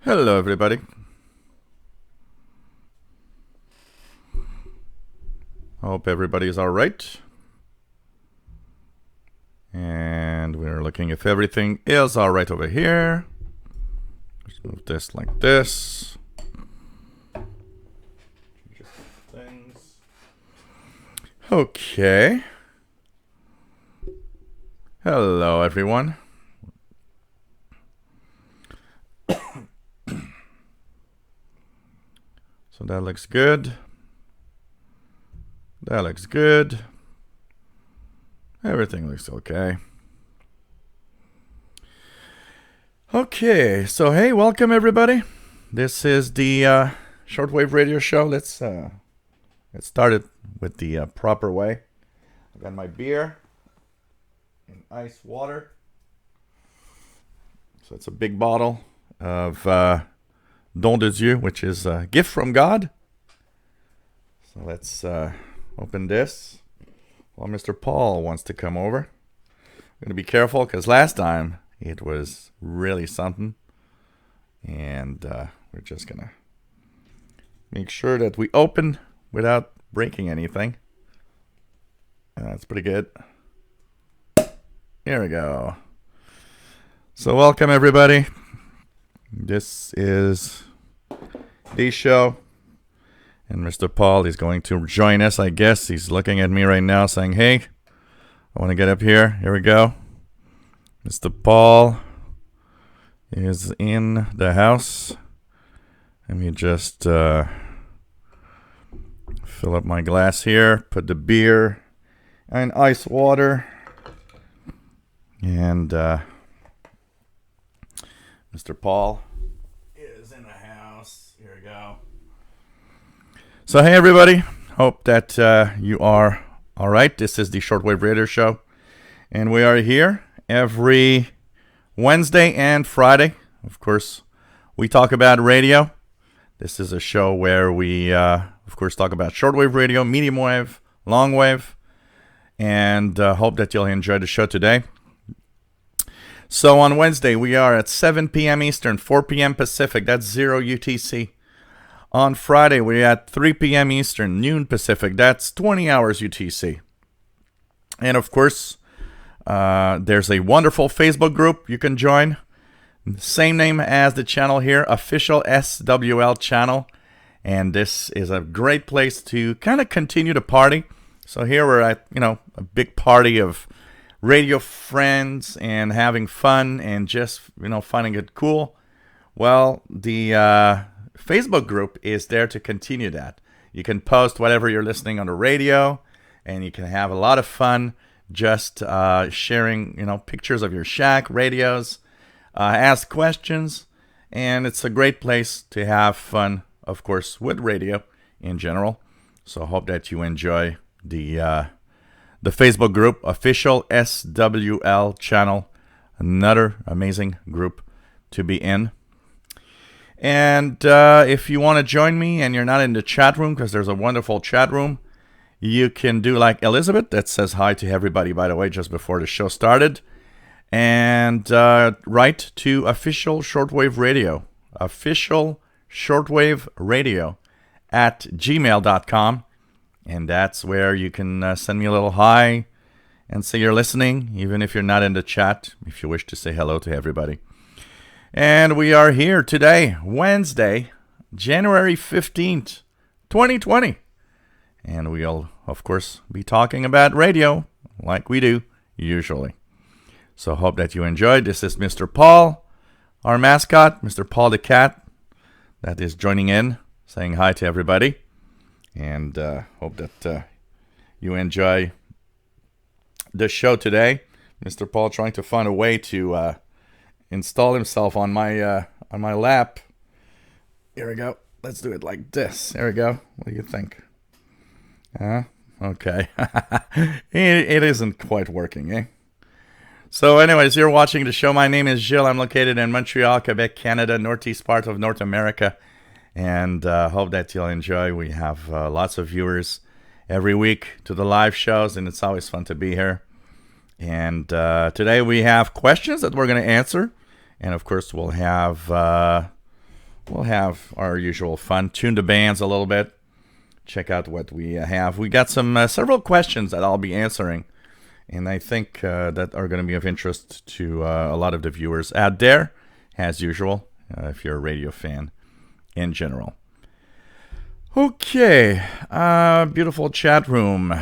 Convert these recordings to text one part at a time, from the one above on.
Hello, everybody. Hope everybody's all right. And we're looking if everything is all right over here. Let's move this like this. Things. Okay. Hello, everyone. So that looks good. That looks good. Everything looks okay. Okay, so hey, welcome everybody. This is the Shortwave radio show. Let's get started with the proper way. I got my beer and ice water. So it's a big bottle of Don de Dieu, which is a gift from God. So let's open this. Well, Mr. Paul wants to come over. I'm going to be careful because last time it was really something. And we're just going to make sure that we open without breaking anything. That's pretty good. Here we go. So welcome everybody. This is the show, and Mr. Paul is going to join us, I guess. He's looking at me right now saying, hey, I want to get up here. Here we go. Mr. Paul is in the house. Let me just fill up my glass here, put the beer and ice water, and Mr. Paul is in the house. Here we go. So, hey, everybody. Hope that you are all right. This is the Shortwave Radio Show. And we are here every Wednesday and Friday. Of course, we talk about radio. This is a show where we, of course, talk about shortwave radio, medium wave, long wave. And hope that you'll enjoy the show today. So on Wednesday, we are at 7 p.m. Eastern, 4 p.m. Pacific. That's 0 UTC. On Friday, we're at 3 p.m. Eastern, noon Pacific. That's 20 hours UTC. And of course, there's a wonderful Facebook group you can join. Same name as the channel here, Official SWL Channel. And this is a great place to kind of continue to party. So here we're at, a big party of radio friends and having fun and just, finding it cool. Well, the Facebook group is there to continue that. You can post whatever you're listening on the radio, and you can have a lot of fun just sharing, pictures of your shack, radios, ask questions, and it's a great place to have fun, of course, with radio in general. So I hope that you enjoy the Facebook group, Official SWL Channel, another amazing group to be in. And if you want to join me and you're not in the chat room, because there's a wonderful chat room, you can do like Elizabeth, that says hi to everybody, by the way, just before the show started. And write to Official Shortwave Radio, Official Shortwave Radio at gmail.com. And that's where you can send me a little hi and say you're listening, even if you're not in the chat, if you wish to say hello to everybody. And we are here today, Wednesday, January 15th, 2020. And we'll, of course, be talking about radio like we do usually. So hope that you enjoyed. This is Mr. Paul, our mascot, Mr. Paul the Cat, that is joining in, saying hi to everybody. and hope that you enjoy the show today. Mr. Paul trying to find a way to install himself on my lap. Here we go. Let's do it like this. There we go. What do you think? Okay. It isn't quite working, eh? So anyways, you're watching the show. My name is Gilles. I'm located in Montreal, Quebec, Canada, northeast part of North America. And hope that you'll enjoy. We have lots of viewers every week to the live shows, and it's always fun to be here. And today we have questions that we're going to answer. And of course, we'll have our usual fun. Tune the bands a little bit. Check out what we have. We got some several questions that I'll be answering, and I think that are going to be of interest to a lot of the viewers out there, as usual, if you're a radio fan in general. Okay, beautiful chat room.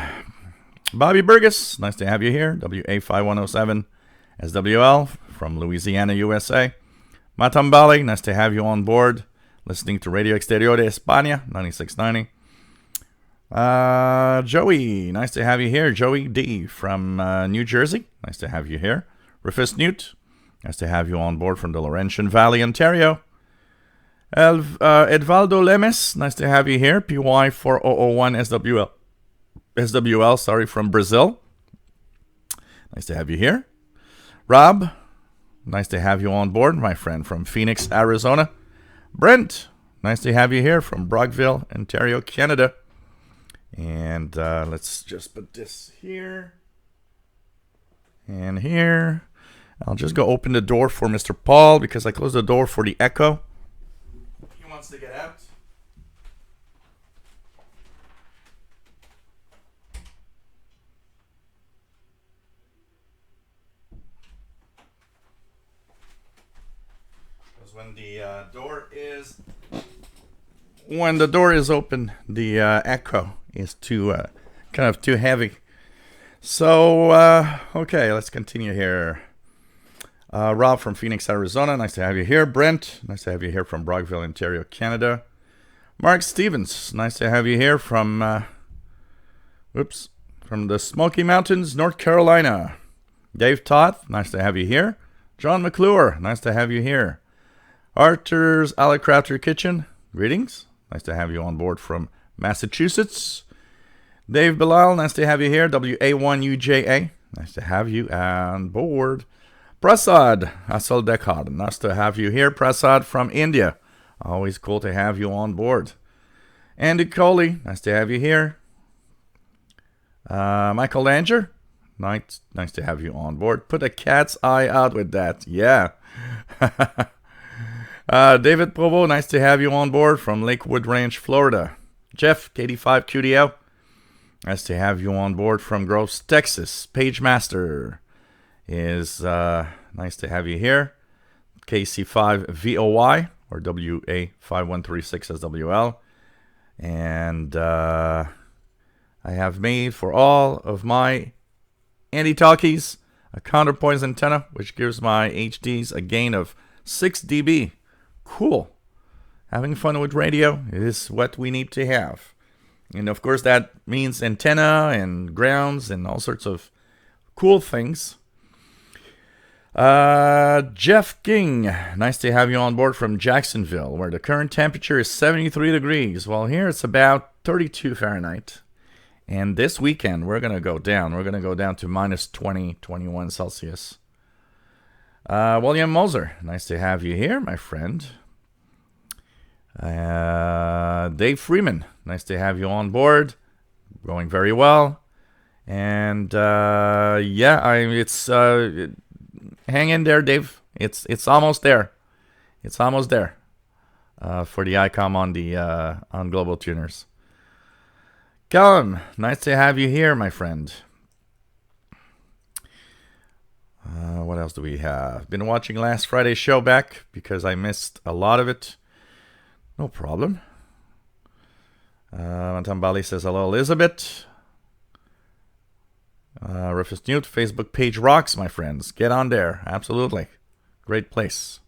Bobby Burgess, nice to have you here. WA5107 SWL from Louisiana, USA. Matambali, nice to have you on board, listening to Radio Exterior de España, 9690. Joey, nice to have you here. Joey D from New Jersey, nice to have you here. Rufus Newt, nice to have you on board from the Laurentian Valley, Ontario. Edvaldo Lemes, nice to have you here. PY4001 SWL, sorry, from Brazil. Nice to have you here. Rob, nice to have you on board, my friend from Phoenix, Arizona. Brent, nice to have you here from Brockville, Ontario, Canada. And let's just put this here and here. I'll just go open the door for Mr. Paul because I closed the door for the echo. He wants to get out. Because when the door is open, the echo is too heavy. So okay, let's continue here. Rob from Phoenix, Arizona, nice to have you here. Brent, nice to have you here from Brockville, Ontario, Canada. Mark Stevens, nice to have you here from the Smoky Mountains, North Carolina. Dave Toth, nice to have you here. John McClure, nice to have you here. Arthur's Alley Crafter Kitchen, greetings. Nice to have you on board from Massachusetts. Dave Bilal, nice to have you here. WA1UJA, nice to have you on board. Prasad Asal Dekhad, nice to have you here. Prasad from India, always cool to have you on board. Andy Coley, nice to have you here. Michael Langer, nice to have you on board. Put a cat's eye out with that, yeah. David Provo, nice to have you on board from Lakewood Ranch, Florida. Jeff, KD5QDL, nice to have you on board from Groves, Texas. Page Master is nice to have you here. KC5VOY or WA5136SWL. And I have made for all of my anti-talkies a counterpoise antenna, which gives my HDs a gain of 6 dB. Cool. Having fun with radio is what we need to have. And of course that means antenna and grounds and all sorts of cool things. Jeff King, nice to have you on board from Jacksonville, where the current temperature is 73 degrees. Well, here it's about 32 Fahrenheit. And this weekend we're going to go down. We're going to go down to minus 20, 21 Celsius. William Moser, nice to have you here, my friend. Dave Freeman, nice to have you on board. Going very well. And hang in there, Dave. It's almost there. It's almost there. For the ICOM on Global Tuners. Callum, nice to have you here, my friend. What else do we have? Been watching last Friday's show back because I missed a lot of it. No problem. Matambali says hello, Elizabeth. Rufus Newt, Facebook page rocks, my friends. Get on there. Absolutely. Great place.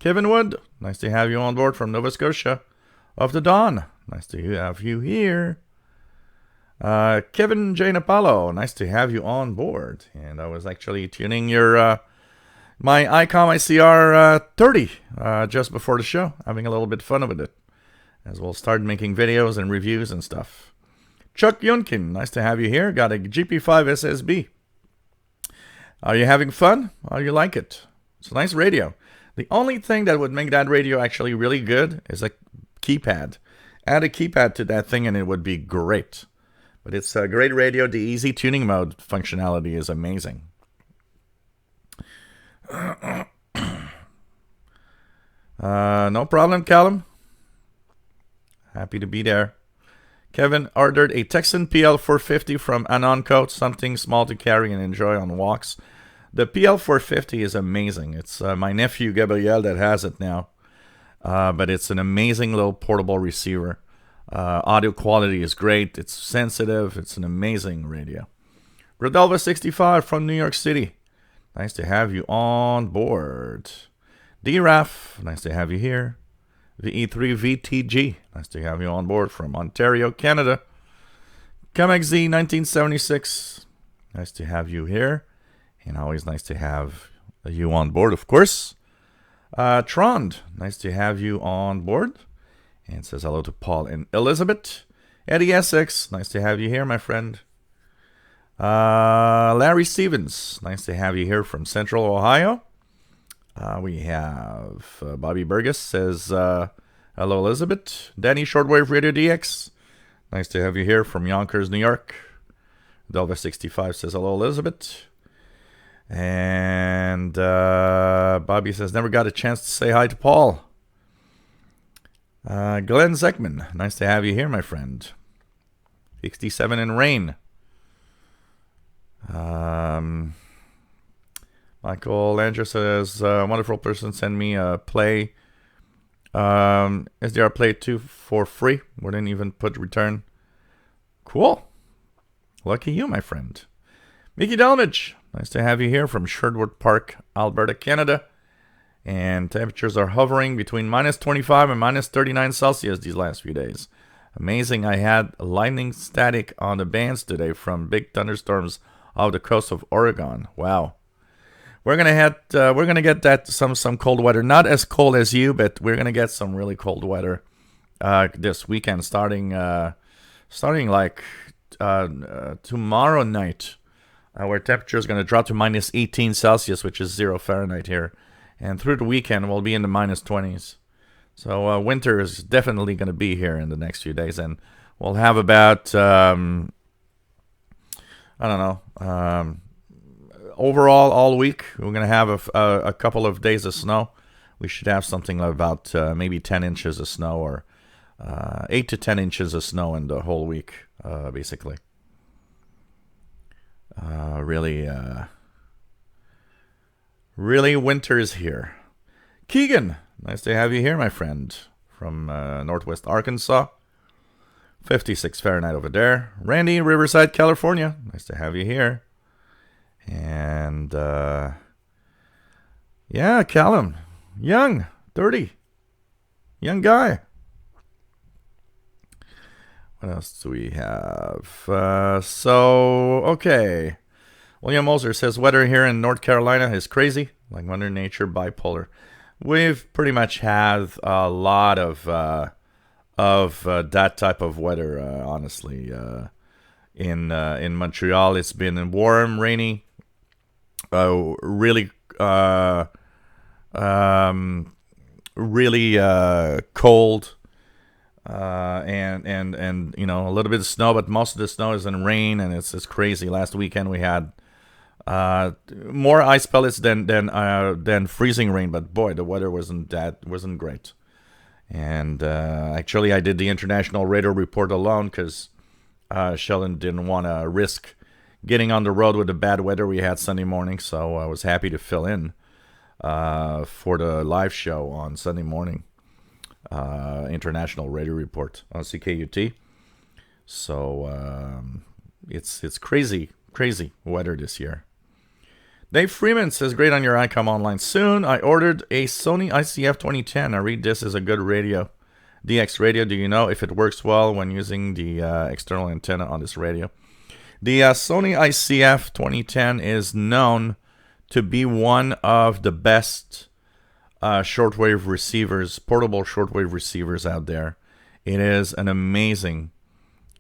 Kevin Wood, nice to have you on board from Nova Scotia. of the dawn. Nice to have you here. Kevin J. Napalo, nice to have you on board. And I was actually tuning your my ICOM ICR 30 just before the show, having a little bit fun with it, as we'll start making videos and reviews and stuff. Chuck Yunkin, nice to have you here. Got a GP5 SSB. Are you having fun? Oh, you like it? It's a nice radio. The only thing that would make that radio actually really good is a keypad. Add a keypad to that thing and it would be great. But it's a great radio. The easy tuning mode functionality is amazing. No problem, Callum. Happy to be there. Kevin ordered a Texan PL450 from Anon Coat, something small to carry and enjoy on walks. The PL450 is amazing. It's my nephew Gabriel that has it now. But it's an amazing little portable receiver. Audio quality is great. It's sensitive. It's an amazing radio. Rodolfo 65 from New York City. Nice to have you on board. D-Raf, nice to have you here. The E3 VTG, nice to have you on board from Ontario, Canada. CamXZ 1976, nice to have you here. And always nice to have you on board, of course. Trond, nice to have you on board. And says hello to Paul and Elizabeth. Eddie Essex, nice to have you here, my friend. Larry Stevens, nice to have you here from Central Ohio. We have Bobby Burgess says hello, Elizabeth. Danny Shortwave Radio DX, nice to have you here from Yonkers, New York. Delva65 says hello, Elizabeth. And Bobby says never got a chance to say hi to Paul. Glenn Zeckman, nice to have you here, my friend. 67 in rain. Michael Landry says, wonderful person, send me a play. SDR Play 2 for free. Wouldn't even put return. Cool. Lucky you, my friend. Mickey Delmage, nice to have you here from Sherwood Park, Alberta, Canada. And temperatures are hovering between minus 25 and minus 39 Celsius these last few days. Amazing. I had lightning static on the bands today from big thunderstorms off the coast of Oregon. Wow. We're gonna get that some cold weather. Not as cold as you, but we're gonna get some really cold weather this weekend, starting like tomorrow night. Where temperature is gonna drop to minus 18 Celsius, which is 0 Fahrenheit here. And through the weekend, we'll be in the minus 20s. So winter is definitely going to be here in the next few days. And we'll have about, overall all week, we're going to have a couple of days of snow. We should have something about maybe 10 inches of snow or 8 to 10 inches of snow in the whole week, basically. Really, winter is here. Keegan, nice to have you here, my friend, from Northwest Arkansas. 56 Fahrenheit over there. Randy, Riverside, California. Nice to have you here. And, yeah, Callum. Young, 30. Young guy. What else do we have? Okay. William Moser says, weather here in North Carolina is crazy, like Mother Nature bipolar. We've pretty much had a lot of that type of weather, honestly. In Montreal, it's been warm, rainy, really cold, and you know, a little bit of snow, but most of the snow is in rain, and it's crazy. Last weekend we had more ice pellets than freezing rain, but boy, the weather wasn't great. And actually, I did the International Radar Report alone because Sheldon didn't want to risk getting on the road with the bad weather we had Sunday morning, so I was happy to fill in for the live show on Sunday morning. International Radar Report on CKUT. So it's crazy weather this year. Dave Freeman says, great on your ICOM online. Soon, I ordered a Sony ICF 2010. I read this as a good radio. DX radio. Do you know if it works well when using the external antenna on this radio? The Sony ICF 2010 is known to be one of the best shortwave receivers, portable shortwave receivers out there. It is an amazing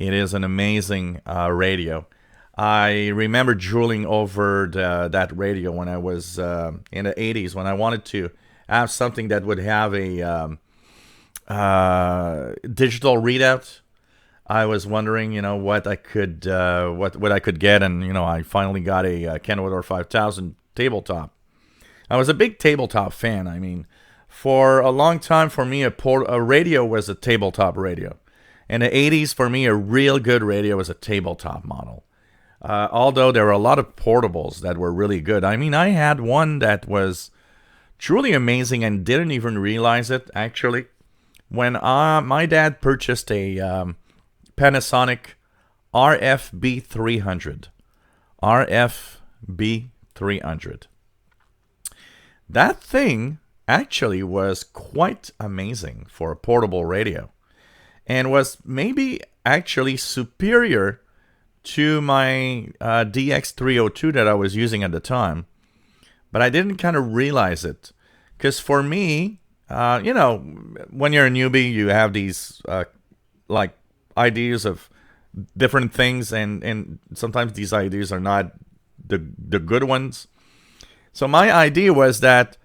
radio. I remember drooling over that radio when I was in the 80s, when I wanted to have something that would have a digital readout. I was wondering, what I could what I could get, and I finally got a Kenwood 5000 tabletop. I was a big tabletop fan. I mean, for a long time, for me, a radio was a tabletop radio. In the 80s, for me, a real good radio was a tabletop model. Although there were a lot of portables that were really good. I mean, I had one that was truly amazing and didn't even realize it, actually. When my dad purchased a Panasonic RFB300. RFB300. That thing actually was quite amazing for a portable radio, and was maybe actually superior to my DX302 that I was using at the time. But I didn't kind of realize it, because for me, when you're a newbie, you have these like ideas of different things, and sometimes these ideas are not the good ones. So my idea was that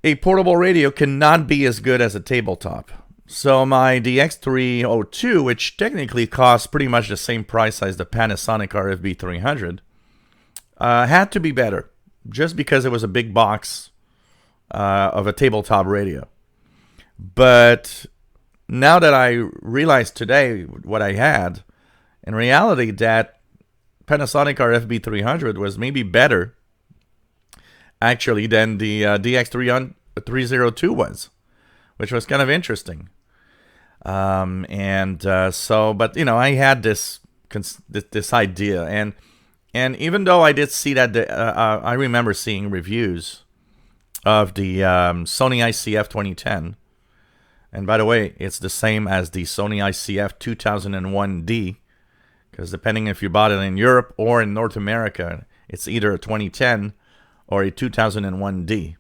a portable radio cannot be as good as a tabletop. So my DX302, which technically costs pretty much the same price as the Panasonic RFB300, had to be better, just because it was a big box of a tabletop radio. But now that I realize today what I had, in reality, that Panasonic RFB300 was maybe better, actually, than the DX302 was, which was kind of interesting. But I had this idea, and even though I did see that, I remember seeing reviews of the Sony ICF 2010, and by the way, it's the same as the Sony ICF 2001D, because depending if you bought it in Europe or in North America, it's either a 2010 or a 2001D.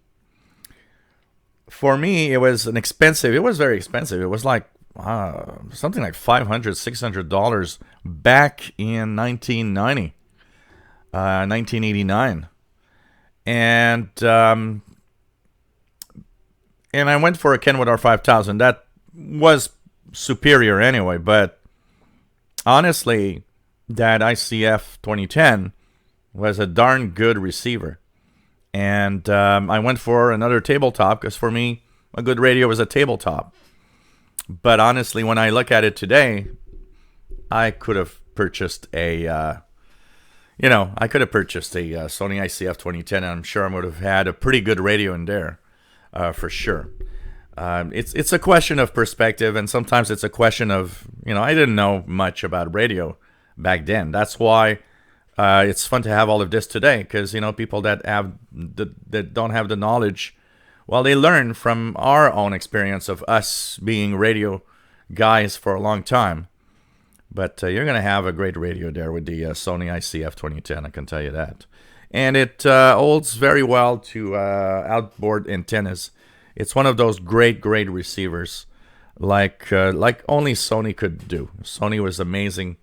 For me, it was very expensive. It was like something like $500, $600 back in 1990, 1989. And I went for a Kenwood R5000. That was superior anyway, but honestly, that ICF 2010 was a darn good receiver. And I went for another tabletop, because for me, a good radio was a tabletop. But honestly, when I look at it today, I could have purchased a Sony ICF 2010, and I'm sure I would have had a pretty good radio in there, for sure. It's a question of perspective, and sometimes it's a question of, I didn't know much about radio back then. That's why it's fun to have all of this today, because people that don't have the knowledge, well, they learn from our own experience of us being radio guys for a long time. But you're going to have a great radio there with the Sony ICF 2010, I can tell you that. And it holds very well to outboard antennas. It's one of those great receivers, like only Sony could do. Sony was amazing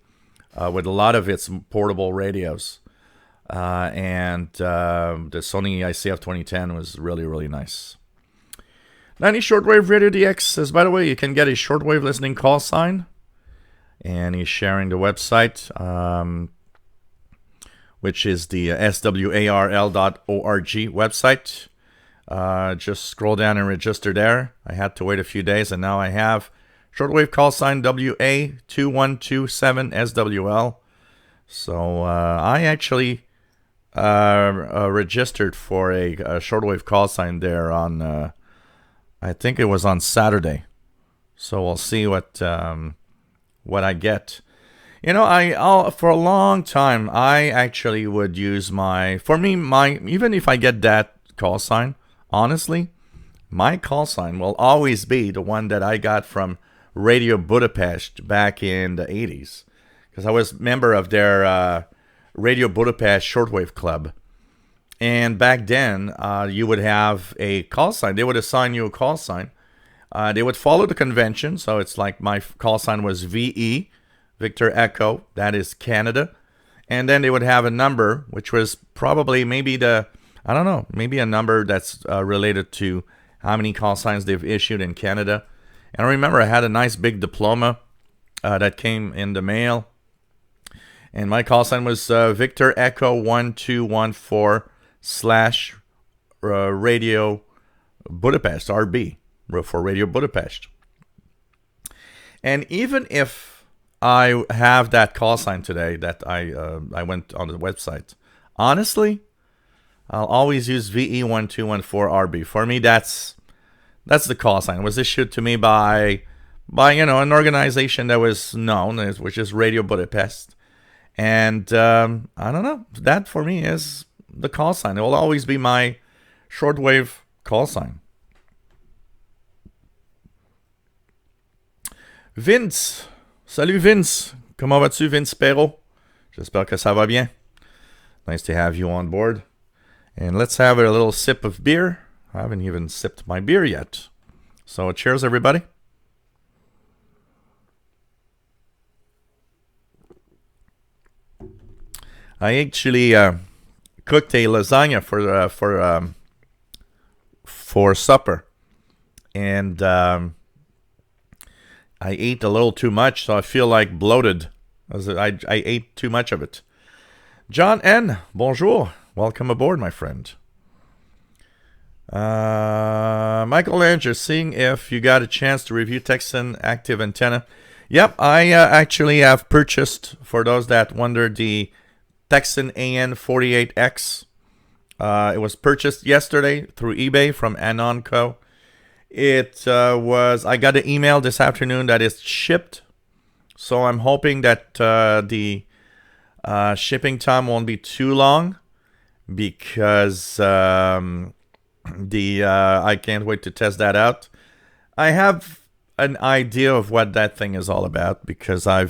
with a lot of its portable radios. And the Sony ICF 2010 was really nice. 90 Shortwave Radio DX says, by the way, you can get a shortwave listening call sign. And he's sharing the website, which is the swarl.org website. Just scroll down and register there. I had to wait a few days, and now I have shortwave call sign WA2127SWL. So I actually registered for a shortwave call sign there on, I think it was on Saturday. So we'll see what I get. I'll for a long time, I actually would use even if I get that call sign, honestly, my call sign will always be the one that I got from Radio Budapest back in the 80s. Because I was a member of their Radio Budapest Shortwave Club. And back then, you would have a call sign. They would assign you a call sign. They would follow the convention. So it's like my call sign was VE, Victor Echo. That is Canada. And then they would have a number, which was probably maybe maybe a number that's related to how many call signs they've issued in Canada. And I remember I had a nice big diploma that came in the mail. And my call sign was Victor Echo 1214 / Radio Budapest, RB, for Radio Budapest. And even if I have that call sign today that I went on the website, honestly, I'll always use VE1214RB. For me, that's the call sign. It was issued to me by an organization that was known, which is Radio Budapest. And I don't know. That for me is the call sign. It will always be my shortwave call sign. Vince. Salut Vince. Comment vas-tu, Vince Perrault? J'espère que ça va bien. Nice to have you on board. And let's have a little sip of beer. I haven't even sipped my beer yet. So cheers, everybody. I actually cooked a lasagna for supper, and I ate a little too much, so I feel like bloated. I ate too much of it. John N, bonjour, welcome aboard, my friend. Michael Langer, seeing if you got a chance to review Texan Active Antenna. Yep, I actually have purchased, for those that wonder, the Texan AN48X. It was purchased yesterday through eBay from Anonco. I got an email this afternoon that it's shipped. So I'm hoping that the shipping time won't be too long, because I can't wait to test that out. I have an idea of what that thing is all about, because I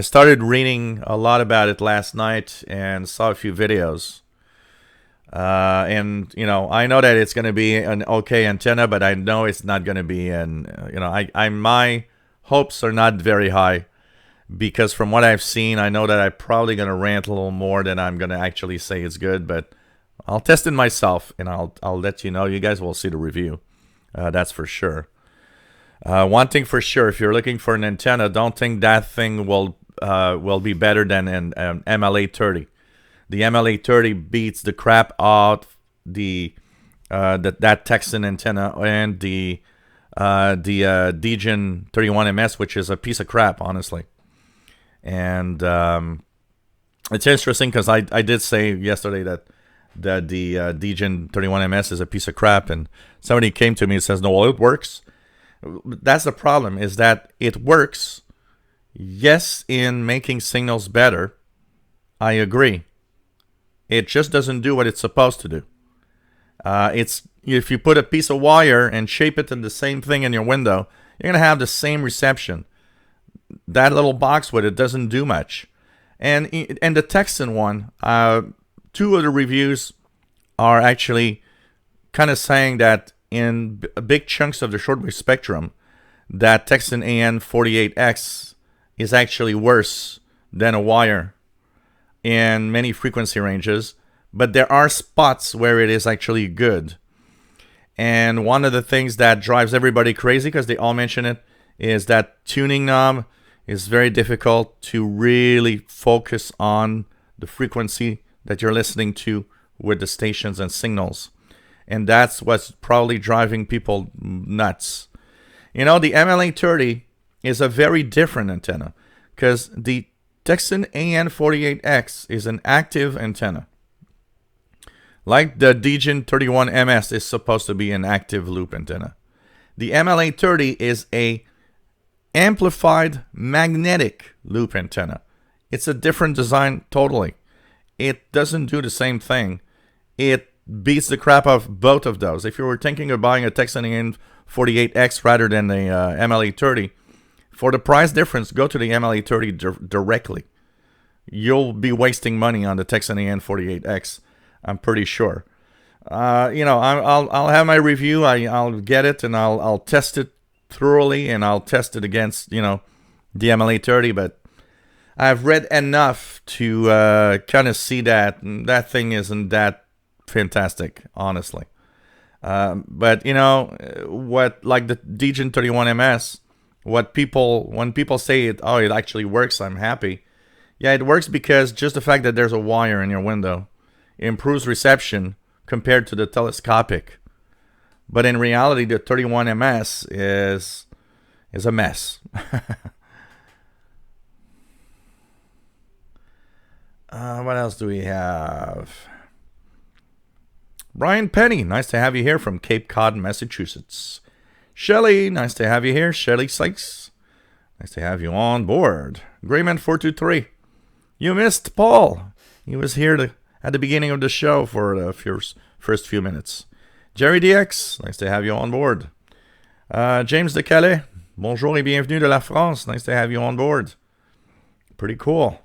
started reading a lot about it last night and saw a few videos. And, I know that it's going to be an okay antenna, but I know it's not going to be my hopes are not very high, because from what I've seen, I know that I'm probably going to rant a little more than I'm going to actually say it's good, but I'll test it myself and I'll let you know. You guys will see the review. That's for sure. One thing for sure, if you're looking for an antenna, don't think that thing will be better than an MLA30. The MLA30 beats the crap out that Texan antenna and the Degen 31MS, which is a piece of crap, honestly. And it's interesting because I did say yesterday that the Degen 31MS is a piece of crap, and somebody came to me and says, no, well, it works. That's the problem, is that it works, yes, in making signals better. I agree. It just doesn't do what it's supposed to do. If you put a piece of wire and shape it in the same thing in your window, you're going to have the same reception. That little box with it doesn't do much. And the Texan one, two of the reviews are actually kind of saying that in big chunks of the shortwave spectrum, that Texan AN48X is actually worse than a wire in many frequency ranges, but there are spots where it is actually good. And one of the things that drives everybody crazy, because they all mention it, is that tuning knob is very difficult to really focus on the frequency that you're listening to with the stations and signals. And that's what's probably driving people nuts. The MLA30 is a very different antenna, because the Texan AN48X is an active antenna. Like the Degen 31MS is supposed to be an active loop antenna. The MLA30 is a amplified magnetic loop antenna. It's a different design totally. It doesn't do the same thing. It beats the crap of both of those. If you were thinking of buying a Texan AM48X rather than the MLA30, for the price difference, go to the MLA30 directly. You'll be wasting money on the Texan AM48X, I'm pretty sure. I'll have my review. I'll get it and I'll test it thoroughly, and I'll test it against the MLA30. But I've read enough to kind of see that thing isn't that fantastic, honestly. But what, like the Degen 31MS, when people say it actually works, I'm happy. Yeah, it works because just the fact that there's a wire in your window improves reception compared to the telescopic. But in reality, the 31MS is a mess. What else do we have? Brian Penny, nice to have you here from Cape Cod, Massachusetts. Shelly, nice to have you here. Shelly Sykes, nice to have you on board. Grayman423, you missed Paul. He was here at the beginning of the show for the first few minutes. Jerry DX, nice to have you on board. James de Calais, bonjour et bienvenue de la France. Nice to have you on board. Pretty cool.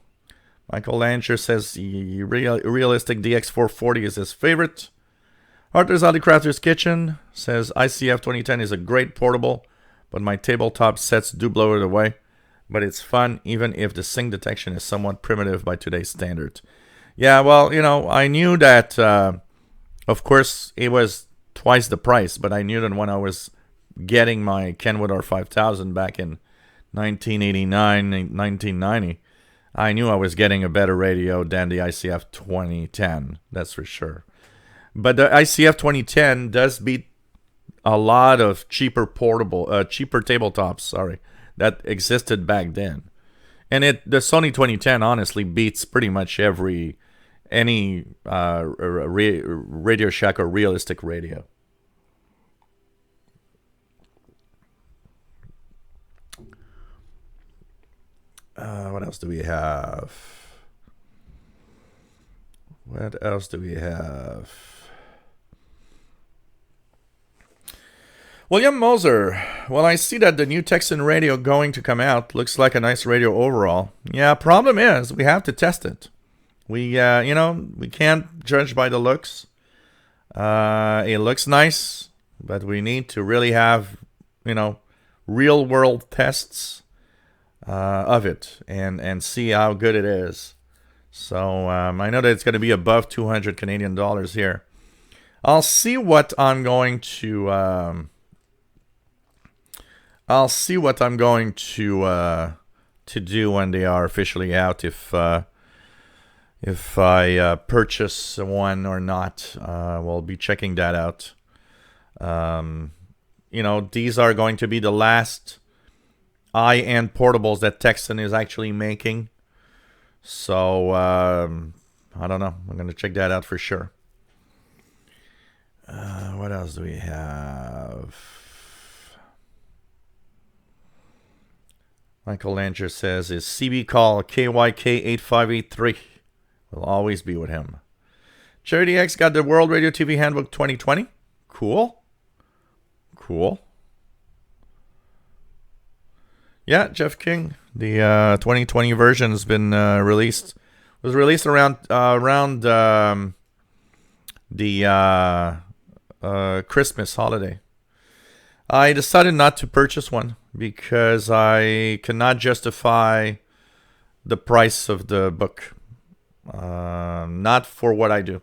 Michael Lancher says realistic DX440 is his favorite. Arthur's Crafter's Kitchen says ICF 2010 is a great portable, but my tabletop sets do blow it away. But it's fun, even if the sync detection is somewhat primitive by today's standards. Yeah, well, I knew that, of course, it was twice the price, but I knew that when I was getting my Kenwood R5000 back in 1989, 1990, I knew I was getting a better radio than the ICF 2010, that's for sure. But the ICF 2010 does beat a lot of cheaper tabletops, that existed back then. And the Sony 2010 honestly beats pretty much any Radio Shack or realistic radio. What else do we have? William Moser, well, I see that the new Texan radio going to come out looks like a nice radio overall. Yeah, problem is we have to test it. We can't judge by the looks. It looks nice, but we need to really have, real world tests of it and see how good it is. So I know that it's going to be above 200 Canadian dollars here. I'll see what I'm going to. I'll see what I'm going to do when they are officially out. If I purchase one or not, we'll be checking that out. These are going to be the last high-end portables that Texan is actually making. So I don't know. I'm going to check that out for sure. What else do we have? Michael Langer says, is CB call KYK8583. Will always be with him. Charity X got the World Radio TV Handbook 2020. Cool. Yeah, Jeff King. The 2020 version has been released. Was released around the Christmas holiday. I decided not to purchase one because I cannot justify the price of the book. Not for what I do.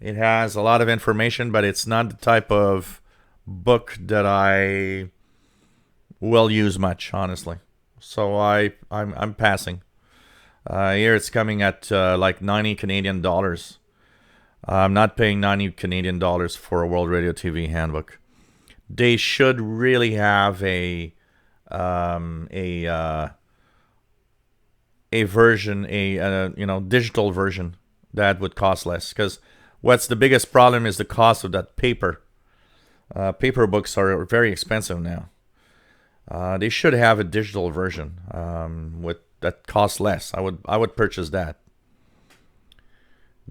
It has a lot of information, but it's not the type of book that I will use much, honestly. So I'm passing. Here it's coming at like 90 Canadian dollars. I'm not paying 90 Canadian dollars for a World Radio TV Handbook. They should really have a version, digital version that would cost less. Because what's the biggest problem is the cost of that paper. Paper books are very expensive now. They should have a digital version with that costs less. I would purchase that.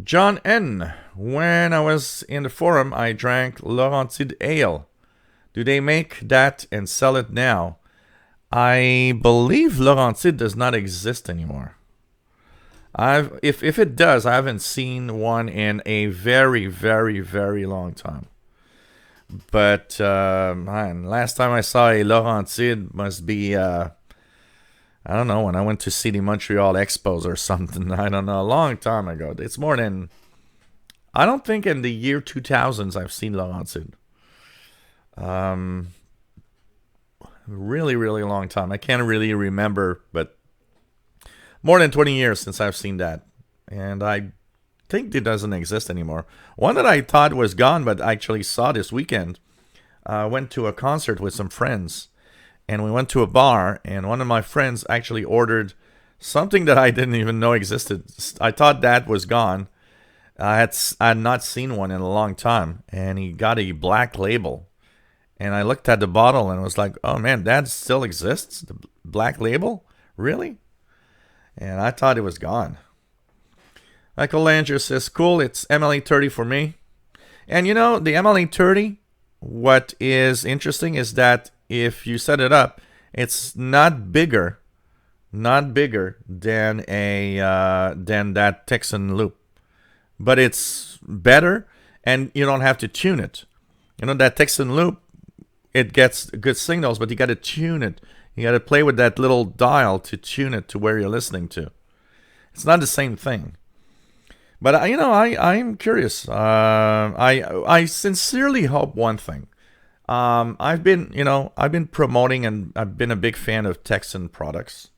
John N. When I was in the forum, I drank Laurentide Ale. Do they make that and sell it now? I believe Laurentide does not exist anymore. If it does, I haven't seen one in a very, very, very long time. But man, last time I saw a Laurentide must be I don't know, when I went to see the Montreal Expos or something. I don't know, a long time ago. It's more than, I don't think in the year 2000s I've seen Laurentide. Really, really long time. I can't really remember, but more than 20 years since I've seen that. And I think it doesn't exist anymore. One that I thought was gone, but I actually saw this weekend. I went to a concert with some friends. And we went to a bar, and one of my friends actually ordered something that I didn't even know existed. I thought that was gone. I had not seen one in a long time. And he got a Black Label. And I looked at the bottle and was like, oh man, that still exists? The Black Label? Really? And I thought it was gone. Michael Langer says, cool, it's MLA30 for me. And you know, the MLA30, what is interesting is that if you set it up, it's not bigger than than that Texan loop, but it's better, and you don't have to tune it. You know, that Texan loop, it gets good signals, but you got to tune it. You got to play with that little dial to tune it to where you're listening to. It's not the same thing. But I'm curious. I sincerely hope one thing. I've been promoting, and I've been a big fan of Texan products.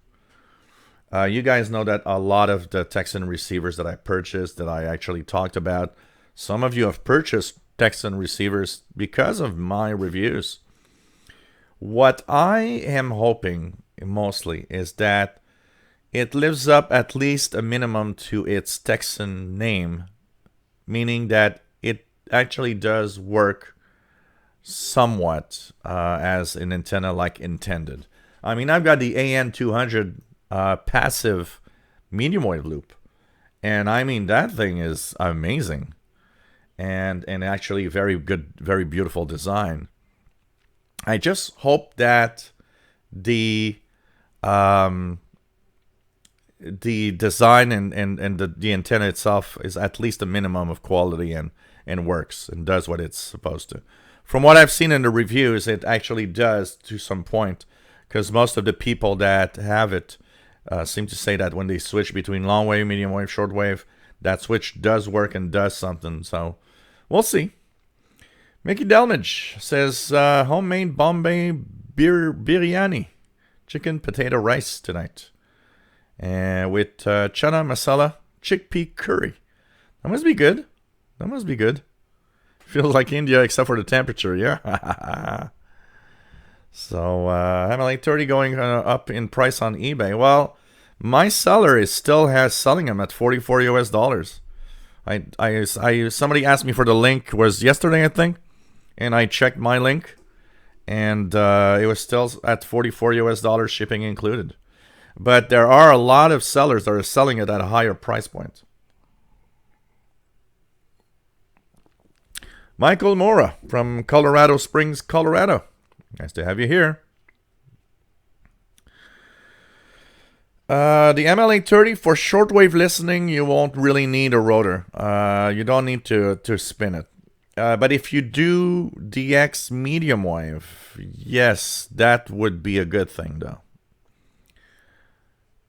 You guys know that a lot of the Texan receivers that I purchased, that I actually talked about, some of you have purchased Texan receivers because of my reviews. What I am hoping mostly is that it lives up at least a minimum to its Texan name, meaning that it actually does work somewhat as an antenna like intended. I mean, I've got the AN200 passive medium wave loop, and I mean, that thing is amazing, and actually very good, very beautiful design. I just hope that the design and the antenna itself is at least a minimum of quality and works and does what it's supposed to. From what I've seen in the reviews, it actually does to some point, because most of the people that have it seem to say that when they switch between long wave, medium wave, short wave, that switch does work and does something. So we'll see. Mickey Delmage says homemade Bombay biryani, chicken, potato, rice tonight, and with chana masala chickpea curry. That must be good. That must be good. Feels like India except for the temperature, yeah. So MLA30 going up in price on eBay. Well, my seller still has selling them at $44 US. I somebody asked me for the link. It was yesterday, I think, and I checked my link, and it was still at $44 US, shipping included. But there are a lot of sellers that are selling it at a higher price point. Michael Mora from Colorado Springs, Colorado. Nice to have you here. The MLA30 for shortwave listening, you won't really need a rotor. You don't need to spin it. But if you do DX medium wave, yes, that would be a good thing, though.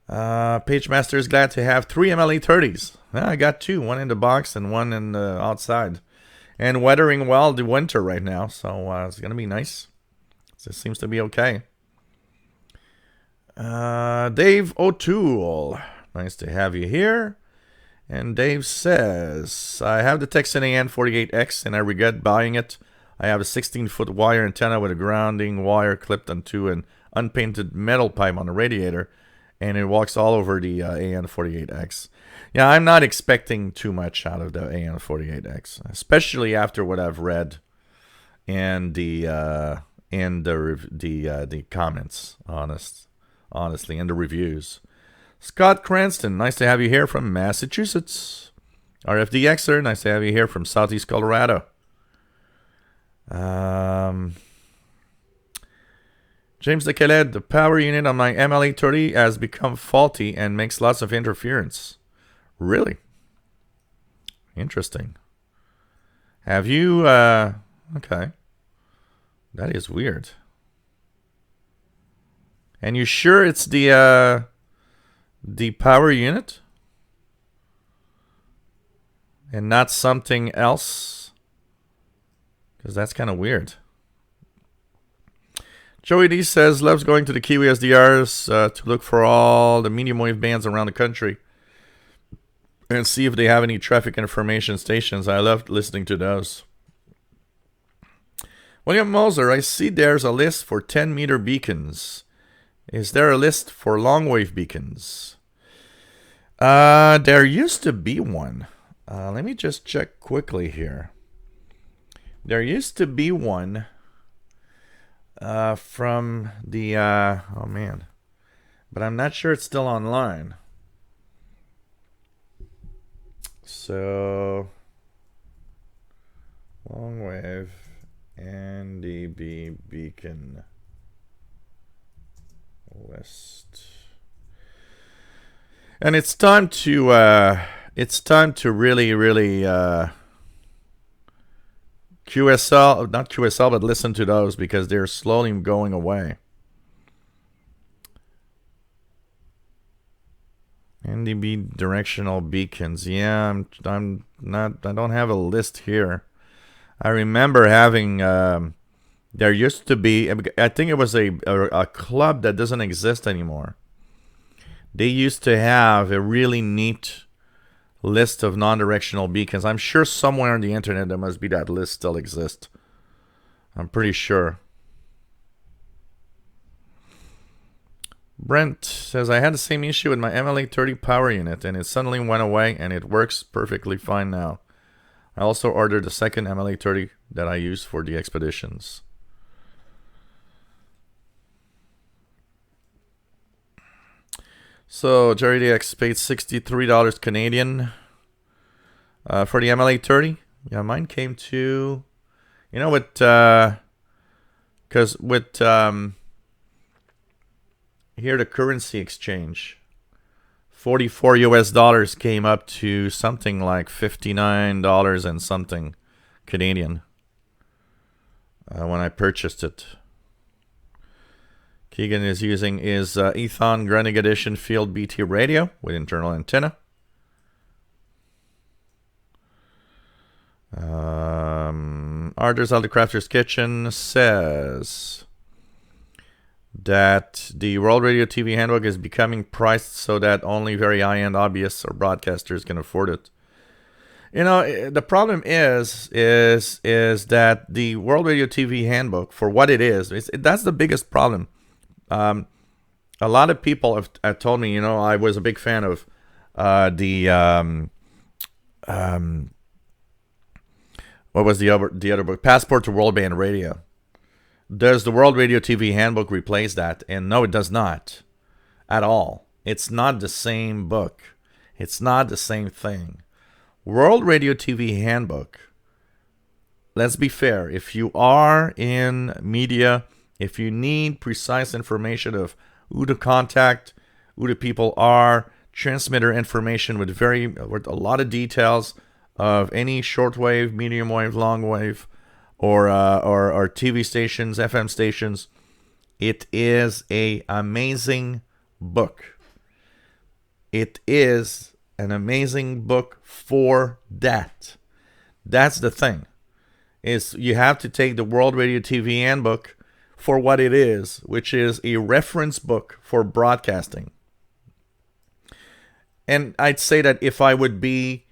PageMaster is glad to have 3 MLA30s. I got 2, one in the box and one in the outside. And weathering well the winter right now, so it's going to be nice. It seems to be okay. Dave O'Toole, nice to have you here. And Dave says, I have the Texan AN48X and I regret buying it. I have a 16-foot wire antenna with a grounding wire clipped onto an unpainted metal pipe on the radiator, and it walks all over the AN48X. Yeah, I'm not expecting too much out of the AN48X, especially after what I've read in the comments, honestly, and the reviews. Scott Cranston, nice to have you here from Massachusetts. RFDXer, nice to have you here from Southeast Colorado. James DeCaled, the power unit on my MLA30 has become faulty and makes lots of interference. Really? Interesting. Have you, okay. That is weird. And you sure it's the power unit? And not something else? Because that's kind of weird. Joey D says, loves going to the Kiwi SDRs to look for all the medium wave bands around the country and see if they have any traffic information stations. I love listening to those. William Moser, I see there's a list for 10-meter beacons. Is there a list for long wave beacons? There used to be one. Let me just check quickly here. There used to be one from the, oh man, but I'm not sure it's still online. So, long wave NDB beacon list. And it's time to really QSL, not QSL, but listen to those because they're slowly going away. NDB directional beacons. Yeah, I'm not. I don't have a list here. I remember having. There used to be. I think it was a club that doesn't exist anymore. They used to have a really neat list of non-directional beacons. I'm sure somewhere on the internet there must be that list still exists. I'm pretty sure. Brent says, I had the same issue with my MLA30 power unit and it suddenly went away and it works perfectly fine now. I also ordered a second MLA30 that I use for the expeditions. So Jerry DX paid $63 Canadian for the MLA30. Yeah, mine came to, you know, with because with here the currency exchange, $44 came up to something like $59 and something Canadian when I purchased it. Keegan is using his Ethon Grenic Edition Field BT radio with internal antenna. Arthur's Elder Crafter's Kitchen says that the World Radio TV Handbook is becoming priced so that only very high-end hobbyists or broadcasters can afford it. You know, the problem is that the World Radio TV Handbook, for what it is, that's the biggest problem. A lot of people have told me, you know, I was a big fan of what was the other book? Passport to World Band Radio. Does the World Radio TV Handbook replace that? And no, it does not. At all. It's not the same book. It's not the same thing. World Radio TV Handbook, let's be fair. If you are in media, if you need precise information of who to contact, who the people are, transmitter information with a lot of details of any shortwave, medium wave, long wave, or TV stations, FM stations, it is an amazing book. It is an amazing book for that. That's the thing. Is you have to take the World Radio TV Handbook for what it is, which is a reference book for broadcasting. And I'd say that if I would be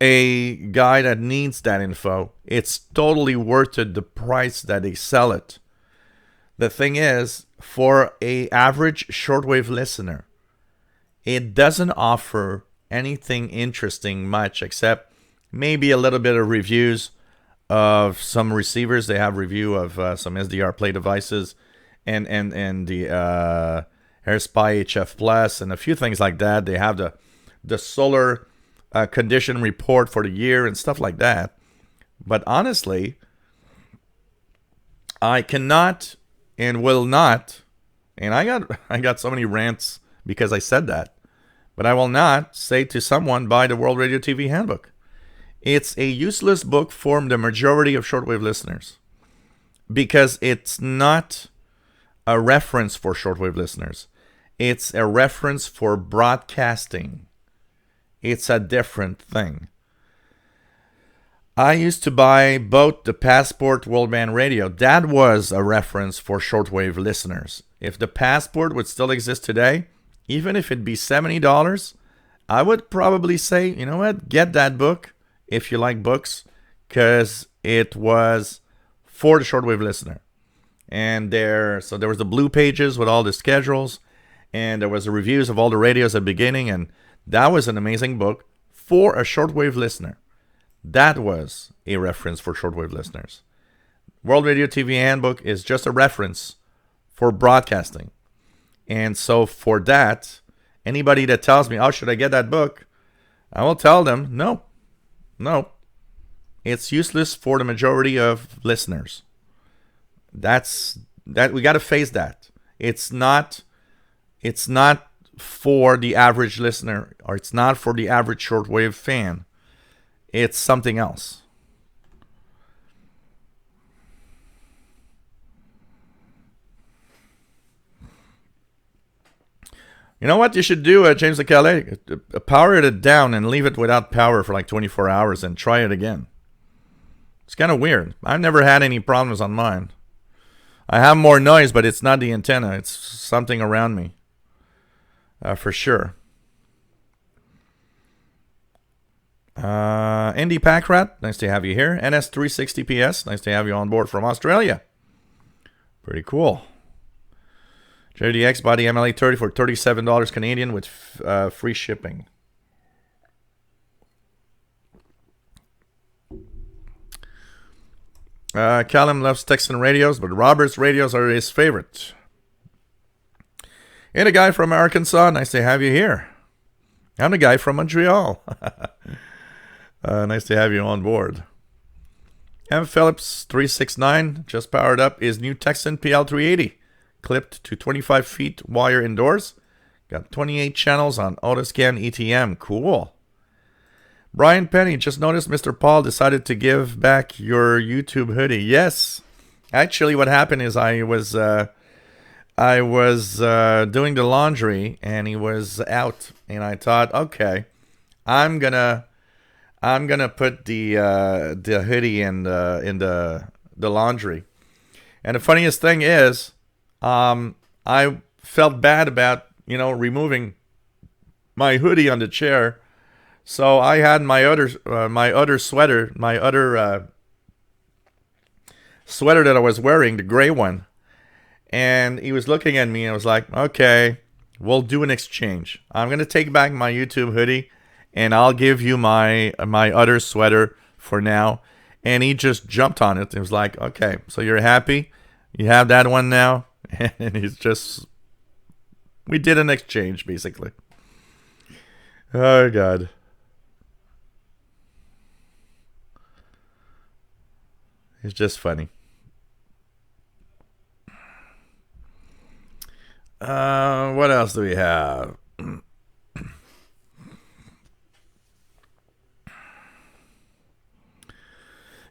a guy that needs that info, it's totally worth it, the price that they sell it. The thing is, for a average shortwave listener, it doesn't offer anything interesting much except maybe a little bit of reviews of some receivers. They have review of some SDR play devices and the AirSpy HF Plus and a few things like that. They have the solar condition report for the year and stuff like that. But honestly, I cannot and will not, and I got so many rants because I said that, but I will not say to someone, buy the World Radio TV Handbook. It's a useless book for the majority of shortwave listeners because it's not a reference for shortwave listeners. It's a reference for broadcasting. It's a different thing. I used to buy both the Passport World Band Radio. That was a reference for shortwave listeners. If the Passport would still exist today, even if it'd be $70, I would probably say, you know what, get that book if you like books, because it was for the shortwave listener. And there was the blue pages with all the schedules, and there was the reviews of all the radios at the beginning, and that was an amazing book for a shortwave listener. That was a reference for shortwave listeners. World Radio TV Handbook is just a reference for broadcasting. And so for that, anybody that tells me, oh, should I get that book? I will tell them, no. It's useless for the majority of listeners. That we got to face that. It's not for the average listener, or it's not for the average shortwave fan. It's something else. You know what you should do, James Calais? Power it down and leave it without power for like 24 hours and try it again. It's kind of weird. I've never had any problems on mine. I have more noise, but it's not the antenna. It's something around me. For sure. Indy Packrat, nice to have you here. NS360PS, nice to have you on board from Australia. Pretty cool. JDX Body MLA30 for $37 Canadian with free shipping. Callum loves Texan radios, but Robert's radios are his favorite. And a guy from Arkansas, nice to have you here. I'm a guy from Montreal. Nice to have you on board. M. Phillips 369 just powered up his new Texan PL380. Clipped to 25 feet wire indoors. Got 28 channels on Autoscan ETM. Cool. Brian Penny, just noticed Mr. Paul decided to give back your YouTube hoodie. Yes. Actually, what happened is I was doing the laundry and he was out, and I thought, okay, I'm gonna put the hoodie in the laundry. And the funniest thing is, I felt bad about removing my hoodie on the chair. So I had my other sweater, sweater that I was wearing, the gray one. And he was looking at me and I was like, okay, we'll do an exchange. I'm going to take back my YouTube hoodie and I'll give you my other sweater for now. And he just jumped on it. It was like, okay, so you're happy? You have that one now? And we did an exchange basically. Oh, God. It's just funny. What else do we have?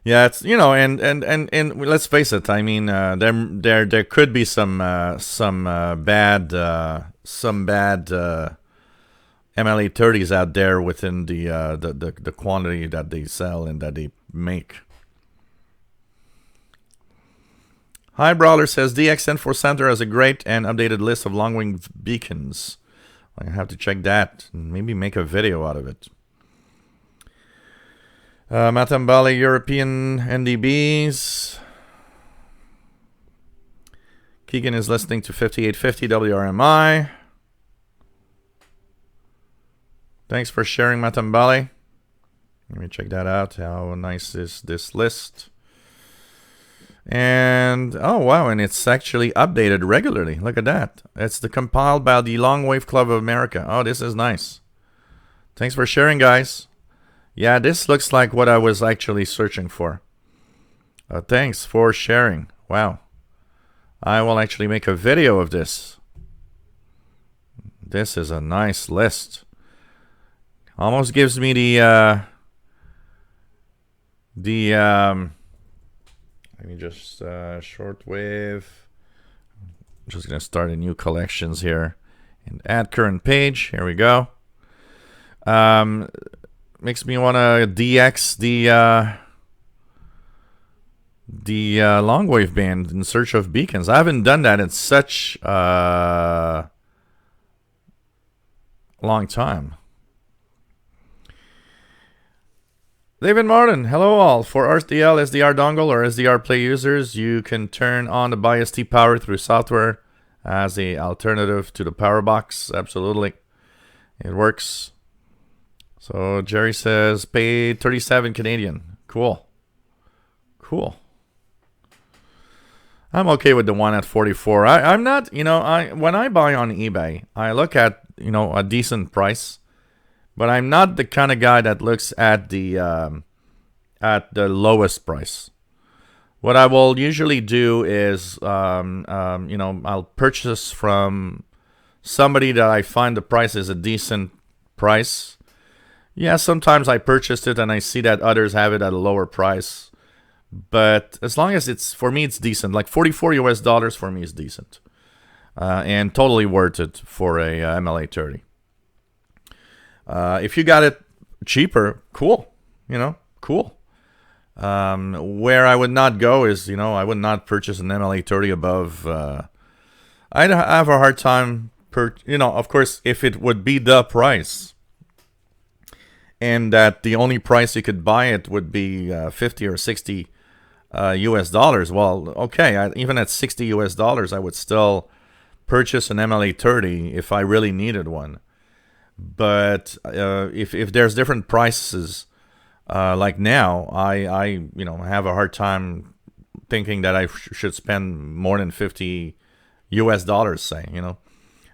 Yeah, it's and let's face it. I mean, there could be some bad MLA30s out there within the quantity that they sell and that they make. Hi, Brawler says DXN4 Center has a great and updated list of long-wing beacons. I have to check that and maybe make a video out of it. Matambali European NDBs. Keegan is listening to 5850 WRMI. Thanks for sharing, Matambali. Let me check that out. How nice is this list? And, oh, wow, and it's actually updated regularly. Look at that. It's compiled by the Long Wave Club of America. Oh, this is nice. Thanks for sharing, guys. Yeah, this looks like what I was actually searching for. Thanks for sharing. Wow. I will actually make a video of this. This is a nice list. Almost gives me let me just Shortwave. I'm just gonna start a new collections here and add current page. Here we go. Makes me want to DX the long wave band in search of beacons. I haven't done that in such long time. David Martin, hello all. For RTL, SDR dongle, or SDR Play users, you can turn on the bias T power through software as a alternative to the power box. Absolutely. It works. So Jerry says, pay 37 Canadian. Cool. Cool. I'm okay with the one at 44. I'm not, when I buy on eBay, I look at, a decent price, but I'm not the kind of guy that looks at the lowest price. What I will usually do is, I'll purchase from somebody that I find the price is a decent price. Yeah, sometimes I purchased it and I see that others have it at a lower price. But as long as for me, it's decent. Like $44 for me is decent. And totally worth it for a MLA 30. If you got it cheaper, cool. Cool. Where I would not go is, I would not purchase an MLA 30 above. I'd have a hard time, of course, if it would be the price. And that the only price you could buy it would be 50 or 60 US dollars. Well, okay, even at 60 US dollars, I would still purchase an MLA 30 if I really needed one. But if there's different prices, like now, I have a hard time thinking that I should spend more than 50 US dollars, say,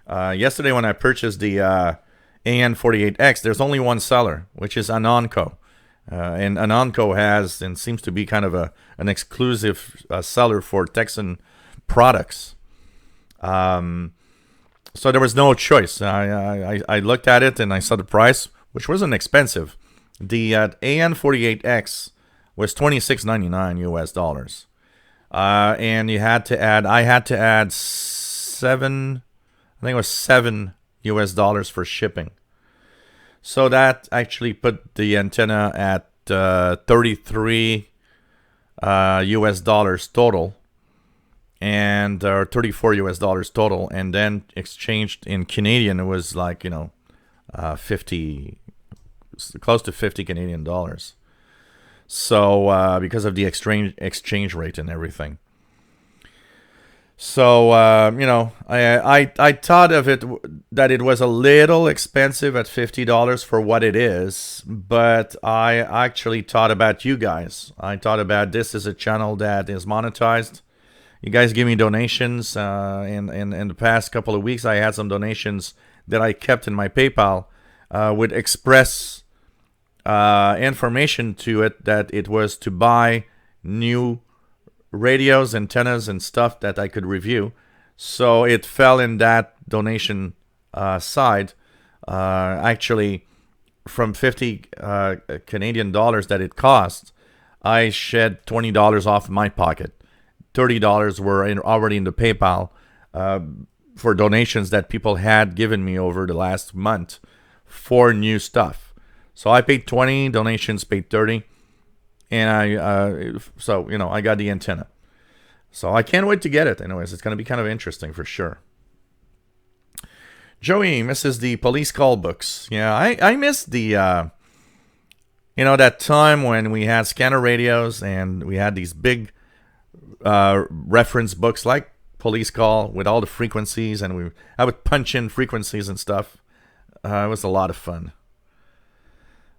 Yesterday when I purchased the AN48X, there's only one seller, which is Anonco. And Anonco has and seems to be kind of an exclusive seller for Texan products. So there was no choice. I looked at it and I saw the price, which wasn't expensive. The AN48X was $26.99 US dollars. And I had to add $7 US dollars for shipping. So that actually put the antenna at 33 US dollars total, and 34 US dollars total, and then exchanged in Canadian, it was like 50, close to 50 Canadian dollars. So because of the exchange rate and everything. So, I thought of it that it was a little expensive at $50 for what it is, but I actually thought about you guys. I thought about this as a channel that is monetized. You guys give me donations. In the past couple of weeks, I had some donations that I kept in my PayPal with express information to it that it was to buy new radios, antennas, and stuff that I could review. So it fell in that donation side. Actually, from 50 Canadian dollars that it cost, I shed $20 off my pocket. $30 were already in the PayPal for donations that people had given me over the last month for new stuff. So I paid 20, donations paid 30. And I got the antenna. So I can't wait to get it. Anyways, it's going to be kind of interesting for sure. Joey misses the police call books. Yeah, I miss the, that time when we had scanner radios and we had these big reference books like police call with all the frequencies, and I would punch in frequencies and stuff. It was a lot of fun.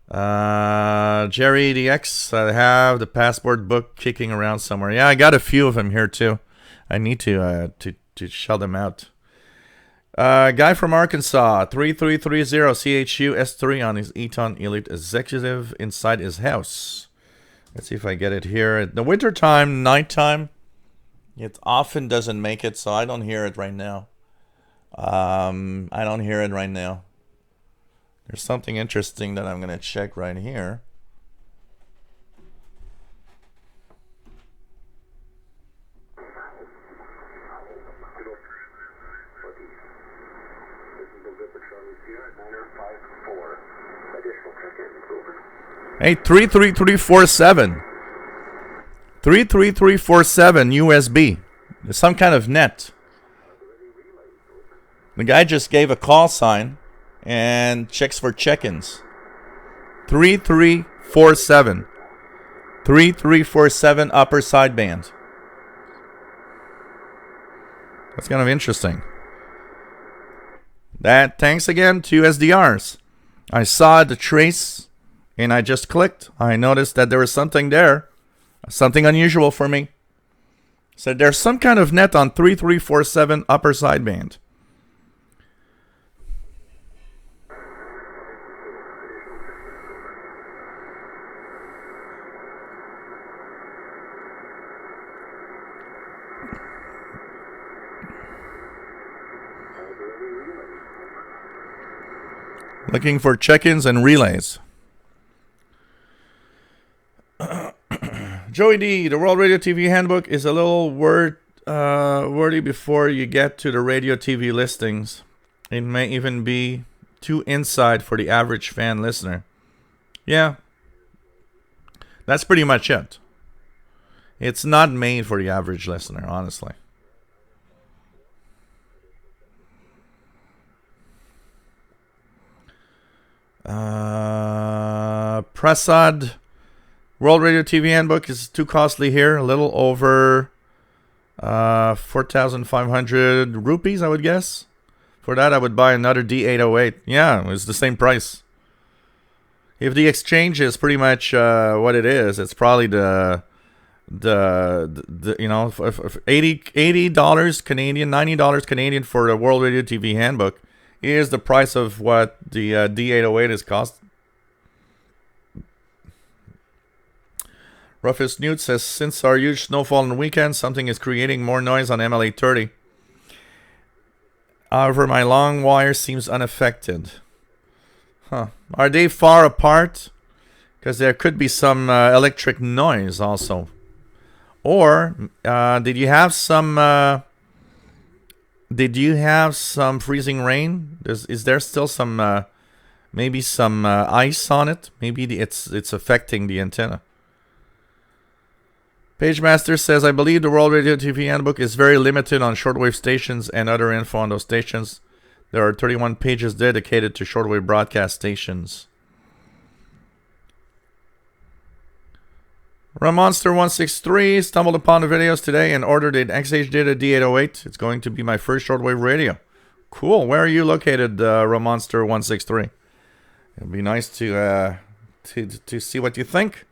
Jerry DX, I have the passport book kicking around somewhere. Yeah, I got a few of them here too. I need to shell them out. Guy from Arkansas, 3330 CHU S3 on his Eton Elite Executive inside his house. Let's see if I get it here. In the wintertime, nighttime, it often doesn't make it, so I don't hear it right now. I don't hear it right now. There's something interesting that I'm going to check right here. Hey, 33347. 33347 USB. There's some kind of net. The guy just gave a call sign and checks for check-ins. 3347. 3347 upper sideband. That's kind of interesting. Thanks again to SDRs. I saw the trace and I just clicked. I noticed that there was something there. Something unusual for me. So there's some kind of net on 3347 upper sideband. Looking for check-ins and relays. Joey D, the World Radio TV Handbook is a little wordy before you get to the radio TV listings. It may even be too inside for the average fan listener. Yeah, that's pretty much it. It's not made for the average listener, honestly. Prasad, World Radio TV Handbook is too costly here. A little over 4,500 rupees, I would guess. For that, I would buy another D808. Yeah, it's the same price. If the exchange is pretty much what it is, it's probably the you know, $80 Canadian, $90 Canadian for the World Radio TV Handbook is the price of what the D808 is cost. Roughest Newt says, since our huge snowfall on the weekend, something is creating more noise on MLA30. However, my long wire seems unaffected. Huh. Are they far apart? Because there could be some electric noise also. Or did you have some freezing rain? Is there still some maybe some ice on it? Maybe it's affecting the antenna. Pagemaster says, I believe the World Radio TV Handbook is very limited on shortwave stations and other info on those stations. There are 31 pages dedicated to shortwave broadcast stations. Ramonster163 stumbled upon the videos today and ordered an XH Data D808. It's going to be my first shortwave radio. Cool. Where are you located, Ramonster163? It'd be nice to see what you think.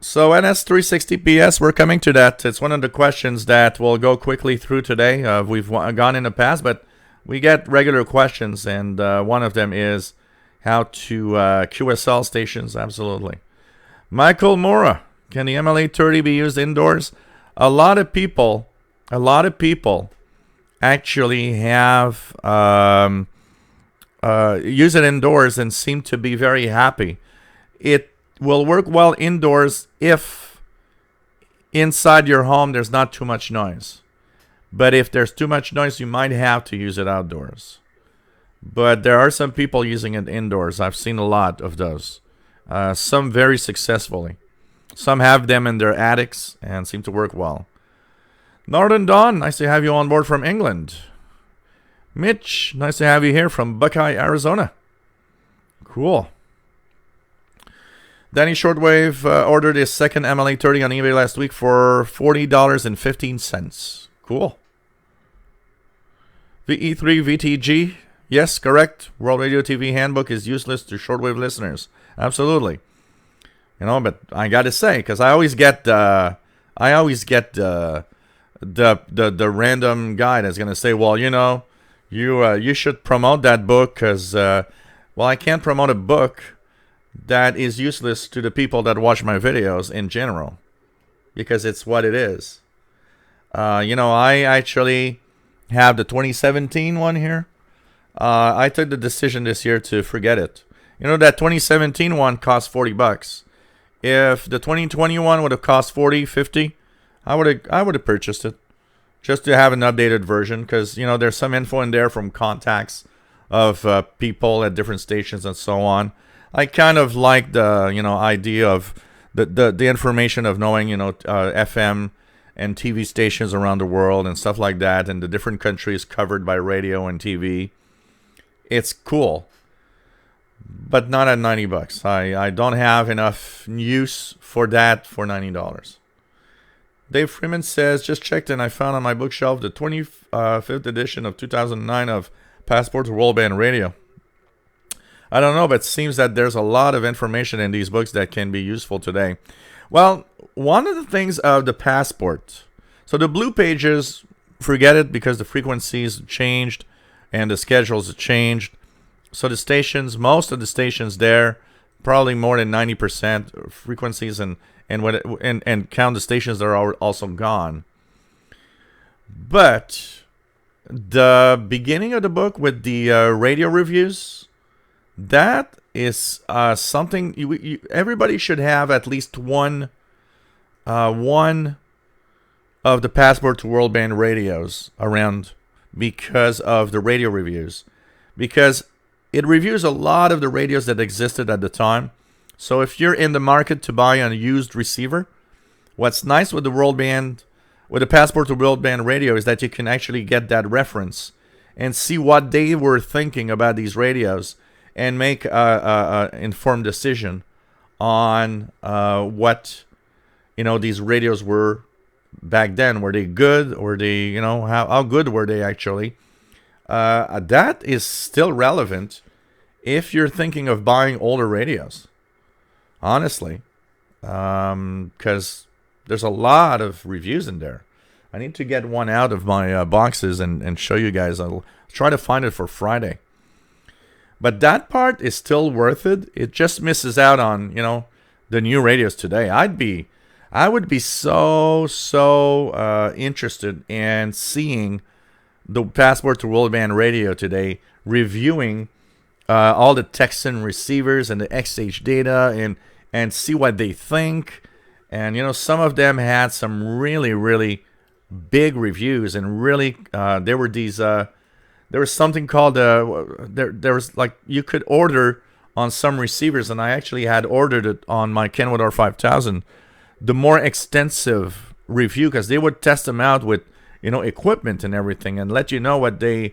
So NS360PS, we're coming to that. It's one of the questions that we'll go quickly through today. We've gone in the past, but we get regular questions, and one of them is how to QSL stations. Absolutely. Michael Mora, can the MLA30 be used indoors? A lot of people actually have use it indoors and seem to be very happy. It will work well indoors if inside your home there's not too much noise. But if there's too much noise, you might have to use it outdoors. But there are some people using it indoors. I've seen a lot of those. Some very successfully. Some have them in their attics and seem to work well. Northern Dawn, nice to have you on board from England. Mitch, nice to have you here from Buckeye, Arizona. Cool. Danny Shortwave ordered his second MLA30 on eBay last week for $40.15. Cool. VE3 VTG. Yes, correct. World Radio TV Handbook is useless to shortwave listeners. Absolutely. You know, but I got to say, because I always get I always get the random guy that's gonna say, well, you should promote that book because well, I can't promote a book that is useless to the people that watch my videos in general, because it's what it is. I actually have the 2017 one here. I took the decision this year to forget it. That 2017 one cost $40. If the 2021 would have cost 40, 50, I would have purchased it just to have an updated version, because there's some info in there from contacts of people at different stations and so on. I kind of like the idea of the information of knowing FM and TV stations around the world and stuff like that, and the different countries covered by radio and TV. It's cool, but not at $90. I don't have enough use for that for $90. Dave Freeman says, just checked and I found on my bookshelf the 25th edition of 2009 of Passport to World Band Radio. I don't know, but it seems that there's a lot of information in these books that can be useful today. Well, one of the things of the Passport, so the blue pages, forget it, because the frequencies changed and the schedules changed. So the stations, most of the stations there, probably more than 90% frequencies, and count the stations that are also gone. But the beginning of the book with the radio reviews, that is something everybody should have at least one of the Passport to World Band radios around, because of the radio reviews, because it reviews a lot of the radios that existed at the time. So if you're in the market to buy a used receiver, what's nice with the Passport to World Band radio is that you can actually get that reference and see what they were thinking about these radios and make a informed decision on what these radios were back then. Were they good? Or they how good were they actually? That is still relevant if you're thinking of buying older radios, honestly, because there's a lot of reviews in there. I need to get one out of my boxes and show you guys. I'll try to find it for Friday. But that part is still worth it. It just misses out on the new radios today. I would be so interested in seeing the Passport to World Band radio today, reviewing all the Texan receivers and the XH data, and see what they think. And some of them had some really, really big reviews, and really there were these there was something called there was, like, you could order on some receivers, and I actually had ordered it on my Kenwood R5000, the more extensive review, because they would test them out with equipment and everything, and let you know what their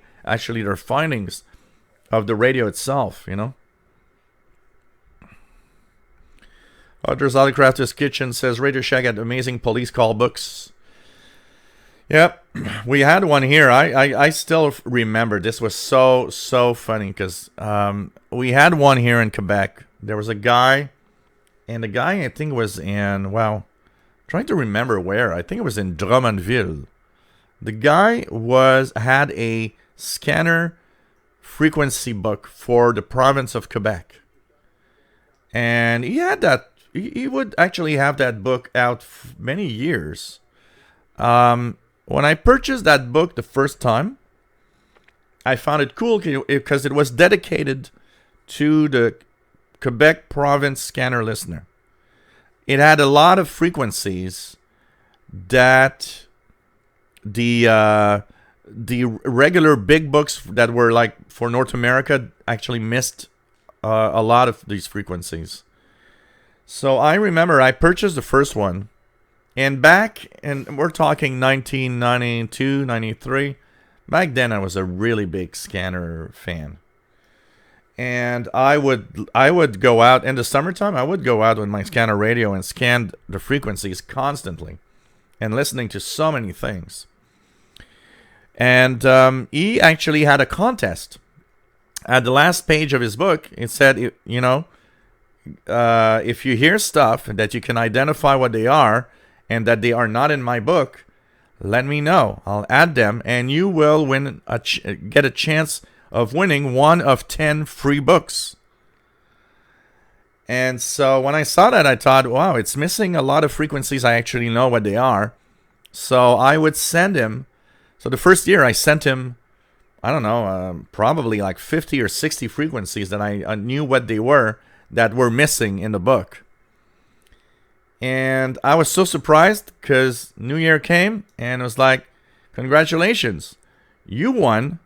findings of the radio itself. Audrey's Autocraft's Kitchen says Radio Shack had amazing police call books. Yep, we had one here. I still remember, this was so funny, because we had one here in Quebec. There was a guy, and the guy, I think, was in, trying to remember where. I think it was in Drummondville. The guy had a scanner frequency book for the province of Quebec. And he had that, he would actually have that book out many years. When I purchased that book the first time, I found it cool because it was dedicated to the Quebec province scanner listener. It had a lot of frequencies that the regular big books that were like for North America actually missed a lot of these frequencies. So I remember I purchased the first one, and we're talking 1992, 93. Back then I was a really big scanner fan. And I would go out in the summertime. I would go out with my scanner radio and scan the frequencies constantly, and listening to so many things. And he actually had a contest. At the last page of his book, it said, if you hear stuff that you can identify what they are, and that they are not in my book, let me know. I'll add them, and you will get a chance of winning one of 10 free books. And so when I saw that, I thought, wow, it's missing a lot of frequencies. I actually know what they are. So I would send him. So the first year I sent him, I don't know, probably like 50 or 60 frequencies that I knew what they were that were missing in the book. And I was so surprised because New Year came and it was like, congratulations, you won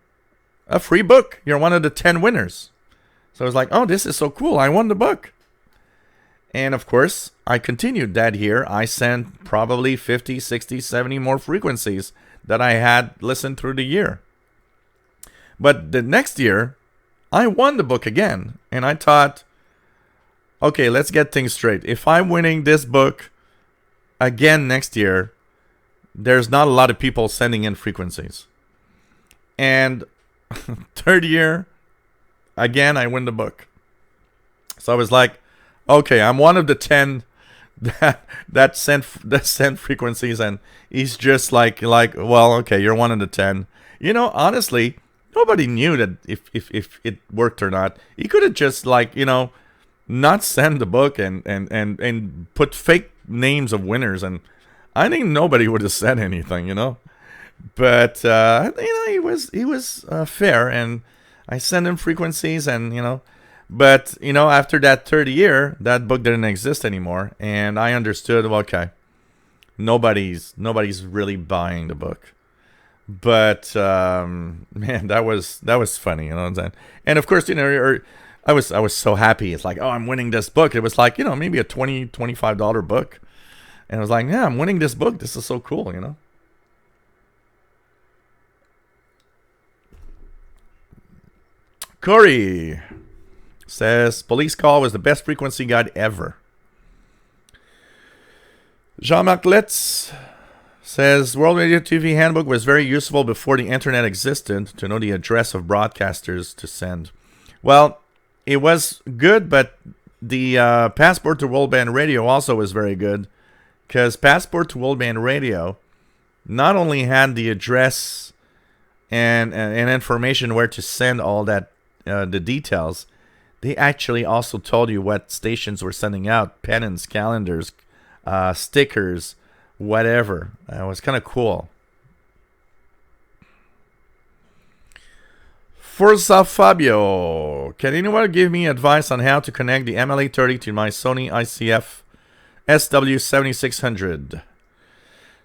a free book. You're one of the 10 winners. So I was like, oh, this is so cool. I won the book. And of course, I continued that year. I sent probably 50, 60, 70 more frequencies that I had listened through the year. But the next year, I won the book again. And I thought, okay, let's get things straight. If I'm winning this book again next year, there's not a lot of people sending in frequencies. And third year, again, I win the book. So I was like, okay, I'm one of the 10 that sent frequencies, and he's just like, well, okay, you're one of the 10. You know, honestly, nobody knew that if it worked or not. He could have just not send the book and put fake names of winners, and I think nobody would have said anything, But he was fair, and I sent him frequencies, and but after that third year, that book didn't exist anymore, and I understood. Well, okay, nobody's really buying the book, but man, that was funny, what I'm saying? And of course, I was so happy. It's like, oh, I'm winning this book. It was like, maybe a $25 book, and I was like, yeah, I'm winning this book. This is so cool, Corey says, Police Call was the best frequency guide ever. Jean-Marc Litz says, World Radio TV Handbook was very useful before the internet existed to know the address of broadcasters to send. Well, it was good, but the Passport to World Band Radio also was very good, because Passport to World Band Radio not only had the address and information where to send all that, the details, they actually also told you what stations were sending out pennants, calendars, stickers, whatever. It was kind of cool. Forza Fabio, can anyone give me advice on how to connect the MLA30 to my Sony ICF SW7600?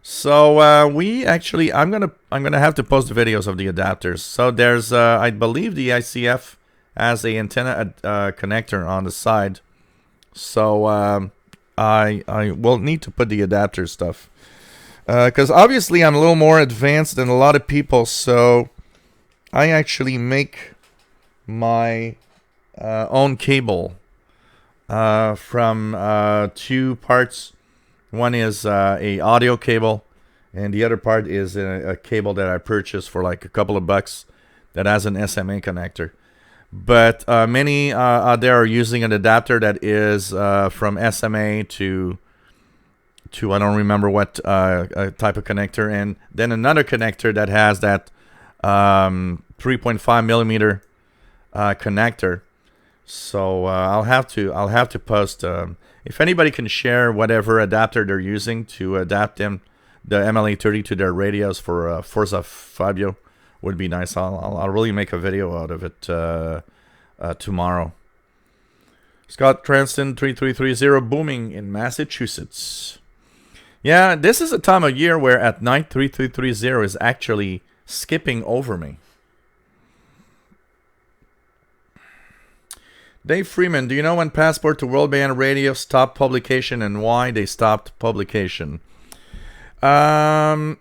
So we actually, I'm gonna have to post the videos of the adapters. So there's, I believe the ICF has a antenna connector on the side. So I will need to put the adapter stuff, because obviously I'm a little more advanced than a lot of people. So I actually make my own cable from two parts. One is a audio cable, and the other part is a cable that I purchased for like a couple of bucks that has an SMA connector. But many out there are using an adapter that is from SMA to I don't remember what type of connector, and then another connector that has that 3.5 millimeter connector. So I'll have to post. If anybody can share whatever adapter they're using to adapt the MLA30 to their radios for Forza Fabio, would be nice. I'll really make a video out of it tomorrow. Scott Transton 3330 booming in Massachusetts. Yeah, this is a time of year where at night 3330 is actually skipping over me. Dave Freeman, do you know when Passport to World Band Radio stopped publication and why they stopped publication? Passport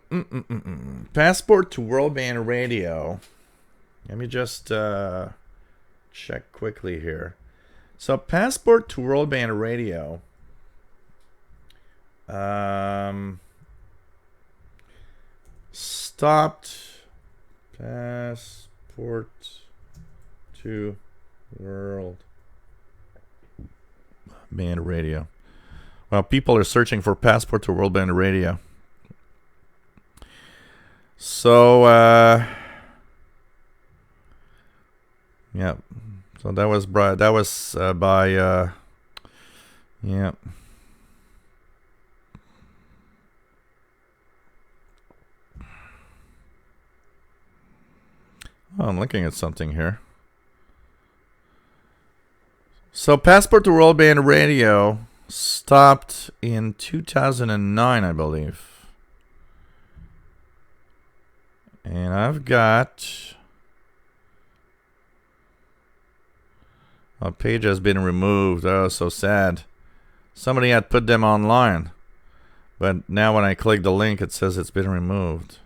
to World Band Radio. Let me just check quickly here. So Passport to World Band Radio stopped. Passport to World Band Radio. Well, people are searching for Passport to World Band Radio. So, yeah. So that was by, yeah. Oh, I'm looking at something here. So, Passport to World Band Radio stopped in 2009, I believe. And I've got... a page has been removed. Oh, so sad. Somebody had put them online. But now when I click the link, it says it's been removed.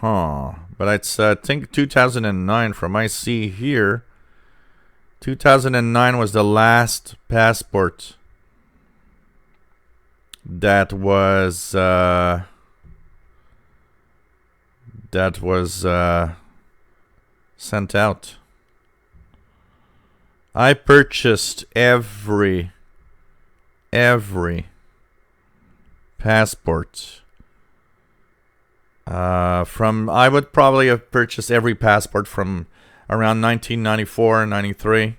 Huh. But it's, I think 2009 from I see here. 2009 was the last Passport that was sent out. I purchased every Passport from, I would probably have purchased every Passport from around 1994, 93,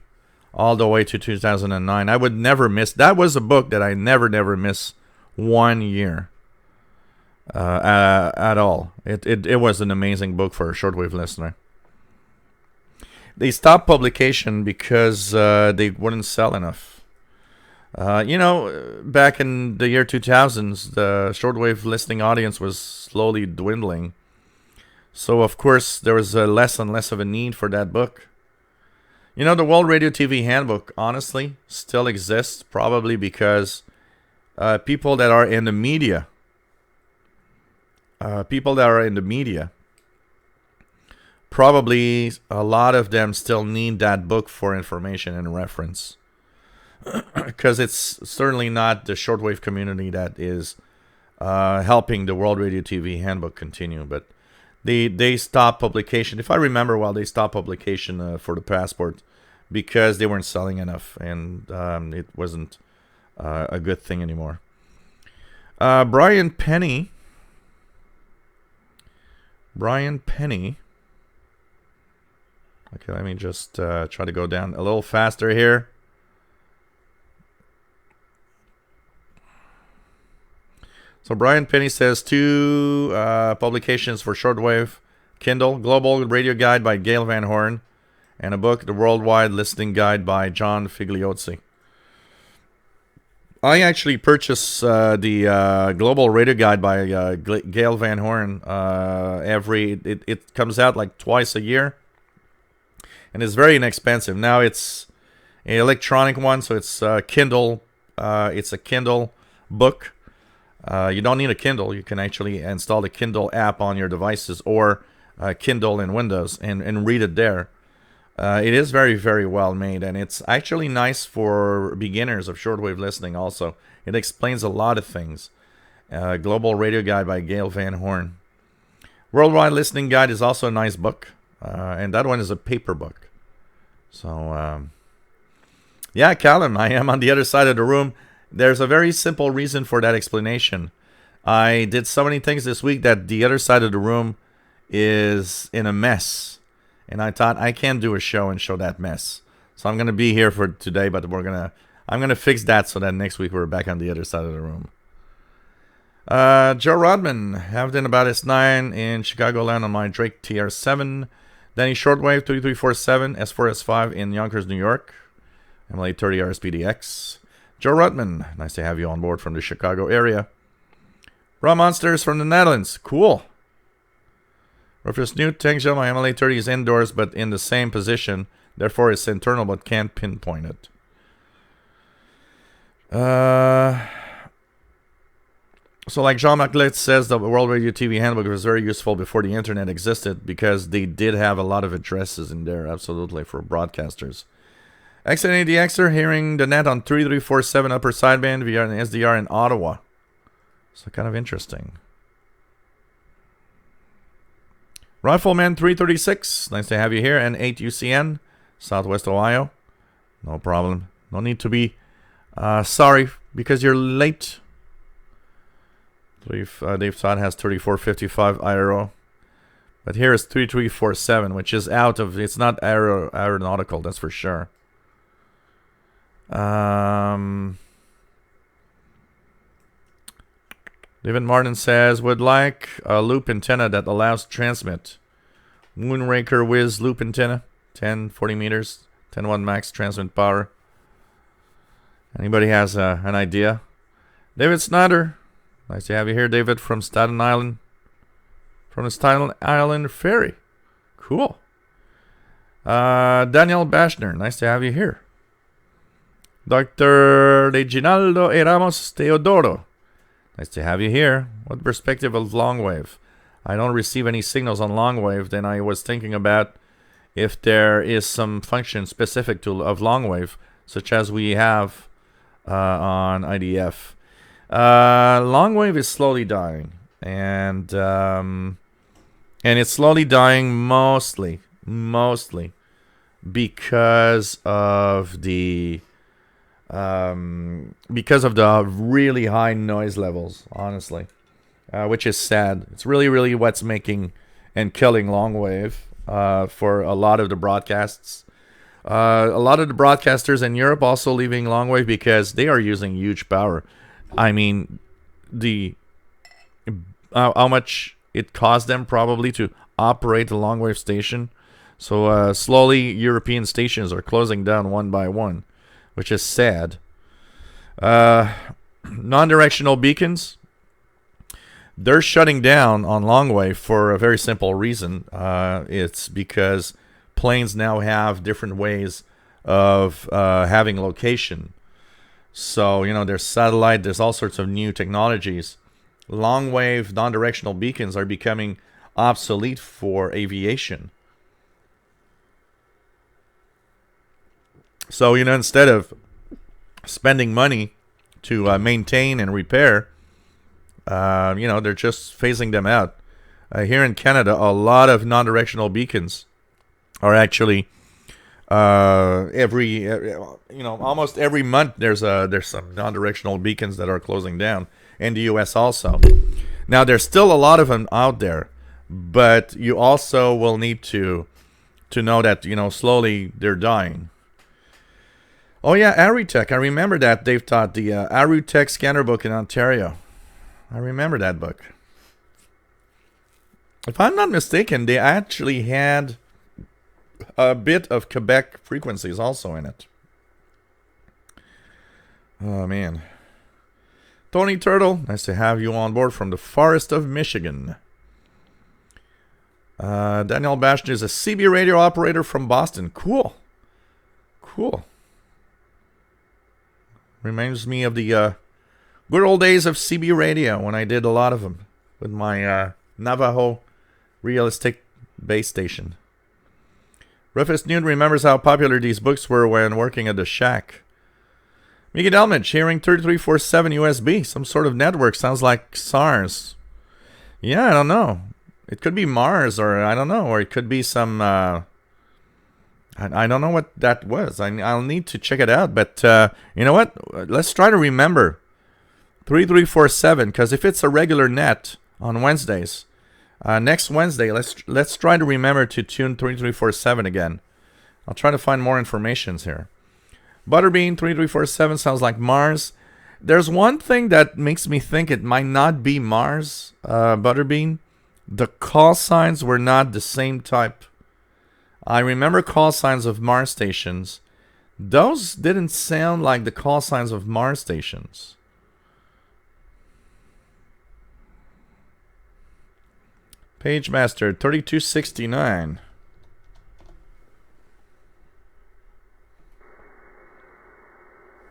all the way to 2009. I would never miss. That was a book that I never miss 1 year at all. It was an amazing book for a shortwave listener. They stopped publication because they wouldn't sell enough. Back in the year 2000s, the shortwave listening audience was slowly dwindling. So, of course, there was less and less of a need for that book. The World Radio TV Handbook, honestly, still exists, probably because people that are in the media, probably a lot of them still need that book for information and reference. Because it's certainly not the shortwave community that is helping the World Radio TV Handbook continue. But they stopped publication. If I remember well, they stopped publication for the Passport because they weren't selling enough. And it wasn't a good thing anymore. Brian Penny. Okay, let me just try to go down a little faster here. So Brian Penny says 2 publications for shortwave: Kindle, Global Radio Guide by Gail Van Horn, and a book, The Worldwide Listening Guide by John Figliozzi. I actually purchased the Global Radio Guide by Gail Van Horn. It comes out like twice a year, and it's very inexpensive. Now it's an electronic one, so it's Kindle. It's a Kindle book. You don't need a Kindle. You can actually install the Kindle app on your devices or Kindle in Windows and read it there. It is very, very well made, and it's actually nice for beginners of shortwave listening also. It explains a lot of things. Global Radio Guide by Gail Van Horn. Worldwide Listening Guide is also a nice book, and that one is a paper book. So, yeah, Callum, I am on the other side of the room. There's a very simple reason for that explanation. I did so many things this week that the other side of the room is in a mess. And I thought I can't do a show and show that mess. So I'm going to be here for today, but I'm going to fix that so that next week we're back on the other side of the room. Joe Rodman, having about S9 in Chicagoland on my Drake TR7. Danny Shortwave 3347 S4S5 in Yonkers, New York. MLA30 RSPDX. Joe Rutman, nice to have you on board from the Chicago area. Raw Monsters from the Netherlands, cool. Rufus Newt, Tengja, my MLA30 is indoors but in the same position, therefore it's internal but can't pinpoint it. So like Jean Maclet says, the World Radio TV Handbook was very useful before the internet existed because they did have a lot of addresses in there, absolutely, for broadcasters. X80Xer hearing the net on 3347 upper sideband via an SDR in Ottawa. So kind of interesting. Rifleman 336, nice to have you here. And 8 UCN, Southwest Ohio. No problem. No need to be sorry because you're late. Dave Todd has 3455 IRO. But here is 3347, which is out of... It's not aeronautical, that's for sure. David Martin says, would like a loop antenna that allows transmit. Moonraker Wiz loop antenna. 40 meters. 10-1 max transmit power. Anybody has an idea? David Snyder. Nice to have you here, David, from Staten Island. From the Staten Island Ferry. Cool. Daniel Bashner. Nice to have you here. Dr. Reginaldo Ramos Teodoro. Nice to have you here. What perspective of long wave? I don't receive any signals on long wave. Then I was thinking about if there is some function specific of long wave, such as we have on IDF. Long wave is slowly dying, and it's slowly dying mostly because of the really high noise levels, honestly, which is sad. It's really what's making and killing long wave for a lot of the broadcasts. A lot of the broadcasters in Europe also leaving long wave because they are using huge power. I mean, how much it cost them probably to operate the long wave station. So slowly European stations are closing down one by one, which is sad. Non-directional beacons, they're shutting down on long wave for a very simple reason. It's because planes now have different ways of having location. So, there's satellite, there's all sorts of new technologies. Long wave non-directional beacons are becoming obsolete for aviation. So, instead of spending money to maintain and repair, they're just phasing them out. Here in Canada, a lot of non-directional beacons are actually almost every month there's some non-directional beacons that are closing down. In the U.S. also. Now, there's still a lot of them out there, but you also will need to know that, slowly they're dying. Oh, yeah, Arutech. I remember that, Dave taught the Arutech scanner book in Ontario. I remember that book. If I'm not mistaken, they actually had a bit of Quebec frequencies also in it. Oh, man. Tony Turtle, nice to have you on board from the forest of Michigan. Daniel Bashner is a CB radio operator from Boston. Cool. Reminds me of the good old days of CB radio when I did a lot of them with my Navajo realistic base station. Rufus Newton remembers how popular these books were when working at the shack. Mickey Delmage, hearing 3347 USB. Some sort of network. Sounds like SARS. Yeah, I don't know. It could be Mars, or I don't know. Or it could be some... I don't know what that was. I'll need to check it out. But you know what? Let's try to remember 3347. Because if it's a regular net on Wednesdays, next Wednesday, let's try to remember to tune 3347 again. I'll try to find more information here. Butterbean 3347 sounds like Mars. There's one thing that makes me think it might not be Mars, Butterbean. The call signs were not the same type. I remember call signs of Mars stations. Those didn't sound like the call signs of Mars stations. Pagemaster 3269.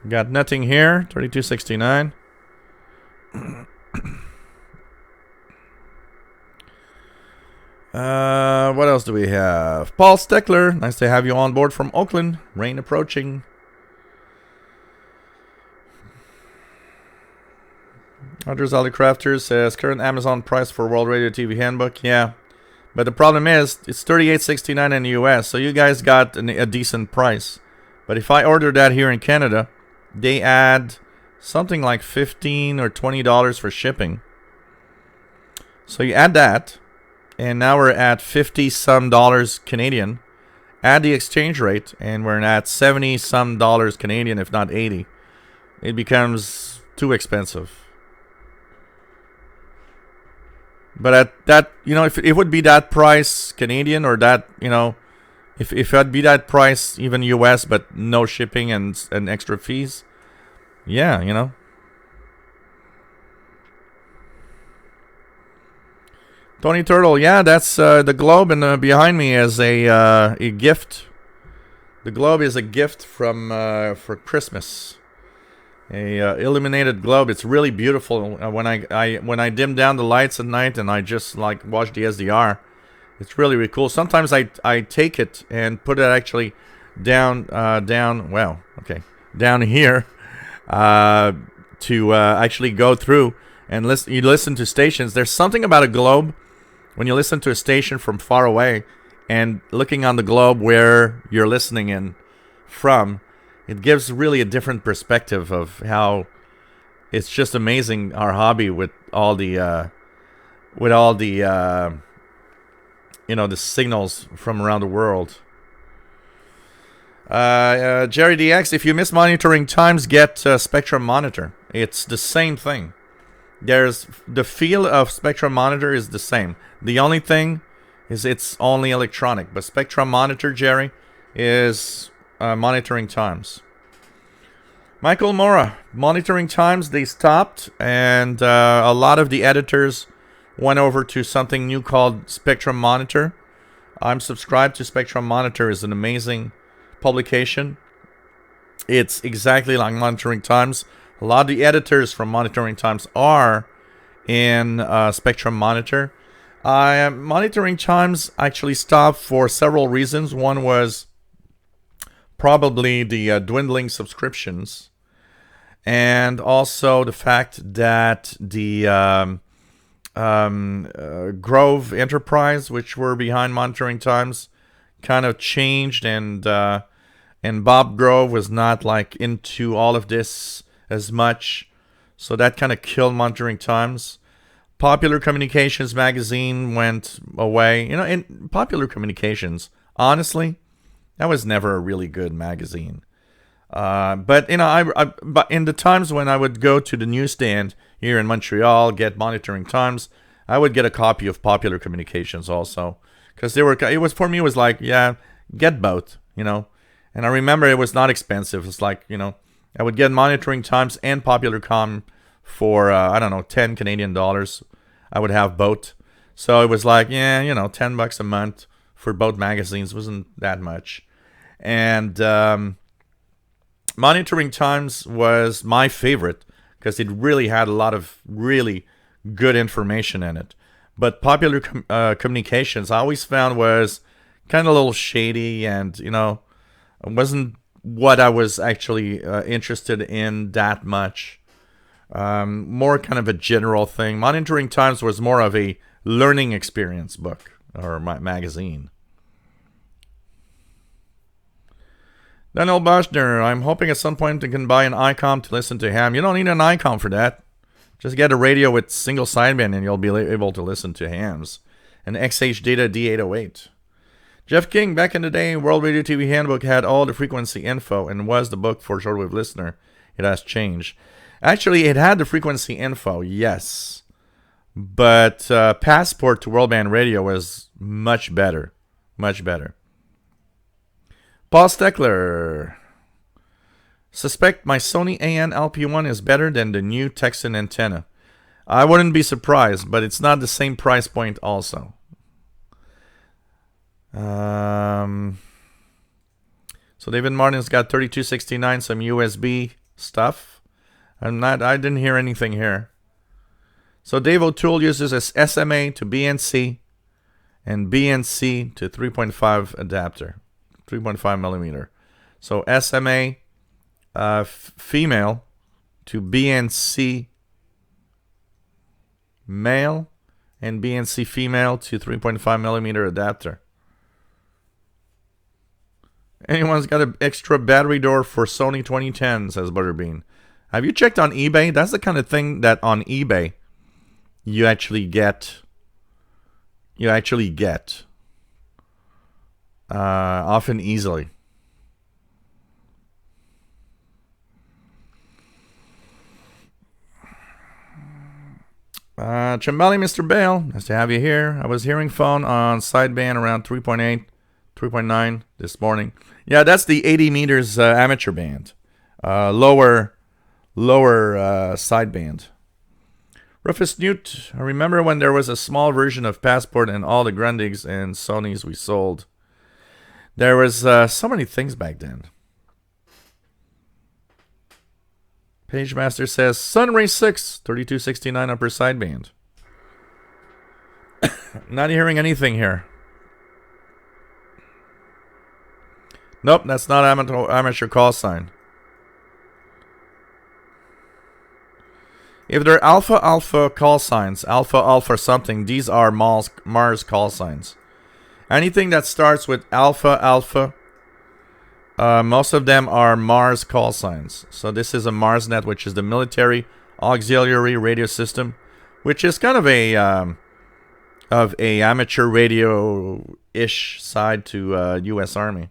Got nothing here. 3269. What else do we have? Paul Steckler. Nice to have you on board from Oakland. Rain approaching. Rogers Ali Crafters says current Amazon price for World Radio TV Handbook. Yeah. But the problem is, it's $38.69 in the US, so you guys got a decent price. But if I order that here in Canada, they add something like $15 or $20 for shipping. So you add that, and now we're at 50 some dollars Canadian. Add the exchange rate, and we're at 70 some dollars Canadian, if not 80. It becomes too expensive. But at that, if it would be that price Canadian, or that, if it'd be that price even US, but no shipping and extra fees, yeah, Tony Turtle, yeah, that's the globe, and behind me is a gift. The globe is a gift from for Christmas. A illuminated globe. It's really beautiful. When I dim down the lights at night and I just like watch the SDR, it's really really cool. Sometimes I take it and put it actually down down here to actually go through and listen. You listen to stations. There's something about a globe when you listen to a station from far away and looking on the globe where you're listening in from. It gives really a different perspective of how it's just amazing, our hobby, with all the the signals from around the world. Jerry DX, if you miss monitoring times, get Spectrum Monitor. It's the same thing. There's the feel of Spectrum Monitor is the same. The only thing is it's only electronic, but Spectrum Monitor, Jerry, is monitoring times. Michael Mora, monitoring times, they stopped, and a lot of the editors went over to something new called Spectrum Monitor. I'm subscribed to Spectrum Monitor. It's an amazing publication. It's exactly like monitoring times. A lot of the editors from monitoring times are in Spectrum Monitor. Monitoring times actually stopped for several reasons. One was probably the dwindling subscriptions, and also the fact that the Grove Enterprise, which were behind monitoring times, kind of changed, and Bob Grove was not like into all of this as much, so that kind of killed monitoring times. Popular Communications magazine went away. In Popular Communications, honestly, that was never a really good magazine. But but in the times when I would go to the newsstand here in Montreal, get monitoring times, I would get a copy of Popular Communications also, because it was for me. It was like, yeah, get both, And I remember it was not expensive. It's like, I would get monitoring times and Popular Com for I don't know, 10 Canadian dollars. I would have both. So it was like, yeah, $10 a month for both magazines wasn't that much. And monitoring times was my favorite because it really had a lot of really good information in it. But Popular Communications, I always found, was kind of a little shady, and it wasn't what I was actually interested in that much. More kind of a general thing. Monitoring Times was more of a learning experience book or magazine. Daniel Boschner, I'm hoping at some point you can buy an ICOM to listen to ham. You don't need an ICOM for that. Just get a radio with single sideband and you'll be able to listen to hams. An XH Data D808. Jeff King, back in the day, World Radio TV Handbook had all the frequency info and was the book for shortwave listener. It has changed. Actually, it had the frequency info, yes. But Passport to World Band Radio was much better. Much better. Paul Steckler. Suspect my Sony AN LP1 is better than the new Texan antenna. I wouldn't be surprised, but it's not the same price point also. So David Martin's got 3269, some USB stuff. I didn't hear anything here. So Dave O'Toole uses a SMA to BNC and BNC to 3.5 adapter, 3.5 millimeter. So SMA female to BNC male, and BNC female to 3.5 millimeter adapter. Anyone's got an extra battery door for Sony 2010, says Butterbean. Have you checked on eBay? That's the kind of thing that on eBay you actually get. Often easily. Chimbali, Mr. Bale, nice to have you here. I was hearing phone on sideband around 3.8, 3.9 this morning. Yeah, that's the 80 meters amateur band. Lower sideband. Rufus Newt, I remember when there was a small version of Passport and all the Grundigs and Sonys we sold. There was so many things back then. Pagemaster says, Sunray 6, 3269 upper sideband. Not hearing anything here. Nope, that's not amateur call sign. If they're alpha call signs, alpha something, these are Mars call signs. Anything that starts with alpha, most of them are Mars call signs. So this is a MarsNet, which is the military auxiliary radio system, which is kind of a amateur radio-ish side to U.S. Army.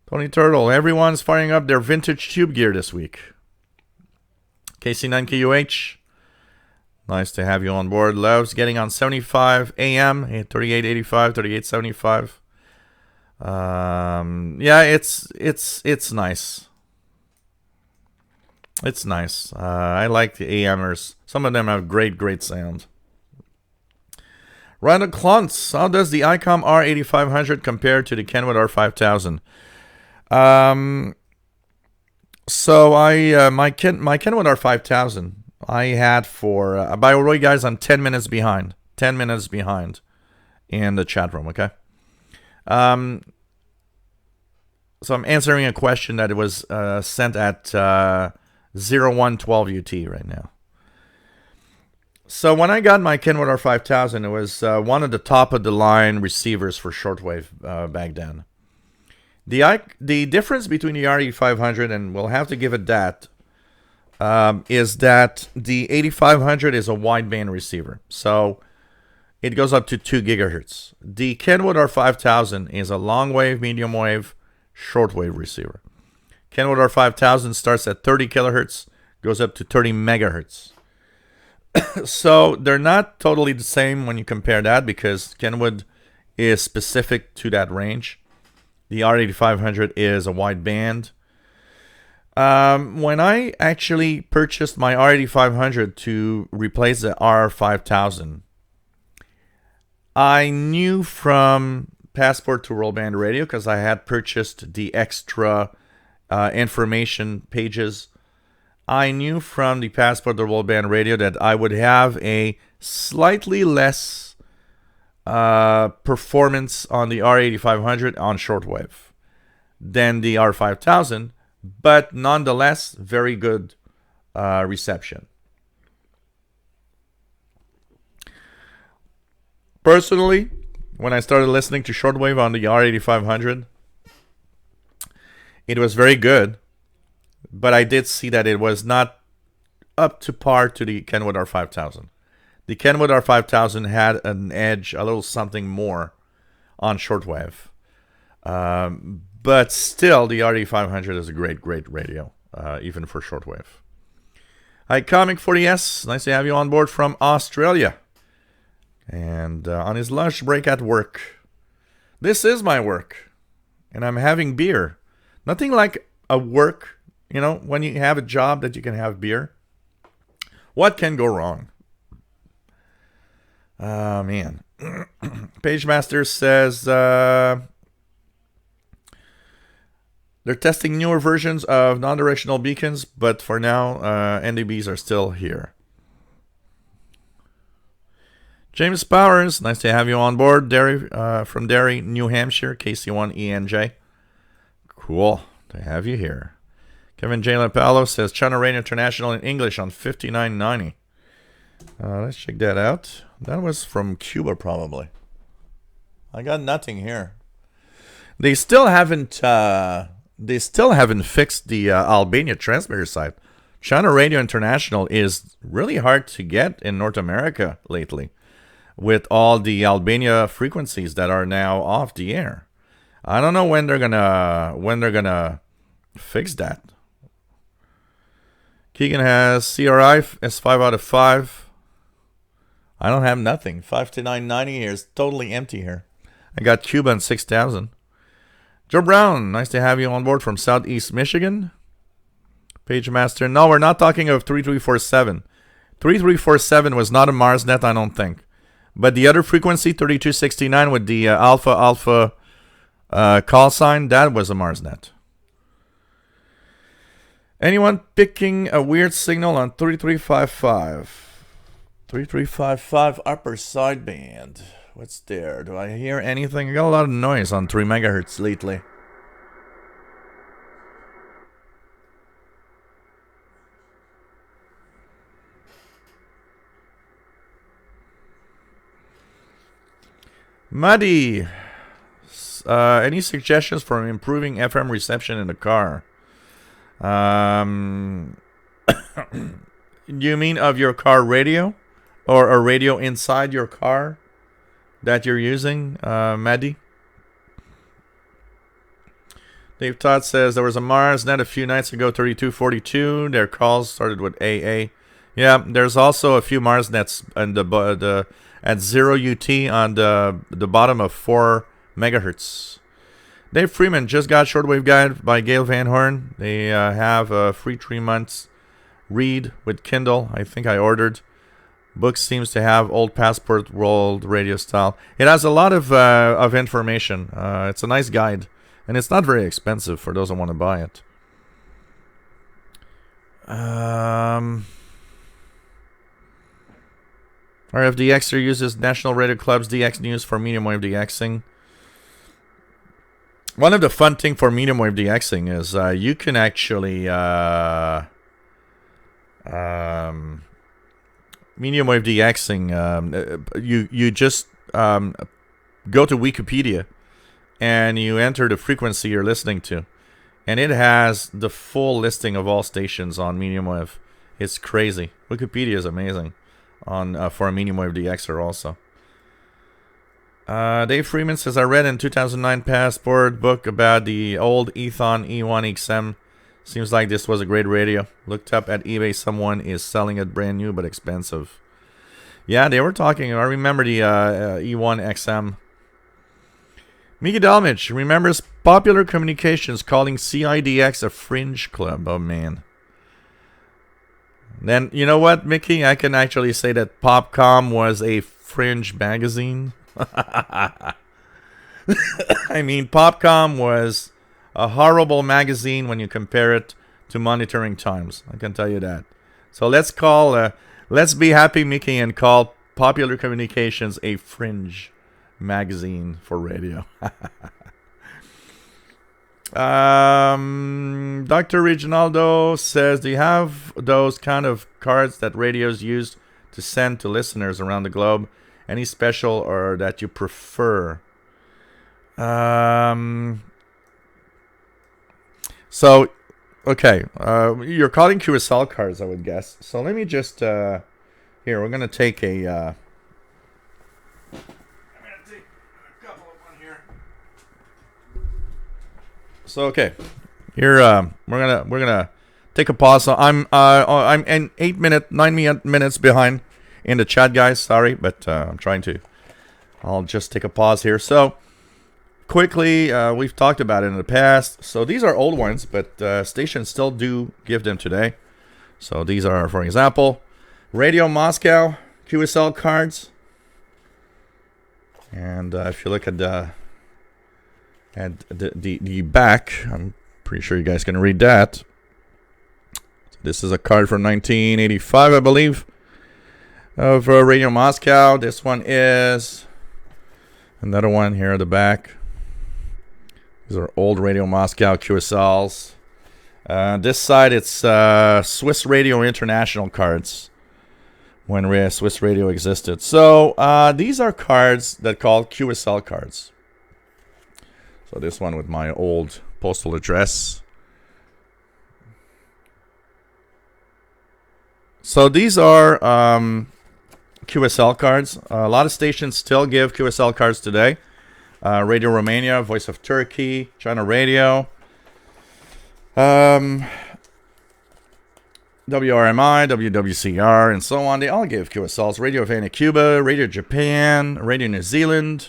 Tony Turtle, everyone's firing up their vintage tube gear this week. KC9KUH, nice to have you on board. Loves getting on 75 AM, 3885, 3875. Yeah, it's nice. It's nice. I like the AMers. Some of them have great sound. Randall Klontz, how does the ICOM R8500 compare to the Kenwood R5000? So my Kenwood R5000 I had for by the way, guys, I'm 10 minutes behind. 10 minutes behind in the chat room, okay? So I'm answering a question that was sent at 0112 UT right now. So when I got my Kenwood R5000, it was one of the top of the line receivers for shortwave back then. The difference between the R8500, and we'll have to give it that, is that the 8500 is a wideband receiver. So it goes up to 2 gigahertz. The Kenwood R5000 is a long wave, medium wave, shortwave receiver. Kenwood R5000 starts at 30 kilohertz, goes up to 30 megahertz. So they're not totally the same when you compare that, because Kenwood is specific to that range. The R8500 is a wide band. When I actually purchased my R8500 to replace the R5000, I knew from Passport to World Band Radio, because I had purchased the extra information pages. I knew from the Passport to World Band Radio that I would have a slightly less performance on the R8500 on shortwave than the R5000, but nonetheless very good reception. Personally, when I started listening to shortwave on the R8500, it was very good, but I did see that it was not up to par to the Kenwood R5000. The Kenwood R5000 had an edge, a little something more on shortwave. But still, the R8500 is a great radio, even for shortwave. Hi, Comic40S. Nice to have you on board from Australia. And on his lunch break at work. This is my work. And I'm having beer. Nothing like a work, when you have a job that you can have beer. What can go wrong? Man. Pagemaster says they're testing newer versions of non-directional beacons, but for now, NDBs are still here. James Powers, nice to have you on board. From Derry, New Hampshire, KC1ENJ. Cool to have you here. Kevin J. Lapallo says China Radio International in English on $59.90. Let's check that out. That was from Cuba, probably. I got nothing here. They still haven't fixed the Albania transmitter site. China Radio International is really hard to get in North America lately, with all the Albania frequencies that are now off the air. I don't know when they're gonna fix that. Keegan has CRI as 5 out of 5. I don't have nothing. 59.90 here is totally empty here. I got Cuba and 6,000. Joe Brown, nice to have you on board from Southeast Michigan. Page Master, no, we're not talking of 3347. 3347 was not a MarsNet, I don't think. But the other frequency, 3269 with the alpha call sign, that was a MarsNet. Anyone picking a weird signal on 3355? 3355 upper sideband. What's there? Do I hear anything? I got a lot of noise on 3 megahertz lately. Muddy, any suggestions for improving FM reception in the car? You mean of your car radio? Or a radio inside your car that you're using, Maddie? Dave Todd says there was a MarsNet a few nights ago, 3242. Their calls started with AA. Yeah, there's also a few MarsNets and the at 0 UT on the bottom of 4 megahertz. Dave Freeman just got Shortwave Guide by Gail Van Horn. They have a free 3 months read with Kindle. I think I ordered. Book seems to have old passport rolled radio style. It has a lot of information. It's a nice guide, and it's not very expensive for those who want to buy it. RFDXer uses National Radio Club's DX News for medium wave DXing. One of the fun things for medium wave DXing is you can actually medium wave DXing. You just go to Wikipedia and you enter the frequency you're listening to, and it has the full listing of all stations on medium wave. It's crazy. Wikipedia is amazing on for a medium wave DXer also. Dave Freeman says, I read in 2009 Passport book about the old Ethon E1 XM. Seems like this was a great radio. Looked up at eBay. Someone is selling it brand new but expensive. Yeah, they were talking. I remember the E1 XM. Mickey Dalmich remembers Popular Communications calling CIDX a fringe club. Oh, man. Then, you know what, Mickey? I can actually say that Popcom was a fringe magazine. I mean, Popcom was a horrible magazine when you compare it to Monitoring Times. I can tell you that. So let's be happy, Mickey, and call Popular Communications a fringe magazine for radio. Dr. Reginaldo says, do you have those kind of cards that radios use to send to listeners around the globe? Any special or that you prefer? So, okay. You're calling QSL cards, I would guess. So let me just, here, we're going to take a, I'm going to take a couple of one here. So, okay. Here, we're gonna take a pause. So I'm an 9 minutes behind in the chat, guys. Sorry, but I'm trying to. I'll just take a pause here. So, quickly, we've talked about it in the past. So these are old ones, but stations still do give them today. So these are, for example, Radio Moscow QSL cards. And if you look at the back, I'm pretty sure you guys can read that. This is a card from 1985, I believe, of Radio Moscow. This one is another one here at the back. These are old Radio Moscow QSLs. This side, it's Swiss Radio International cards when Swiss Radio existed. So these are cards that called QSL cards. So this one with my old postal address. So these are QSL cards. A lot of stations still give QSL cards today. Radio Romania, Voice of Turkey, China Radio, WRMI, WWCR, and so on. They all give QSLs. Radio Havana, Cuba, Radio Japan, Radio New Zealand.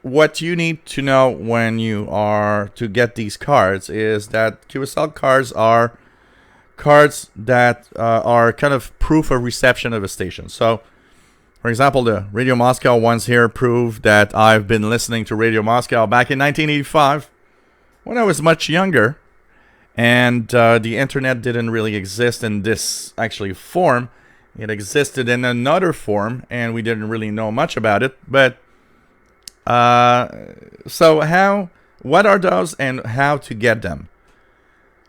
What you need to know when you are to get these cards is that QSL cards are cards that are kind of proof of reception of a station. So, for example, the Radio Moscow ones here prove that I've been listening to Radio Moscow back in 1985 when I was much younger, and the internet didn't really exist in this actually form. It existed in another form, and we didn't really know much about it. But what are those and how to get them?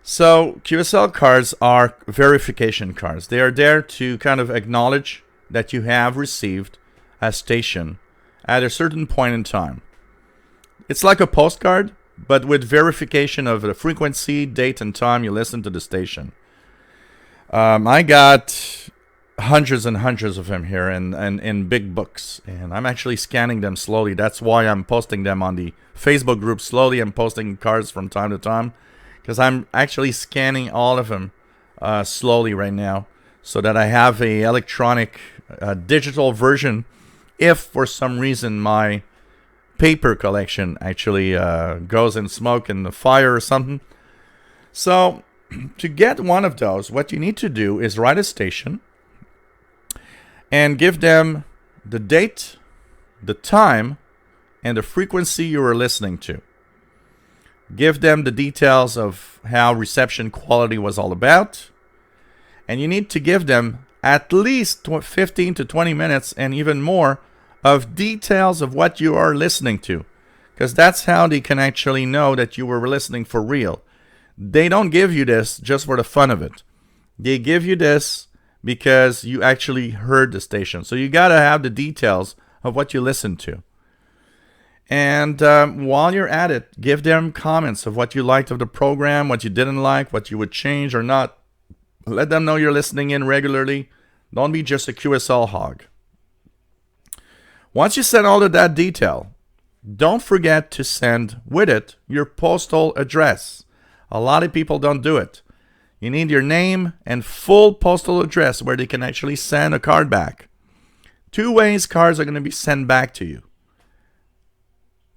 So QSL cards are verification cards. They are there to kind of acknowledge that you have received a station at a certain point in time. It's like a postcard, but with verification of the frequency, date, and time you listen to the station. I got hundreds and hundreds of them here in big books, and I'm actually scanning them slowly. That's why I'm posting them on the Facebook group slowly. I'm posting cards from time to time because I'm actually scanning all of them slowly right now so that I have a electronic digital version if for some reason my paper collection actually goes in smoke in the fire or something. So to get one of those, what you need to do is write a station and give them the date, the time, and the frequency you are listening to. Give them the details of how reception quality was all about. And you need to give them at least 15 to 20 minutes and even more of details of what you are listening to. Because that's how they can actually know that you were listening for real. They don't give you this just for the fun of it. They give you this because you actually heard the station. So you got to have the details of what you listened to. And while you're at it, give them comments of what you liked of the program, what you didn't like, what you would change or not. Let them know you're listening in regularly. Don't be just a QSL hog. Once you send all of that detail, don't forget to send with it your postal address. A lot of people don't do it. You need your name and full postal address where they can actually send a card back. 2 ways cards are going to be sent back to you.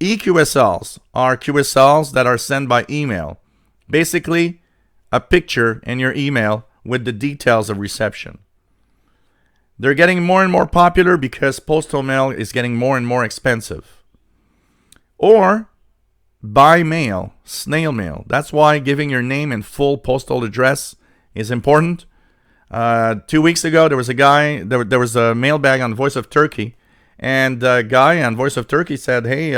EQSLs are QSLs that are sent by email. Basically, a picture in your email with the details of reception. They're getting more and more popular because postal mail is getting more and more expensive. Or by mail, snail mail. That's why giving your name and full postal address is important. 2 weeks ago, there was a guy, there was a mailbag on Voice of Turkey, and the guy on Voice of Turkey said, "Hey,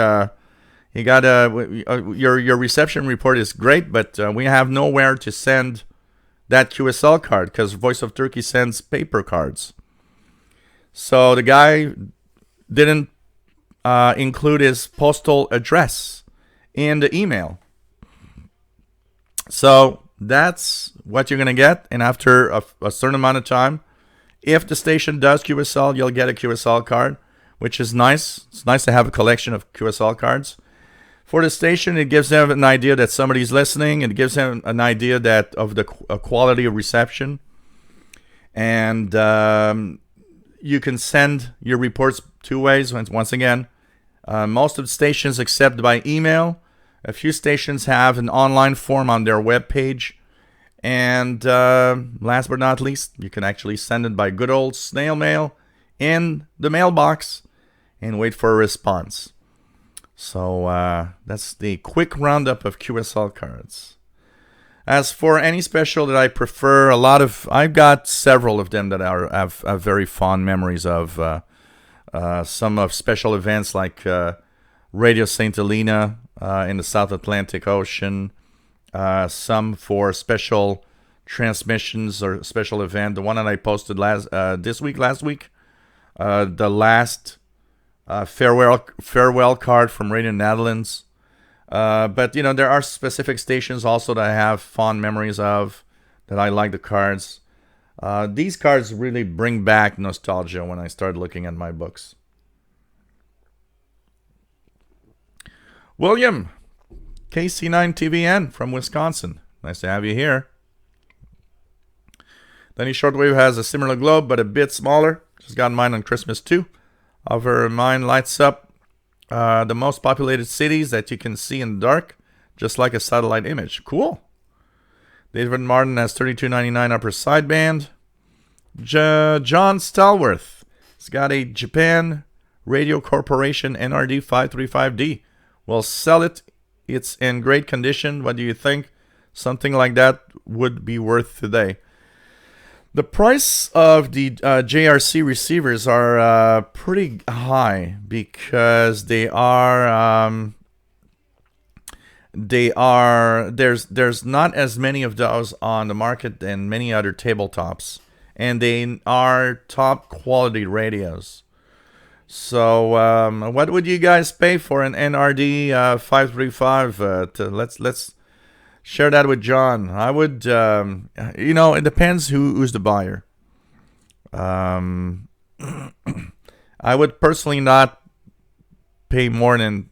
you got your reception report is great, but we have nowhere to send that QSL card because Voice of Turkey sends paper cards." So the guy didn't include his postal address in the email. So that's what you're going to get. And after a certain amount of time, if the station does QSL, you'll get a QSL card, which is nice. It's nice to have a collection of QSL cards. For the station, it gives them an idea that somebody's listening. It gives them an idea that of the quality of reception. And you can send your reports 2 ways. Once again, most of the stations accept by email. A few stations have an online form on their web page. And last but not least, you can actually send it by good old snail mail in the mailbox and wait for a response. So that's the quick roundup of QSL cards. As for any special that I prefer, I've got several of them that have very fond memories of. Some of special events like Radio St. Helena in the South Atlantic Ocean. Some for special transmissions or special event. The one that I posted last week, the last farewell card from Radio Netherlands. But there are specific stations also that I have fond memories of, that I like the cards. These cards really bring back nostalgia when I start looking at my books. William, KC9TVN from Wisconsin. Nice to have you here. Then Shortwave has a similar globe, but a bit smaller. Just got mine on Christmas too. However, mine lights up the most populated cities that you can see in the dark, just like a satellite image. Cool. David Martin has 3299 upper sideband. John Stalworth. He's got a Japan Radio Corporation NRD 535D. We'll sell it. It's in great condition. What do you think? Something like that would be worth today. The price of the JRC receivers are pretty high because there's not as many of those on the market than many other tabletops, and they are top quality radios. So what would you guys pay for an NRD 535? Let's share that with John. I would, it depends who's the buyer. I would personally not pay more than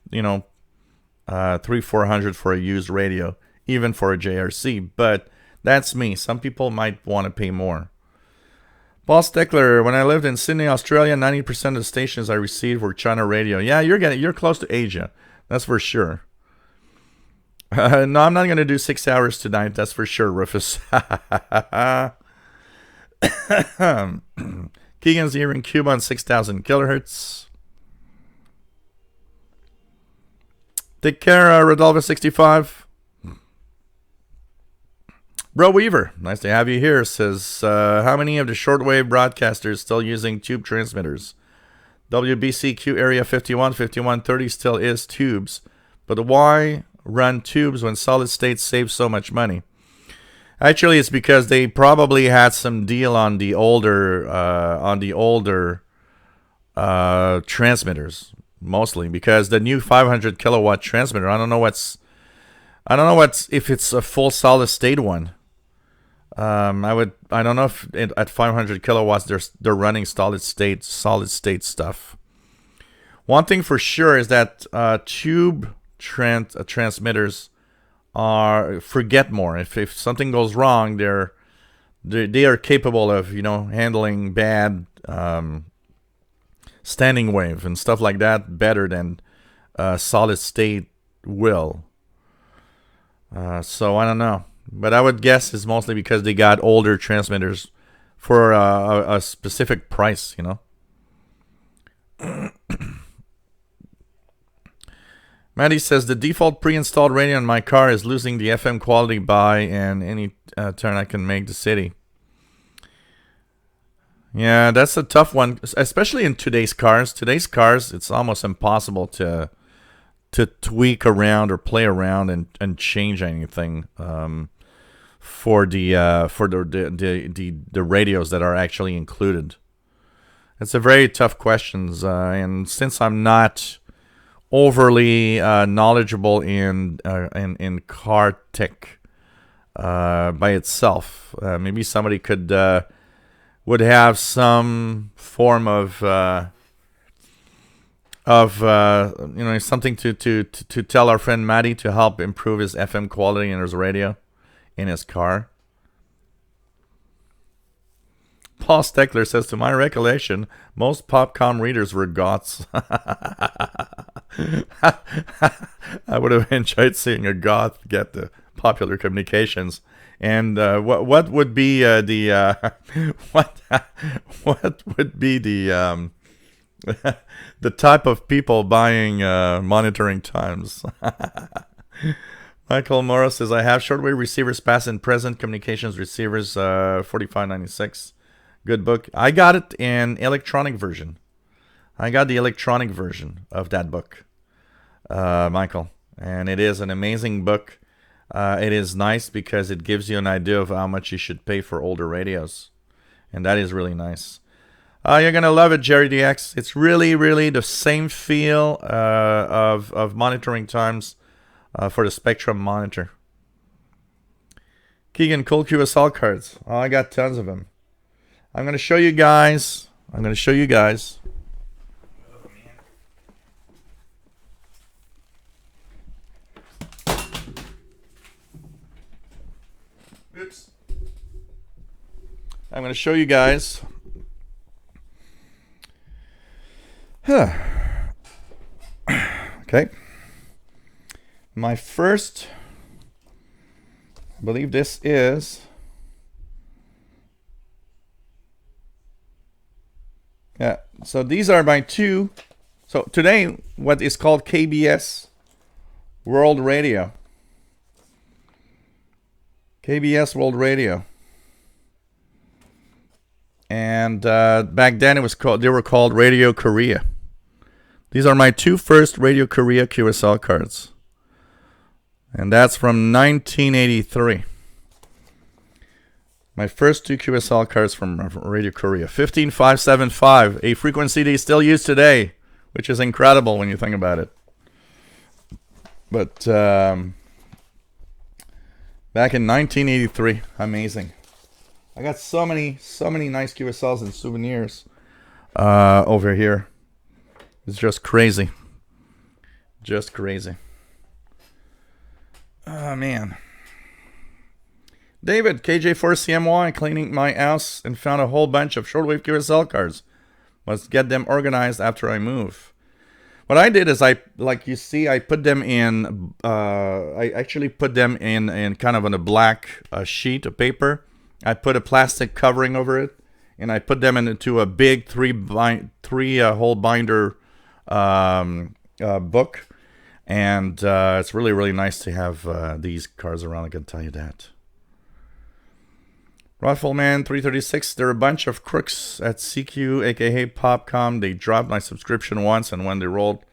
$300-400 for a used radio, even for a JRC. But that's me. Some people might want to pay more. Paul Steckler, when I lived in Sydney, Australia, 90% of the stations I received were China radio. Yeah, you're close to Asia. That's for sure. No, I'm not going to do 6 hours tonight. That's for sure, Rufus. Keegan's here in Cuba on 6,000 kilohertz. Take care, Rodolfo 65. Bro Weaver, nice to have you here, says, how many of the shortwave broadcasters still using tube transmitters? WBCQ Area 5130 still is tubes, but why run tubes when solid state saves so much money? Actually, it's because they probably had some deal on the older transmitters, mostly because the new 500 kilowatt transmitter. I don't know if it's a full solid state one. I don't know if at 500 kilowatts they're running solid state stuff. One thing for sure is that tube transmitters forget more. If something goes wrong, they are capable of handling bad standing wave and stuff like that better than solid state will. So I don't know. But I would guess it's mostly because they got older transmitters for a specific price, Maddie says, the default pre-installed radio in my car is losing the FM quality by any turn I can make the city. Yeah, that's a tough one, especially in today's cars. Today's cars, it's almost impossible to tweak around or play around and change anything for the radios that are actually included. It's a very tough question, and since I'm not overly knowledgeable in car tech by itself, maybe somebody would have some form of something to tell our friend Matty to help improve his FM quality in his radio in his car. Paul Steckler says, to my recollection, most Popcom readers were goths. I would have enjoyed seeing a goth get the Popular Communications. And what would be the the type of people buying monitoring times? Michael Morris says, I have shortwave receivers, past and present communications receivers, 4596. Good book. I got it in electronic version. I got the electronic version of that book. Michael. And it is an amazing book. It is nice because it gives you an idea of how much you should pay for older radios. And that is really nice. You're going to love it, Jerry DX. It's really, really the same feel of monitoring times for the Spectrum monitor. Keegan, cool QSL cards. Oh, I got tons of them. I'm going to show you guys. Oops. I'm going to show you guys. Okay. My first, I believe this is, yeah, so these are my two. So today, what is called KBS World Radio. KBS World Radio. And back then they were called Radio Korea. These are my two first Radio Korea QSL cards. And that's from 1983. My first two QSL cards from Radio Korea. 15575, a frequency they still use today, which is incredible when you think about it. But back in 1983, amazing. I got so many nice QSLs and souvenirs over here. It's just crazy. Just crazy. Oh, man. David, KJ4CMY, cleaning my house and found a whole bunch of shortwave QSL cards. Must get them organized after I move. What I did is I put them in, I actually put them in kind of on a black sheet of paper. I put a plastic covering over it, and I put them into a big three-hole binder book. And it's really, really nice to have these cards around, I can tell you that. Rifleman 336, there are a bunch of crooks at CQ, aka Popcom. They dropped my subscription once, and when they rolled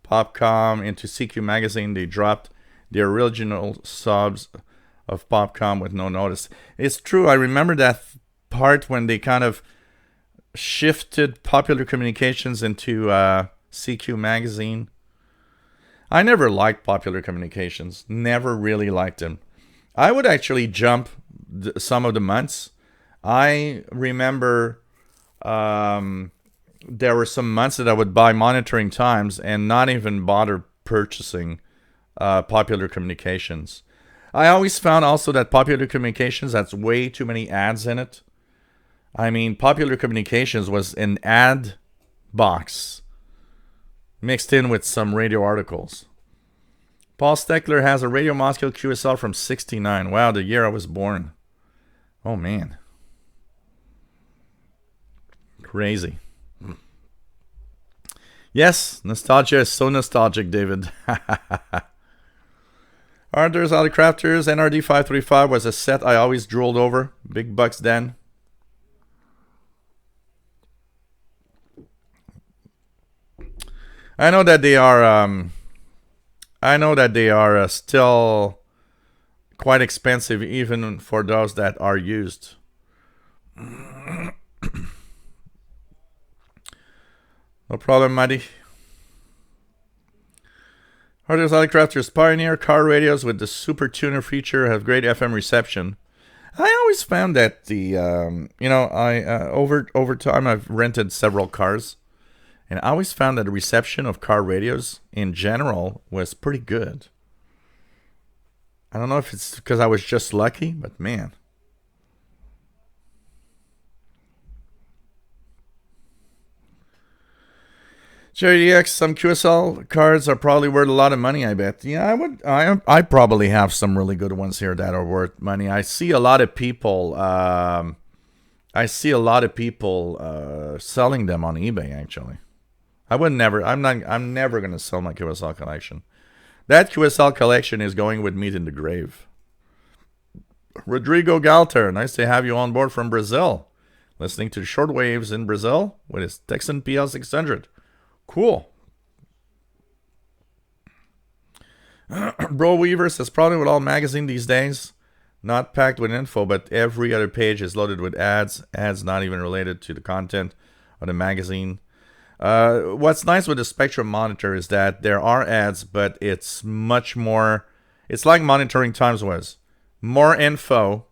Popcom into CQ magazine, they dropped the original subs of Popcom with no notice. It's true, I remember that part when they kind of shifted Popular Communications into CQ magazine. I never liked Popular Communications, never really liked them. I would actually jump some of the months. I remember there were some months that I would buy Monitoring Times and not even bother purchasing Popular Communications. I always found also that Popular Communications has way too many ads in it. I mean, Popular Communications was an ad box mixed in with some radio articles. Paul Steckler has a Radio Moscow QSL from 69. Wow, the year I was born. Oh, man. Crazy. Yes, nostalgia is so nostalgic, David. Arthur's Other Crafters NRD 535 was a set I always drooled over. Big bucks then. I know that they are still quite expensive even for those that are used. No problem, Maddie. Artists Other Crafters Pioneer car radios with the super tuner feature have great FM reception. I always found that the over time I've rented several cars, and I always found that the reception of car radios in general was pretty good. I don't know if it's because I was just lucky, but man. JDX, some QSL cards are probably worth a lot of money, I bet. Yeah, I probably have some really good ones here that are worth money. I see a lot of people selling them on eBay, actually. I'm never going to sell my QSL collection. That QSL collection is going with me in the grave. Rodrigo Galter, nice to have you on board from Brazil. Listening to Shortwaves in Brazil with his Texan PL600. Cool. Bro Weaver says, probably with all magazine these days, not packed with info, but every other page is loaded with ads. Ads not even related to the content of the magazine. What's nice with the Spectrum monitor is that there are ads, but it's much more... It's like Monitoring Times was. More info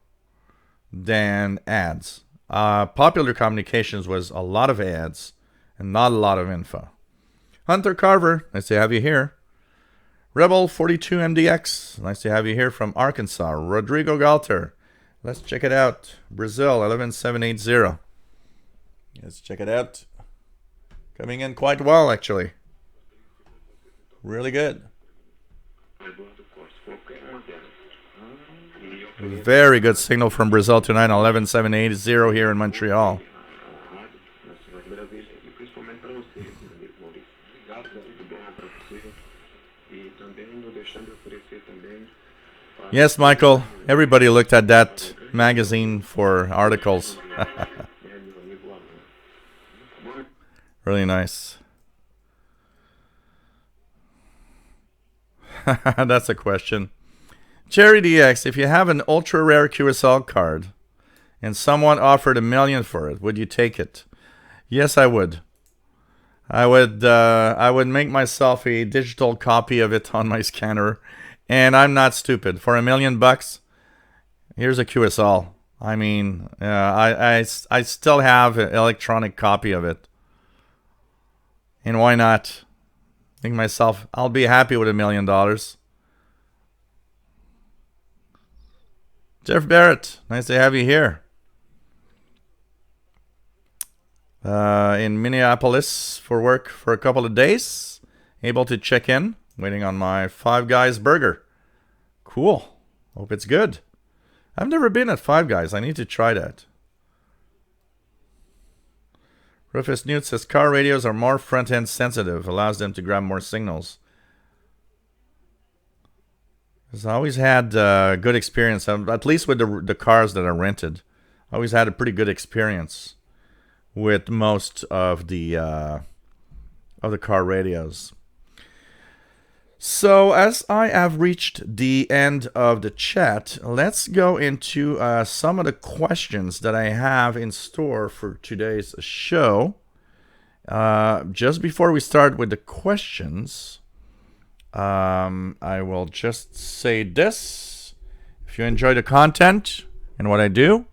than ads. Popular Communications was a lot of ads and not a lot of info. Hunter Carver, nice to have you here. Rebel 42MDX, nice to have you here from Arkansas. Rodrigo Galter, let's check it out. Brazil 11780. Let's check it out. Coming in quite well, actually. Really good. Very good signal from Brazil tonight, 11780 here in Montreal. Yes, Michael. Everybody looked at that magazine for articles. Really nice. That's a question. Cherry DX, if you have an ultra rare QSL card and someone offered $1 million for it, would you take it? Yes, I would. I would make myself a digital copy of it on my scanner, and I'm not stupid. For $1 million, here's a QSL. I mean, I still have an electronic copy of it, and why not? Think myself, I'll be happy with $1 million. Jeff Barrett, nice to have you here. In Minneapolis for work for a couple of days. Able to check in. Waiting on my Five Guys burger. Cool. Hope it's good. I've never been at Five Guys. I need to try that. Rufus Newt says car radios are more front-end sensitive. Allows them to grab more signals. I've always had good experience, at least with the cars that are rented. I always had a pretty good experience with most of the car radios. So as I have reached the end of the chat, let's go into some of the questions that I have in store for today's show. Just before we start with the questions, I will just say this. If you enjoy the content and what I do,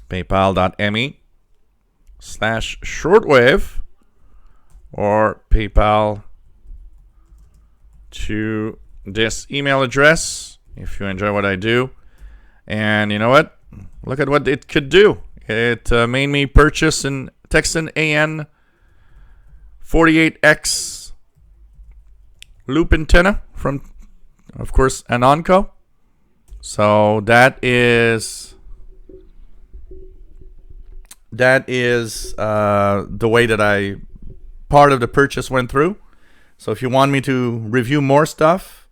paypal.me/shortwave or PayPal to this email address if you enjoy what I do. And you know what? Look at what it could do. It made me purchase an Texan AN 48X loop antenna from, of course, Anonco. So that is the way that part of the purchase went through. So if you want me to review more stuff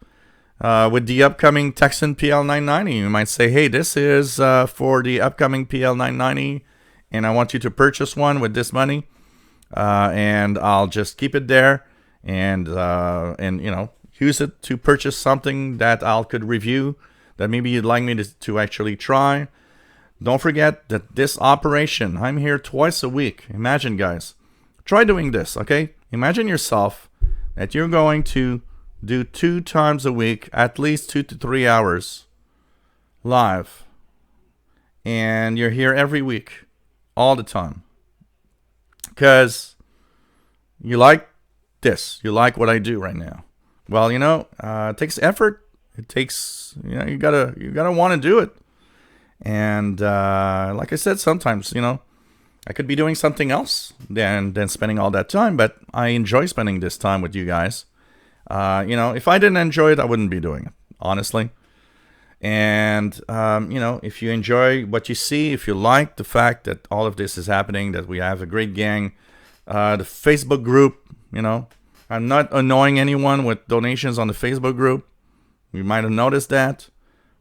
with the upcoming Texan PL990, you might say, hey, this is for the upcoming PL990, and I want you to purchase one with this money, and I'll just keep it there and you know, use it to purchase something that I could review that maybe you'd like me to actually try. Don't forget that this operation, I'm here twice a week. Imagine, guys, try doing this, okay? Imagine yourself that you're going to do 2 times a week, at least 2 to 3 hours live. And you're here every week, all the time. Because you like this. You like what I do right now. Well, you know, it takes effort. It takes, you know, you gotta want to do it. And like I said, sometimes, you know, I could be doing something else than spending all that time, but I enjoy spending this time with you guys. You know, if I didn't enjoy it, I wouldn't be doing it, honestly. And, you know, if you enjoy what you see, if you like the fact that all of this is happening, that we have a great gang, the Facebook group, you know, I'm not annoying anyone with donations on the Facebook group. You might have noticed that.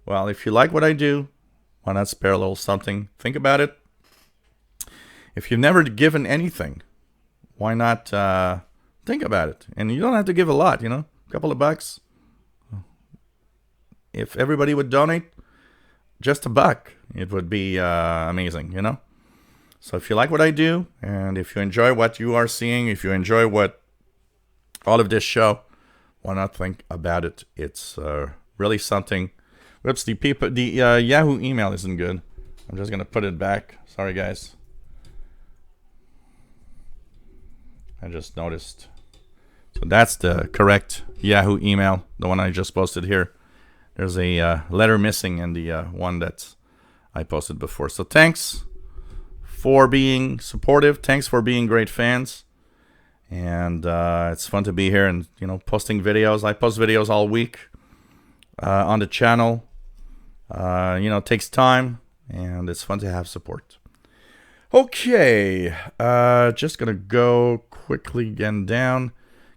Well, if you like what I do, why not spare a little something? Think about it. If you've never given anything, why not think about it? And you don't have to give a lot, you know. A couple of bucks. If everybody would donate just $1, it would be amazing, you know? So if you like what I do, and if you enjoy what you are seeing, if you enjoy what all of this show, why not think about it? It's really something. Whoops, the Yahoo email isn't good. I'm just going to put it back. Sorry, guys. I just noticed. So that's the correct Yahoo email, the one I just posted here. There's a letter missing in the one that I posted before. So thanks for being supportive. Thanks for being great fans. And it's fun to be here and, you know, posting videos. I post videos all week on the channel. You know, it takes time, and it's fun to have support. Okay, just going to go quickly again down.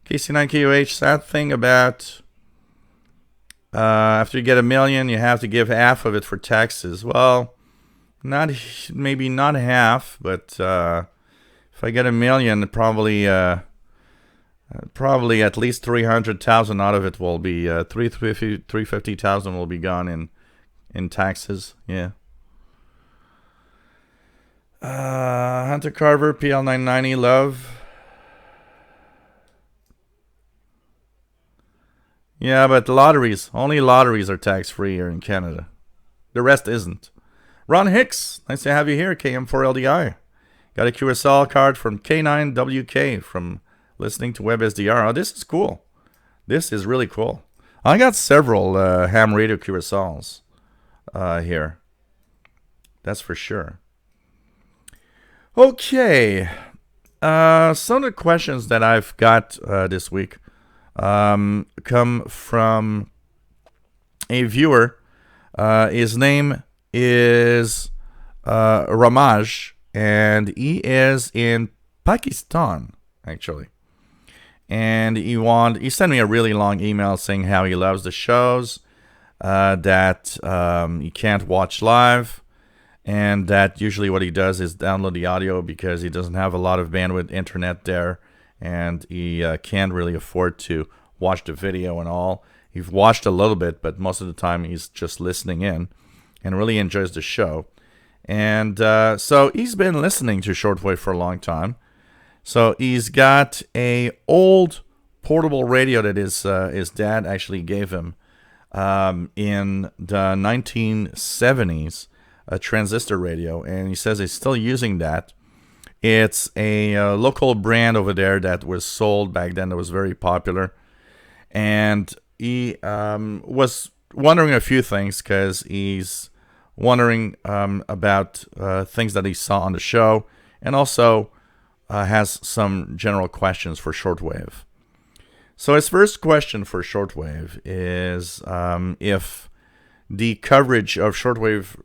KC9KOH, sad thing about after you get $1 million, you have to give half of it for taxes. Well, maybe not half, but if I get $1 million, probably at least 300,000 out of it will be 350,000 will be gone in taxes. Yeah. Hunter Carver, PL990, love. Yeah, but only lotteries are tax-free here in Canada. The rest isn't. Ron Hicks, nice to have you here, KM4LDI. Got a QSL card from K9WK from listening to WebSDR. Oh, this is cool. This is really cool. I got several ham radio QSLs here. That's for sure. Okay. Some of the questions that I've got this week come from a viewer. His name is Ramaj, and he is in Pakistan, actually. And he sent me a really long email saying how he loves the shows, that he can't watch live, and that usually what he does is download the audio because he doesn't have a lot of bandwidth internet there, and he can't really afford to watch the video and all. He's watched a little bit, but most of the time he's just listening in and really enjoys the show. And so he's been listening to Shortwave for a long time. So he's got a old portable radio that his dad actually gave him in the 1970s, a transistor radio, and he says he's still using that. It's a local brand over there that was sold back then that was very popular. And he was wondering a few things because he's wondering about things that he saw on the show, and also has some general questions for Shortwave. So his first question for Shortwave is if the coverage of Shortwave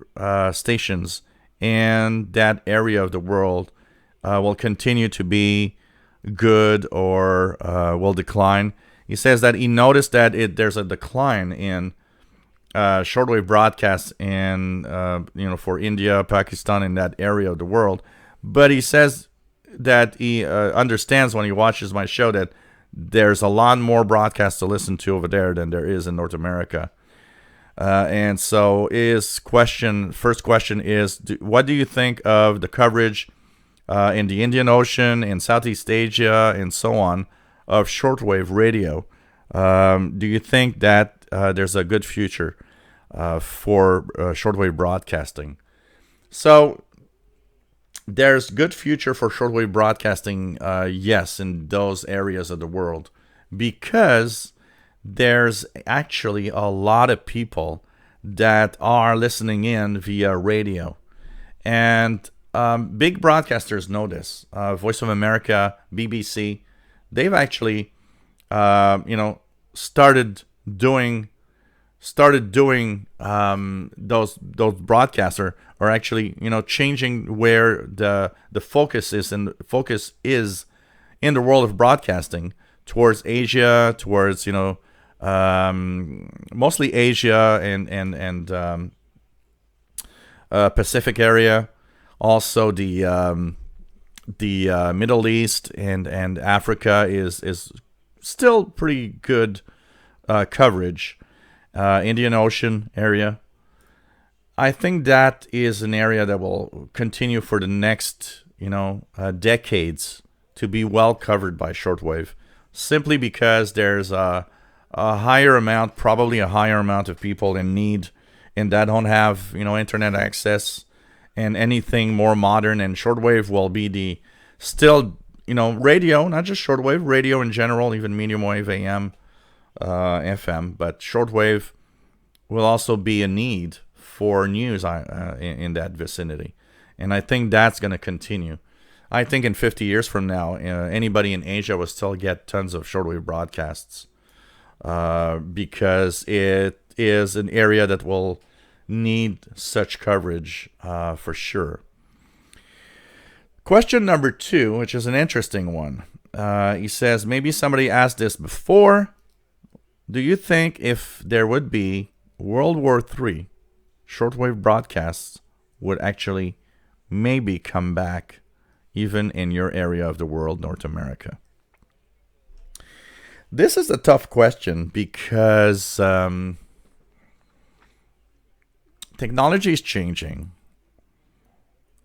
stations in that area of the world will continue to be good or will decline. He says that he noticed that there's a decline in shortwave broadcasts in for India, Pakistan, in that area of the world. But he says that he understands when he watches my show that there's a lot more broadcasts to listen to over there than there is in North America. And so his first question is, what do you think of the coverage in the Indian Ocean, in Southeast Asia, and so on, of shortwave radio? Do you think that there's a good future for shortwave broadcasting? So there's good future for shortwave broadcasting, yes, in those areas of the world, because there's actually a lot of people that are listening in via radio. And big broadcasters know this. Voice of America, BBC, they've actually, started doing those broadcaster are actually, changing where the focus is, and the focus is in the world of broadcasting towards Asia, towards mostly Asia and Pacific area, also the Middle East and Africa is still pretty good coverage, Indian Ocean area. I think that is an area that will continue for the next, decades to be well covered by shortwave, simply because there's probably a higher amount of people in need and that don't have, internet access and anything more modern. And shortwave will be radio, not just shortwave, radio in general, even medium wave, AM, FM, but shortwave will also be a need for news in that vicinity. And I think that's going to continue. I think in 50 years from now, anybody in Asia will still get tons of shortwave broadcasts because it is an area that will need such coverage for sure. Question number 2, which is an interesting one. He says, maybe somebody asked this before. Do you think if there would be World War III, shortwave broadcasts would actually maybe come back even in your area of the world, North America? This is a tough question because technology is changing.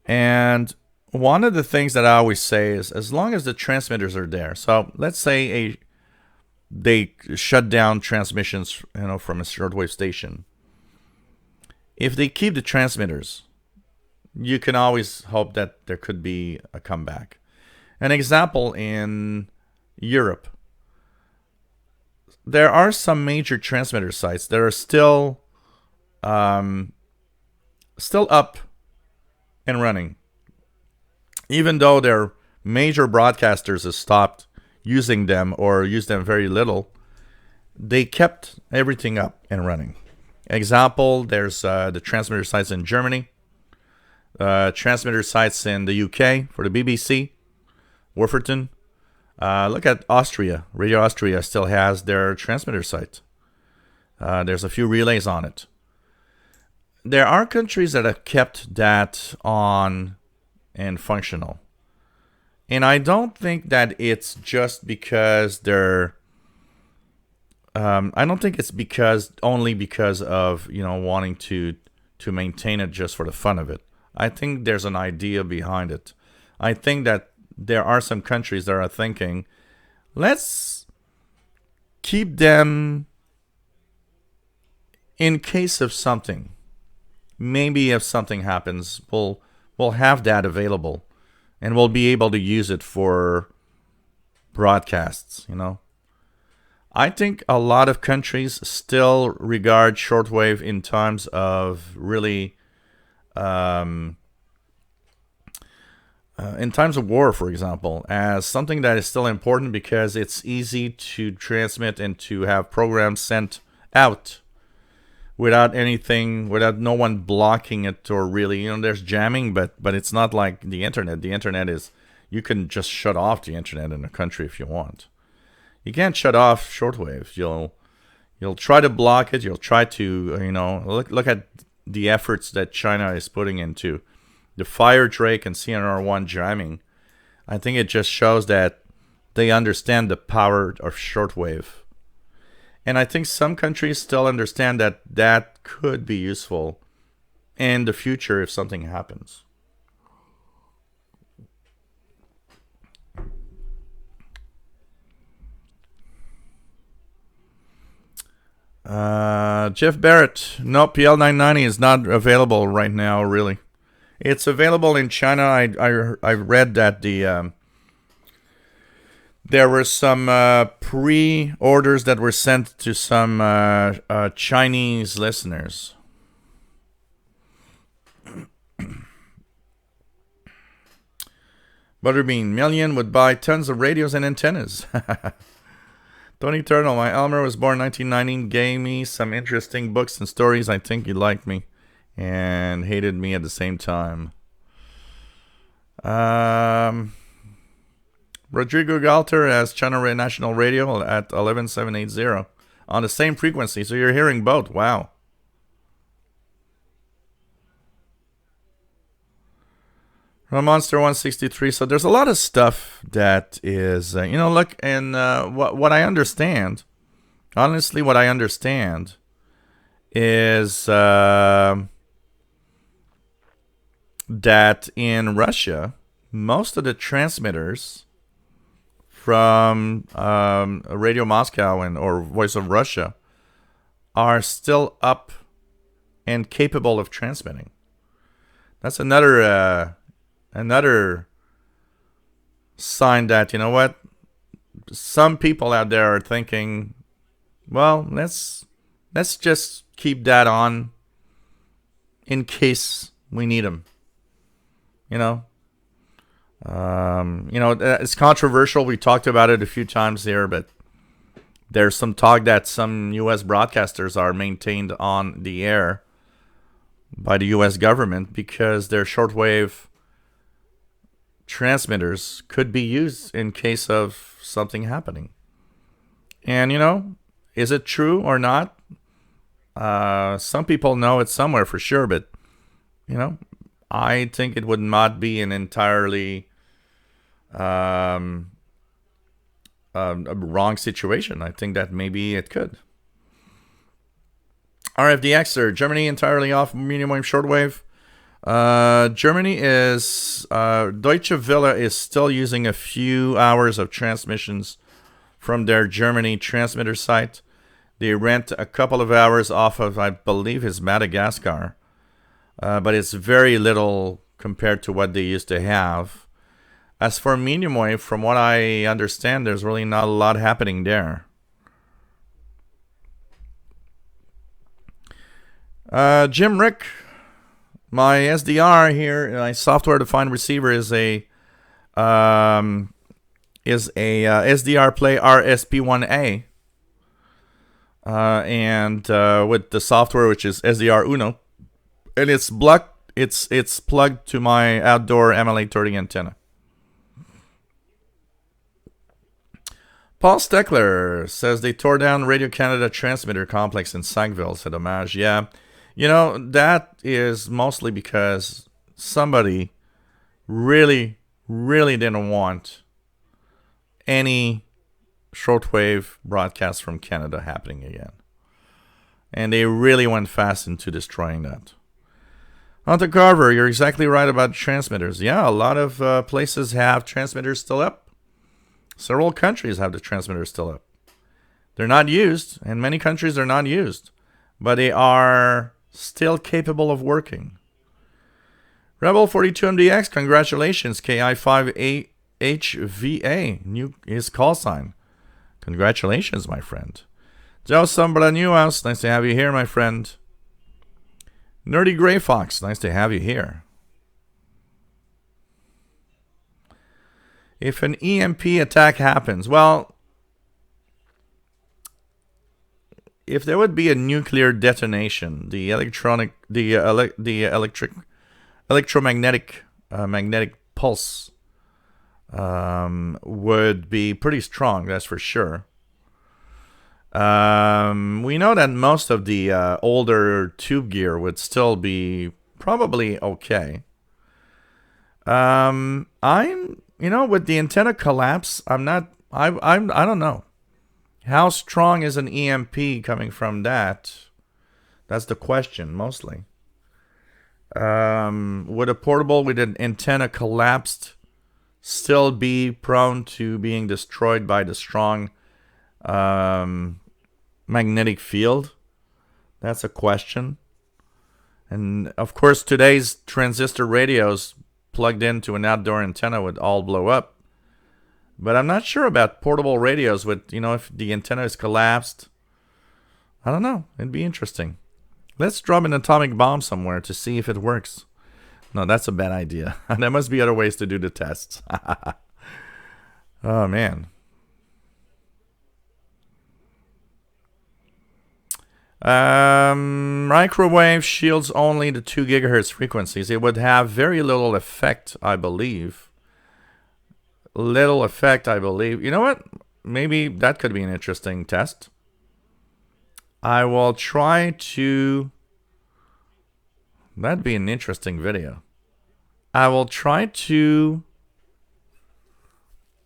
And one of the things that I always say is as long as the transmitters are there. So let's say they shut down transmissions, from a shortwave station. If they keep the transmitters, you can always hope that there could be a comeback. An example in Europe, there are some major transmitter sites that are still up and running, even though their major broadcasters have stopped using them or use them very little. They kept everything up and running. Example, there's the transmitter sites in Germany, transmitter sites in the UK for the BBC, Wolverton. Look at Austria. Radio Austria still has their transmitter site. There's a few relays on it. There are countries that have kept that on and functional. And I don't think that it's just because they're... I don't think it's only because of, wanting to maintain it just for the fun of it. I think there's an idea behind it. I think that there are some countries that are thinking, let's keep them in case of something. Maybe if something happens, we'll have that available, and we'll be able to use it for broadcasts. I think a lot of countries still regard shortwave in terms of really, in times of war, for example, as something that is still important because it's easy to transmit and to have programs sent out without no one blocking it or really, there's jamming, but it's not like the internet. The internet is, you can just shut off the internet in a country if you want. You can't shut off shortwave. You'll try to block it. You'll try to, look at the efforts that China is putting into the Fire Drake and CNR1 jamming. I think it just shows that they understand the power of shortwave. And I think some countries still understand that that could be useful in the future if something happens. Jeff Barrett, no, PL990 is not available right now, really. It's available in China. I read that there were some pre-orders that were sent to some Chinese listeners. Butterbean, Million would buy tons of radios and antennas. Tony Turtle, my Elmer was born 1990, gave me some interesting books and stories. I think he liked me and hated me at the same time. Rodrigo Galter has Channel National Radio at 11780 on the same frequency. So you're hearing both. Wow. Monster 163. So there's a lot of stuff that is, look, and what I understand, honestly, what I understand is that in Russia, most of the transmitters from Radio Moscow or Voice of Russia are still up and capable of transmitting. That's another sign that, you know what, some people out there are thinking, well, let's just keep that on in case we need them. It's controversial. We talked about it a few times here, but there's some talk that some U.S. broadcasters are maintained on the air by the U.S. government because their shortwave transmitters could be used in case of something happening. And, is it true or not? Some people know it somewhere for sure, but, I think it would not be an entirely a wrong situation. I think that maybe it could. RFDXer, Germany entirely off medium wave shortwave. Germany is Deutsche Welle is still using a few hours of transmissions from their Germany transmitter site. They rent a couple of hours off of, I believe, is Madagascar, but it's very little compared to what they used to have. As for medium wave, from what I understand, there's really not a lot happening there. Jim Rick, my SDR here, my software-defined receiver is a SDR Play RSP1A, and with the software which is SDR Uno, and it's plugged to my outdoor MLA30 antenna. Paul Steckler says they tore down Radio Canada transmitter complex in Sackville, said Homage. Yeah, that is mostly because somebody really, really didn't want any shortwave broadcasts from Canada happening again. And they really went fast into destroying that. Hunter Carver, you're exactly right about transmitters. Yeah, a lot of places have transmitters still up. Several countries have the transmitters still up. They're not used. In many countries, they're not used. But they are still capable of working. Rebel 42MDX, congratulations. KI5HVA, new his call sign. Congratulations, my friend. Joe Sombra Newhouse, nice to have you here, my friend. Nerdy Gray Fox, nice to have you here. If an EMP attack happens, well, if there would be a nuclear detonation, the electromagnetic magnetic pulse would be pretty strong. That's for sure. We know that most of the older tube gear would still be probably okay. With the antenna collapse, I don't know. How strong is an EMP coming from that? That's the question, mostly. Would a portable with an antenna collapsed still be prone to being destroyed by the strong magnetic field? That's a question. And, of course, today's transistor radios plugged into an outdoor antenna would all blow up. But I'm not sure about portable radios with, if the antenna is collapsed. I don't know. It'd be interesting. Let's drop an atomic bomb somewhere to see if it works. No, that's a bad idea. There must be other ways to do the tests. Oh, man. Microwave shields only the 2 gigahertz frequencies. It would have very little effect, I believe. You know what? Maybe that could be an interesting test. I will try to... That'd be an interesting video. I will try to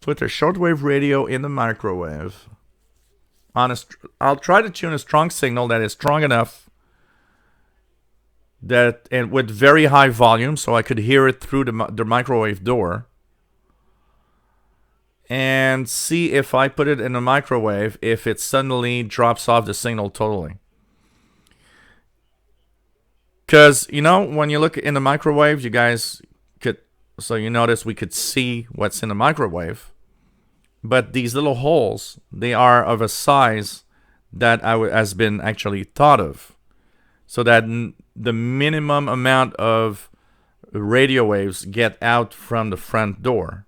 put a shortwave radio in the microwave I'll try to tune a strong signal that is strong enough that and with very high volume, so I could hear it through the microwave door, and see if I put it in a microwave, if it suddenly drops off the signal totally. Because, when you look in the microwave, you guys could, so you notice we could see what's in the microwave. But these little holes, they are of a size that has been actually thought of. So that the minimum amount of radio waves get out from the front door.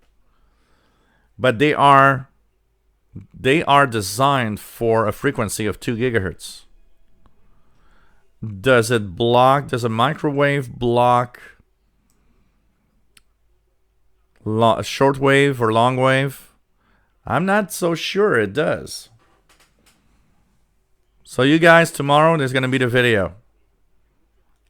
But they are designed for a frequency of 2 gigahertz. Does a microwave block shortwave or long wave? I'm not so sure it does. So you guys, tomorrow there's going to be the video.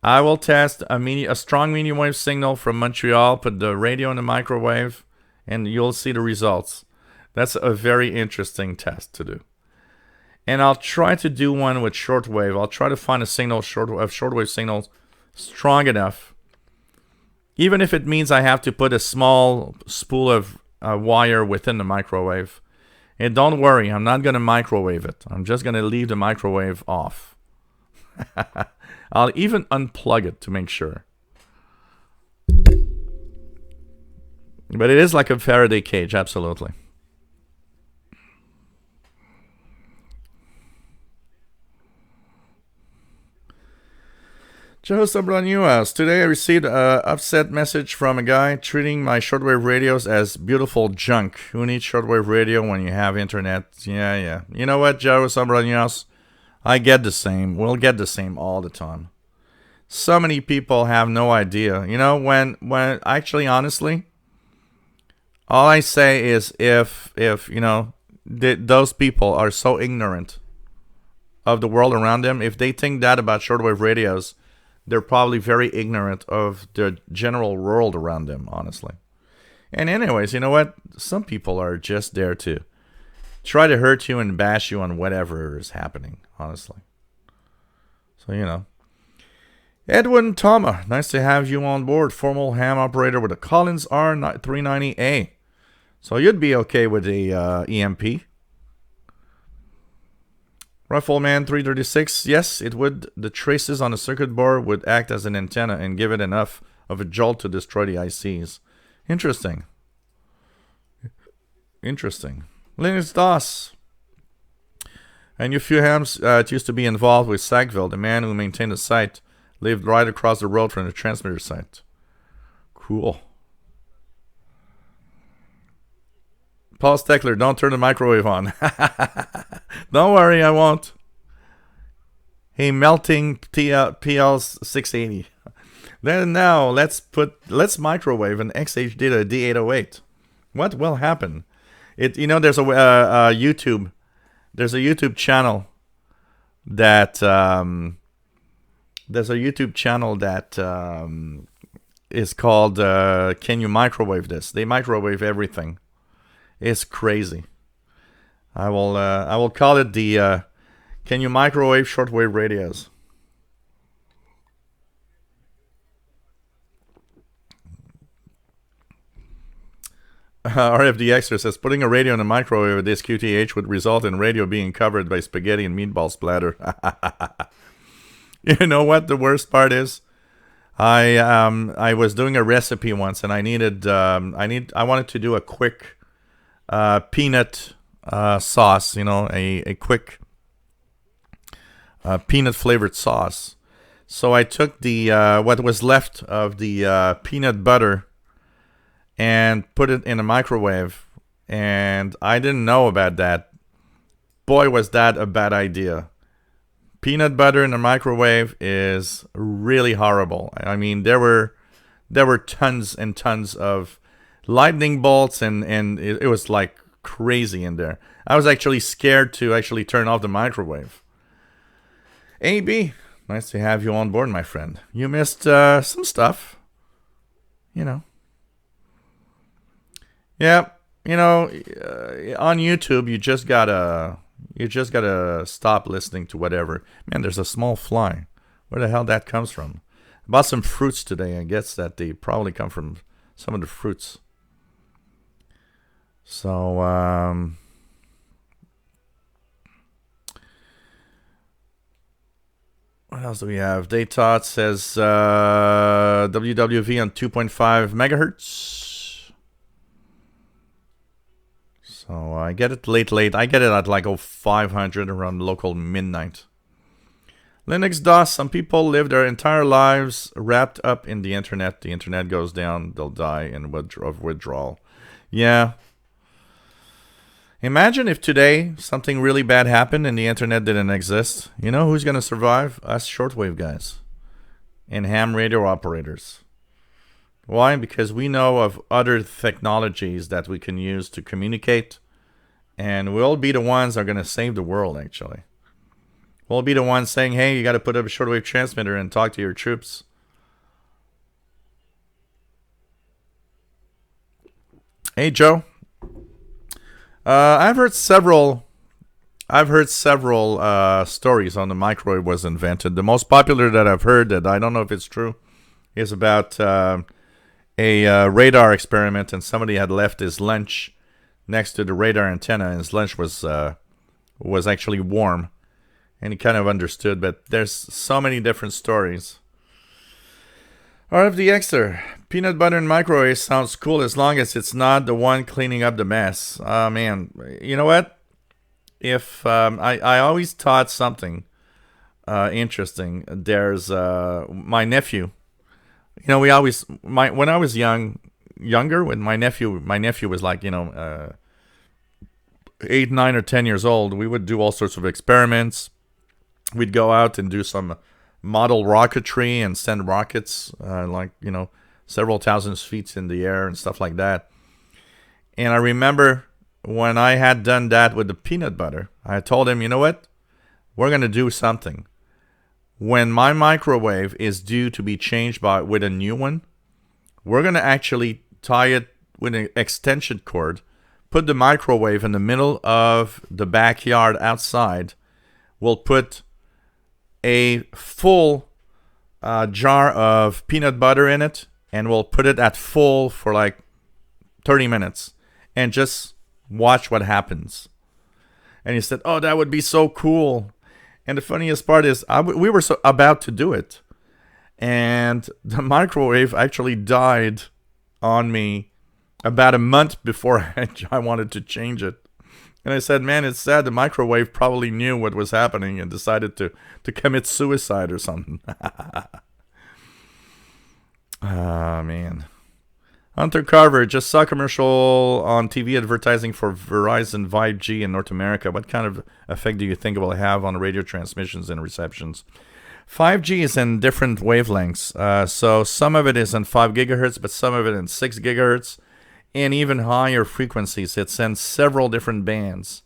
I will test a strong medium wave signal from Montreal, put the radio in the microwave, and you'll see the results. That's a very interesting test to do. And I'll try to do one with shortwave. I'll try to find a shortwave signal strong enough, even if it means I have to put a small spool of wire within the microwave. And don't worry, I'm not going to microwave it. I'm just going to leave the microwave off. I'll even unplug it to make sure. But it is like a Faraday cage, absolutely. Joe Sobranuas. Today I received an upset message from a guy treating my shortwave radios as beautiful junk. Who needs shortwave radio when you have internet? Yeah. You know what, Joe Sobranuas? I get the same. We'll get the same all the time. So many people have no idea. When actually, honestly, all I say is if those people are so ignorant of the world around them, if they think that about shortwave radios, they're probably very ignorant of the general world around them, honestly. And anyways, you know what? Some people are just there to try to hurt you and bash you on whatever is happening, honestly. So, Edwin Toma, nice to have you on board. Formal ham operator with a Collins R390A. So you'd be okay with the EMP. Rifleman 336, yes, it would. The traces on the circuit board would act as an antenna and give it enough of a jolt to destroy the ICs. Interesting. Linus DOS. And your few hams used to be involved with Sackville. The man who maintained the site lived right across the road from the transmitter site. Cool. Paul Steckler, don't turn the microwave on. Don't worry, I won't. Hey, melting PL 680. Then now let's microwave an XHD to a D808. What will happen? There's a YouTube. There's a YouTube channel that is called Can You Microwave This? They microwave everything. It's crazy. I will call it the Can You Microwave Shortwave Radios? RFD Extra says putting a radio in a microwave with this QTH would result in radio being covered by spaghetti and meatball splatter. You know what the worst part is? I was doing a recipe once and I wanted to do a quick peanut sauce, a quick peanut flavored sauce. So I took the what was left of the peanut butter and put it in a microwave, and I didn't know about that. Boy, was that a bad idea. Peanut butter in the microwave is really horrible. I mean, there were tons and tons of lightning bolts, and it was like crazy in there. I was actually scared to actually turn off the microwave. AB, nice to have you on board, my friend. You missed some stuff, Yeah, on YouTube, you just gotta You just gotta stop listening to whatever. Man, there's a small fly. Where the hell that comes from? I bought some fruits today. I guess that they probably come from some of the fruits. So, what else do we have? Daytot says WWV on 2.5 megahertz. So I get it late. I get it at like 500 around local midnight. Linux DOS. Some people live their entire lives wrapped up in the internet. The internet goes down, they'll die of withdrawal. Yeah. Imagine if today something really bad happened and the internet didn't exist. You know who's going to survive? Us shortwave guys and ham radio operators. Why? Because we know of other technologies that we can use to communicate, and we'll be the ones that are going to save the world, actually. We'll be the ones saying, hey, you got to put up a shortwave transmitter and talk to your troops. Hey, Joe. I've heard several stories on the microwave was invented. The most popular that I've heard, that I don't know if it's true, is about a radar experiment, and somebody had left his lunch next to the radar antenna, and his lunch was actually warm, and he kind of understood. But there's so many different stories. RFDXer, peanut butter and microwave sounds cool as long as it's not the one cleaning up the mess. Man, you know what? If I always taught something interesting. There's my nephew. You know, when I was younger, when my nephew was like 8, 9, or 10 years old, we would do all sorts of experiments. We'd go out and do some model rocketry and send rockets several thousand feet in the air and stuff like that. And I remember when I had done that with the peanut butter, I told him, you know what? We're going to do something. When my microwave is due to be changed with a new one, we're going to actually tie it with an extension cord, put the microwave in the middle of the backyard outside. We'll put a full jar of peanut butter in it, and we'll put it at full for like 30 minutes and just watch what happens. And he said, oh, that would be so cool. And the funniest part is we were about to do it, and the microwave actually died on me about a month before I wanted to change it. And I said, man, it's sad. The microwave probably knew what was happening and decided to commit suicide or something. Man. Hunter Carver just saw a commercial on TV advertising for Verizon 5G in North America. What kind of effect do you think it will have on radio transmissions and receptions? 5G is in different wavelengths. So some of it is in 5 gigahertz, but some of it in 6 gigahertz. And even higher frequencies. It sends several different bands.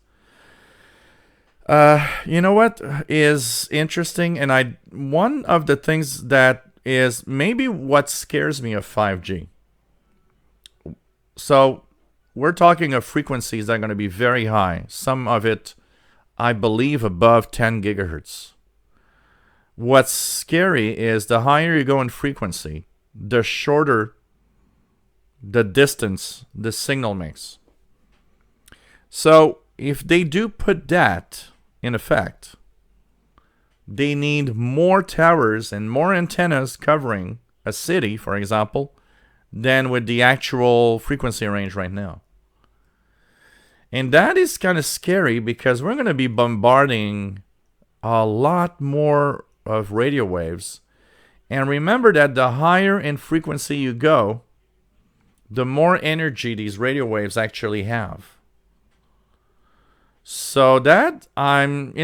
You know what is interesting? And one of the things that is maybe what scares me of 5G. So we're talking of frequencies that are going to be very high. Some of it, I believe, above 10 gigahertz. What's scary is the higher you go in frequency, the shorter the distance the signal makes. So if they do put that in effect, they need more towers and more antennas covering a city, for example, than with the actual frequency range right now. And that is kind of scary because we're going to be bombarding a lot more of radio waves. And remember that the higher in frequency you go, the more energy these radio waves actually have. So that I'm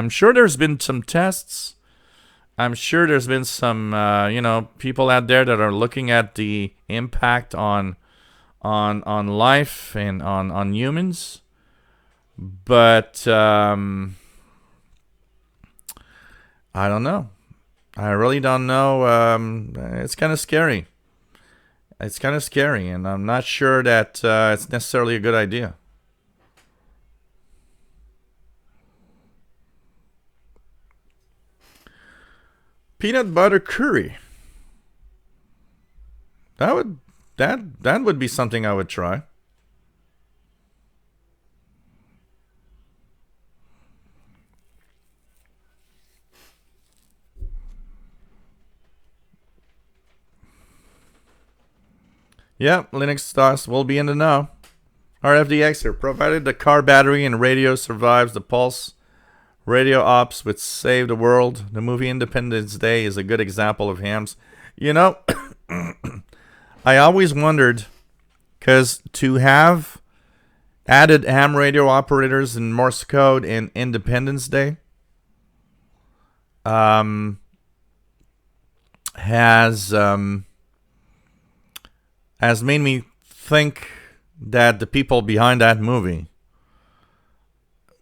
sure there's been some tests. I'm sure there's been some, people out there that are looking at the impact on life and on humans. But I don't know. I really don't know. It's kind of scary. It's kind of scary, and I'm not sure that it's necessarily a good idea. Peanut butter curry. That would be something I would try. Yep, Linux DOS will be in the know. RFDX here. Provided the car battery and radio survives the pulse radio ops which save the world. The movie Independence Day is a good example of hams. You know, I always wondered, because to have added ham radio operators in Morse code in Independence Day has made me think that the people behind that movie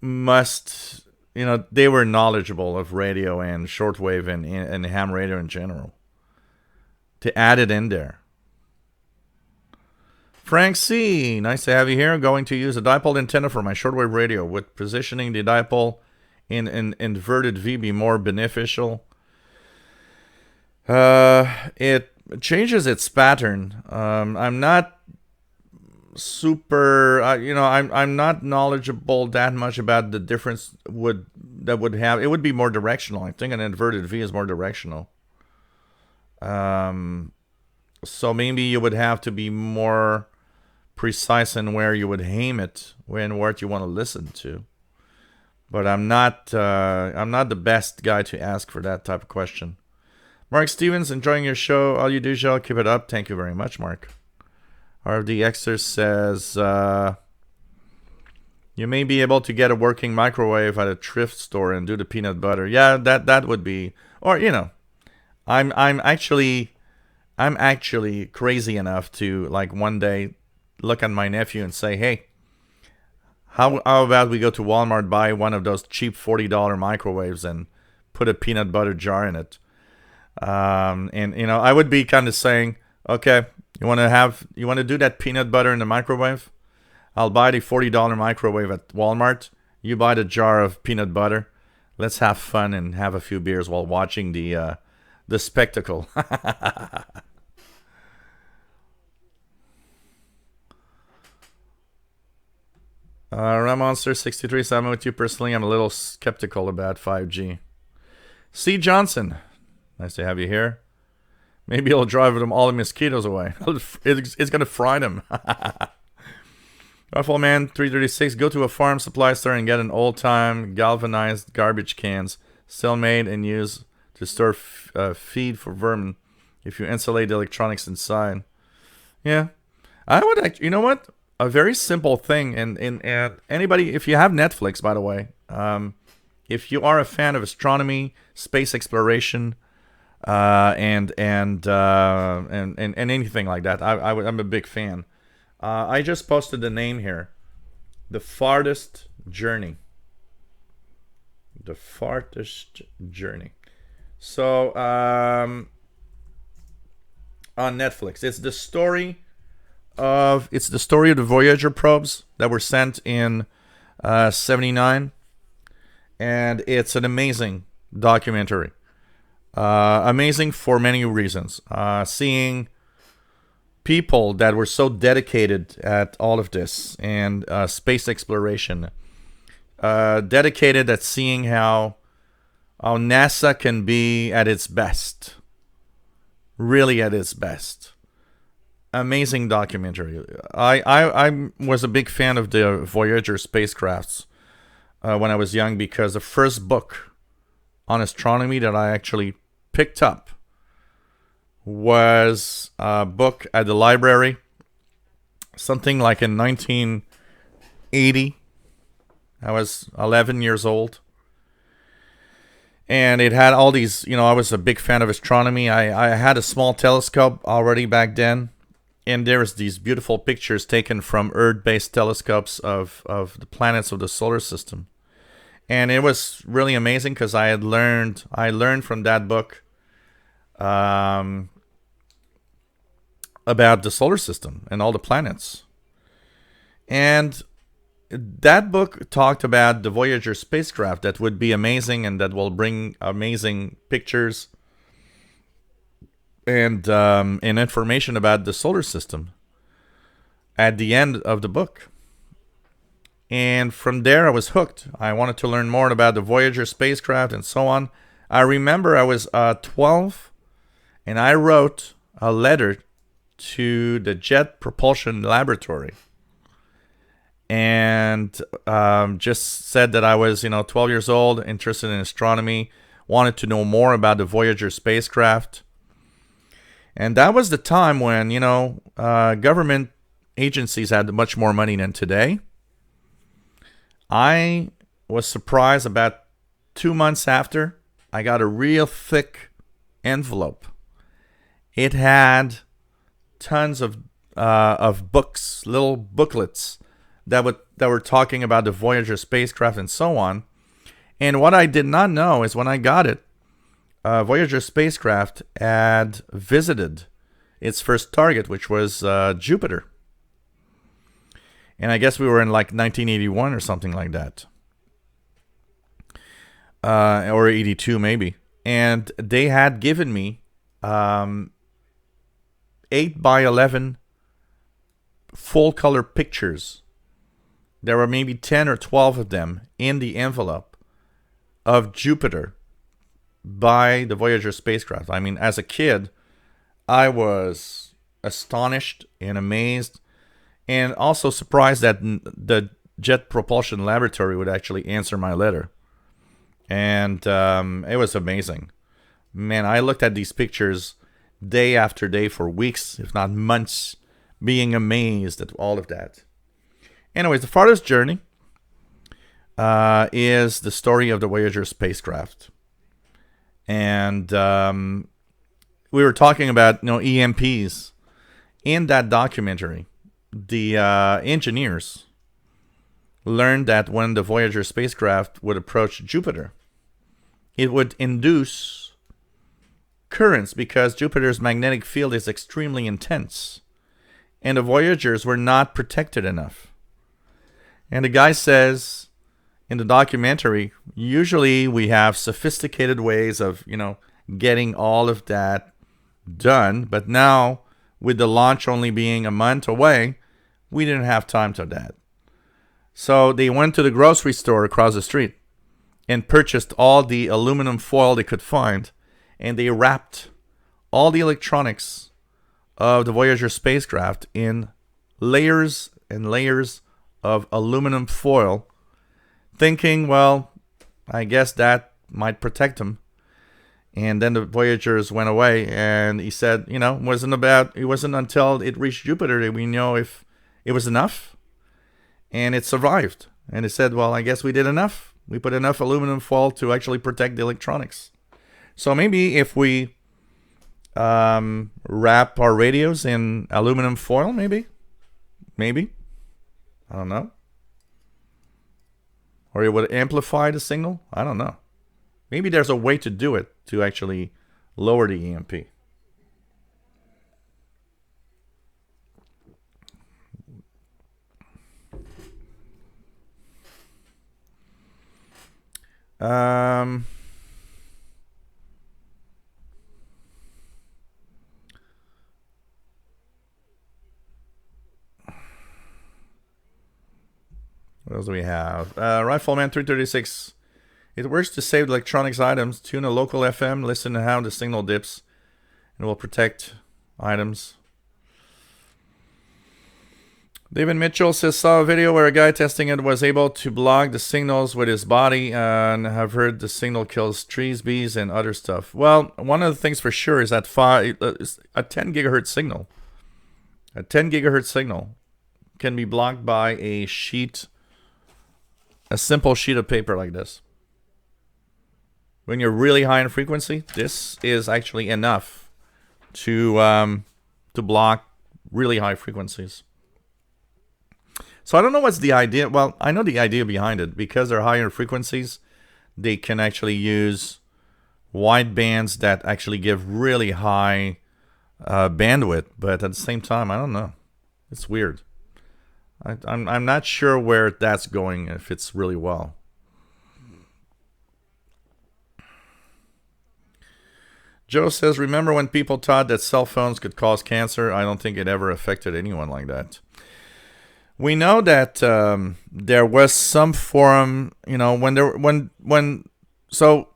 must, they were knowledgeable of radio and shortwave and ham radio in general, to add it in there. Frank C., nice to have you here. Going to use a dipole antenna for my shortwave radio. Would positioning the dipole in an inverted V be more beneficial? It changes its pattern. I'm not super, I'm not knowledgeable that much about the difference that would have. It would be more directional. I think an inverted V is more directional. So maybe you would have to be more precise in where you would aim it, and what you want to listen to. But I'm not the best guy to ask for that type of question. Mark Stevens, enjoying your show. All you do, Joe, keep it up. Thank you very much, Mark. RFDXer says, you may be able to get a working microwave at a thrift store and do the peanut butter. Yeah, that would be, or I'm actually crazy enough to, like, one day look at my nephew and say, hey, how about we go to Walmart, buy one of those cheap $40 microwaves and put a peanut butter jar in it. And I would be kind of saying, okay, you want to do that peanut butter in the microwave? I'll buy the $40 microwave at Walmart. You buy the jar of peanut butter. Let's have fun and have a few beers while watching the spectacle. Ramonster63, so I'm with you personally. I'm a little skeptical about 5G. C. Johnson, nice to have you here. Maybe it'll drive them all the mosquitoes away. It's going to fry them. Ruffle Man 336, go to a farm supply store and get an old-time galvanized garbage cans, still made and used to store feed for vermin if you insulate the electronics inside. Yeah. I would, you know what? A very simple thing, and anybody, if you have Netflix, by the way, if you are a fan of astronomy, space exploration, and anything like that, I'm a big fan. I just posted the name here, The Farthest Journey. The Farthest Journey. So on Netflix, it's the story of the Voyager probes that were sent in 79, and it's an amazing documentary. Amazing for many reasons. Seeing people that were so dedicated at all of this and space exploration, dedicated at seeing how NASA can be at its best, really at its best. Amazing documentary. I was a big fan of the Voyager spacecrafts when I was young, because the first book on astronomy that I actually picked up was a book at the library, something like in 1980. I was 11 years old. And it had all these, I was a big fan of astronomy. I had a small telescope already back then. And there's these beautiful pictures taken from Earth-based telescopes of the planets of the solar system. And it was really amazing because I learned from that book about the solar system and all the planets. And that book talked about the Voyager spacecraft that would be amazing and that will bring amazing pictures and information about the solar system at the end of the book. And from there, I was hooked. I wanted to learn more about the Voyager spacecraft and so on. I remember I was 12, and I wrote a letter to the Jet Propulsion Laboratory, and just said that I was, 12 years old, interested in astronomy, wanted to know more about the Voyager spacecraft. And that was the time when, government agencies had much more money than today. I was surprised about 2 months after, I got a real thick envelope. It had tons of books, little booklets that were talking about the Voyager spacecraft and so on. And what I did not know is when I got it, Voyager spacecraft had visited its first target, which was Jupiter. And I guess we were in like 1981 or something like that. Or 82 maybe. And they had given me 8x11 full color pictures. There were maybe 10 or 12 of them in the envelope of Jupiter by the Voyager spacecraft. I mean, as a kid, I was astonished and amazed, and also surprised that the Jet Propulsion Laboratory would actually answer my letter. And it was amazing. Man, I looked at these pictures day after day for weeks, if not months, being amazed at all of that. Anyways, the farthest journey is the story of the Voyager spacecraft. And we were talking about EMPs. In that documentary, the engineers learned that when the Voyager spacecraft would approach Jupiter, it would induce currents because Jupiter's magnetic field is extremely intense. And the Voyagers were not protected enough. And the guy says in the documentary, usually we have sophisticated ways of, getting all of that done. But now, with the launch only being a month away, we didn't have time for that. So they went to the grocery store across the street and purchased all the aluminum foil they could find. And they wrapped all the electronics of the Voyager spacecraft in layers and layers of aluminum foil, thinking, well, I guess that might protect them. And then the Voyagers went away, and he said, it wasn't until it reached Jupiter that we know if it was enough, and it survived. And he said, well, I guess we did enough. We put enough aluminum foil to actually protect the electronics. So maybe if we wrap our radios in aluminum foil, maybe, I don't know. Or it would amplify the signal. I don't know. Maybe there's a way to do it to actually lower the EMP. What else do we have? Rifleman 336. It works to save electronics items. Tune a local FM. Listen to how the signal dips. And will protect items. David Mitchell says, saw a video where a guy testing it was able to block the signals with his body. And have heard the signal kills trees, bees, and other stuff. Well, one of the things for sure is that a 10 gigahertz signal. A 10 gigahertz signal can be blocked by a simple sheet of paper like this. When you're really high in frequency, this is actually enough to block really high frequencies. So I don't know what's the idea. Well, I know the idea behind it. Because they're higher frequencies, they can actually use wide bands that actually give really high bandwidth. But at the same time, I don't know. It's weird. I'm not sure where that's going, if it's really well. Joe says, remember when people thought that cell phones could cause cancer? I don't think it ever affected anyone like that. We know that there was some form, so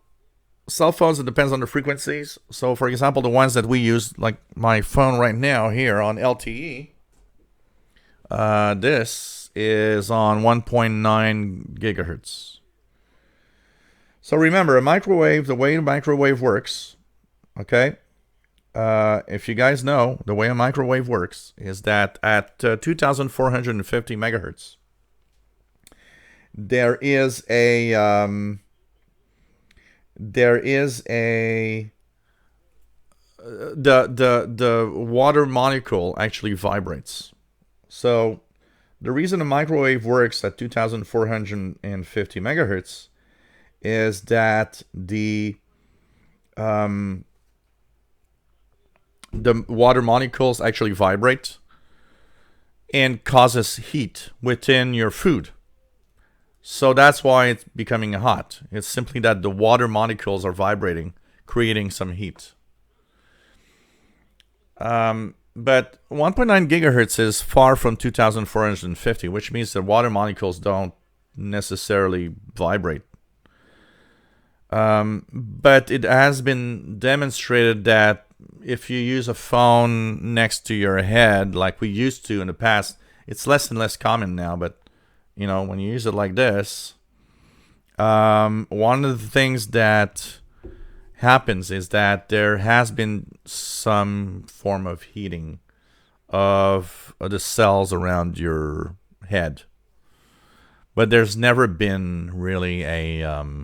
cell phones, it depends on the frequencies. So, for example, the ones that we use, like my phone right now here on LTE, this is on 1.9 gigahertz. So remember, the way a microwave works, okay? If you guys know, the way a microwave works is that at 2,450 megahertz, there is a the water molecule actually vibrates. So the reason a microwave works at 2,450 megahertz is that the water molecules actually vibrate and causes heat within your food. So that's why it's becoming hot. It's simply that the water molecules are vibrating, creating some heat. But 1.9 gigahertz is far from 2,450, which means that water molecules don't necessarily vibrate. But it has been demonstrated that if you use a phone next to your head, like we used to in the past, it's less and less common now, but when you use it like this, one of the things that happens is that there has been some form of heating of the cells around your head. But there's never been really a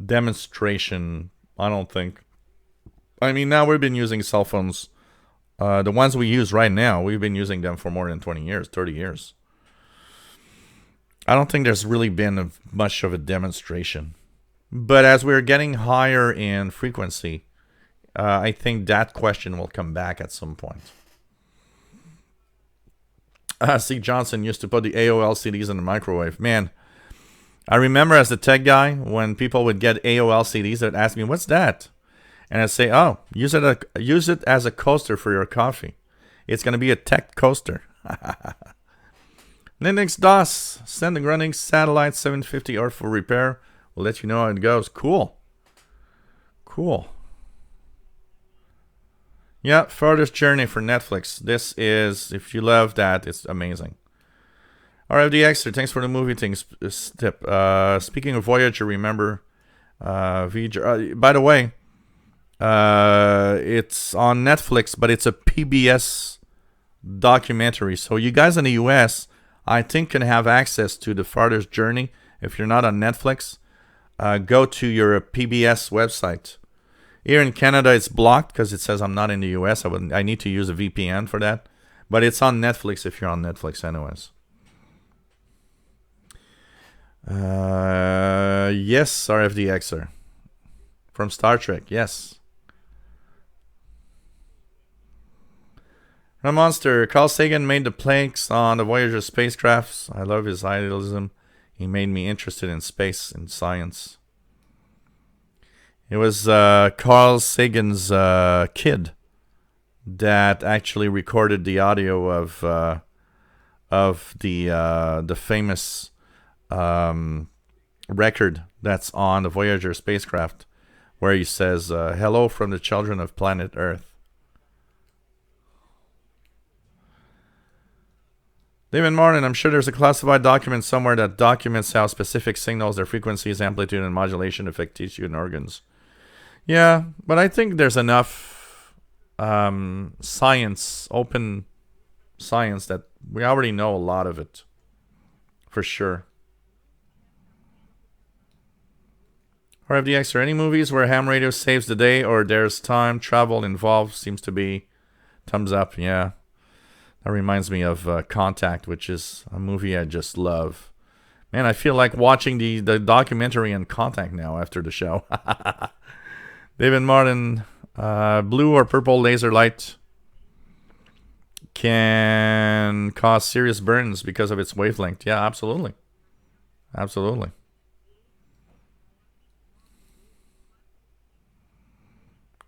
demonstration, I don't think. I mean, now we've been using cell phones. The ones we use right now, we've been using them for more than 20 years, 30 years. I don't think there's really been much of a demonstration. But as we're getting higher in frequency, I think that question will come back at some point. C. Johnson used to put the AOL CDs in the microwave. Man, I remember as the tech guy, when people would get AOL CDs, they'd ask me, what's that? And I'd say, oh, use it as a coaster for your coffee. It's going to be a tech coaster. Linux DOS, send the running satellite 750 Earth for repair. We'll let you know how it goes. Cool. Yeah, Farthest Journey for Netflix. This is, if you love that, it's amazing. RFDXer, thanks for the movie things tip. Speaking of Voyager, remember, Voyager, by the way, it's on Netflix, but it's a PBS documentary. So you guys in the US, I think, can have access to the Farthest Journey. If you're not on Netflix, go to your PBS website. Here in Canada, it's blocked because it says I'm not in the US. I need to use a VPN for that. But it's on Netflix if you're on Netflix anyways. Yes, RFDXer. From Star Trek, yes. Monster, Carl Sagan made the planks on the Voyager spacecrafts. I love his idealism. He made me interested in space and science. It was Carl Sagan's kid that actually recorded the audio of the famous record that's on the Voyager spacecraft, where he says, "Hello from the children of planet Earth." David Martin, I'm sure there's a classified document somewhere that documents how specific signals, their frequencies, amplitude, and modulation affect tissue and organs. Yeah, but I think there's enough science, open science, that we already know a lot of it. For sure. RFDX, are any movies where ham radio saves the day or there's time travel involved? Seems to be. Thumbs up, yeah. That reminds me of Contact, which is a movie I just love. Man, I feel like watching the documentary on Contact now after the show. David Martin, blue or purple laser light can cause serious burns because of its wavelength. Yeah, absolutely. Absolutely.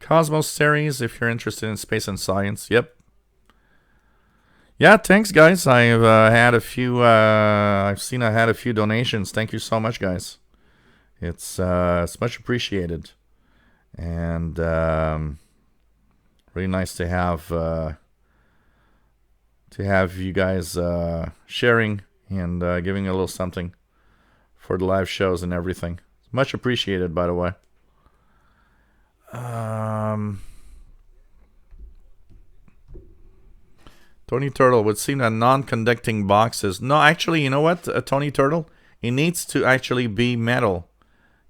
Cosmos series, if you're interested in space and science. Yep. Yeah, thanks, guys. I've had a few. I've seen I had a few donations. Thank you so much, guys. It's much appreciated, and really nice to have you guys sharing and giving a little something for the live shows and everything. It's much appreciated, by the way. Tony Turtle would seem that non-conducting boxes. No, actually, you know what, Tony Turtle? It needs to actually be metal,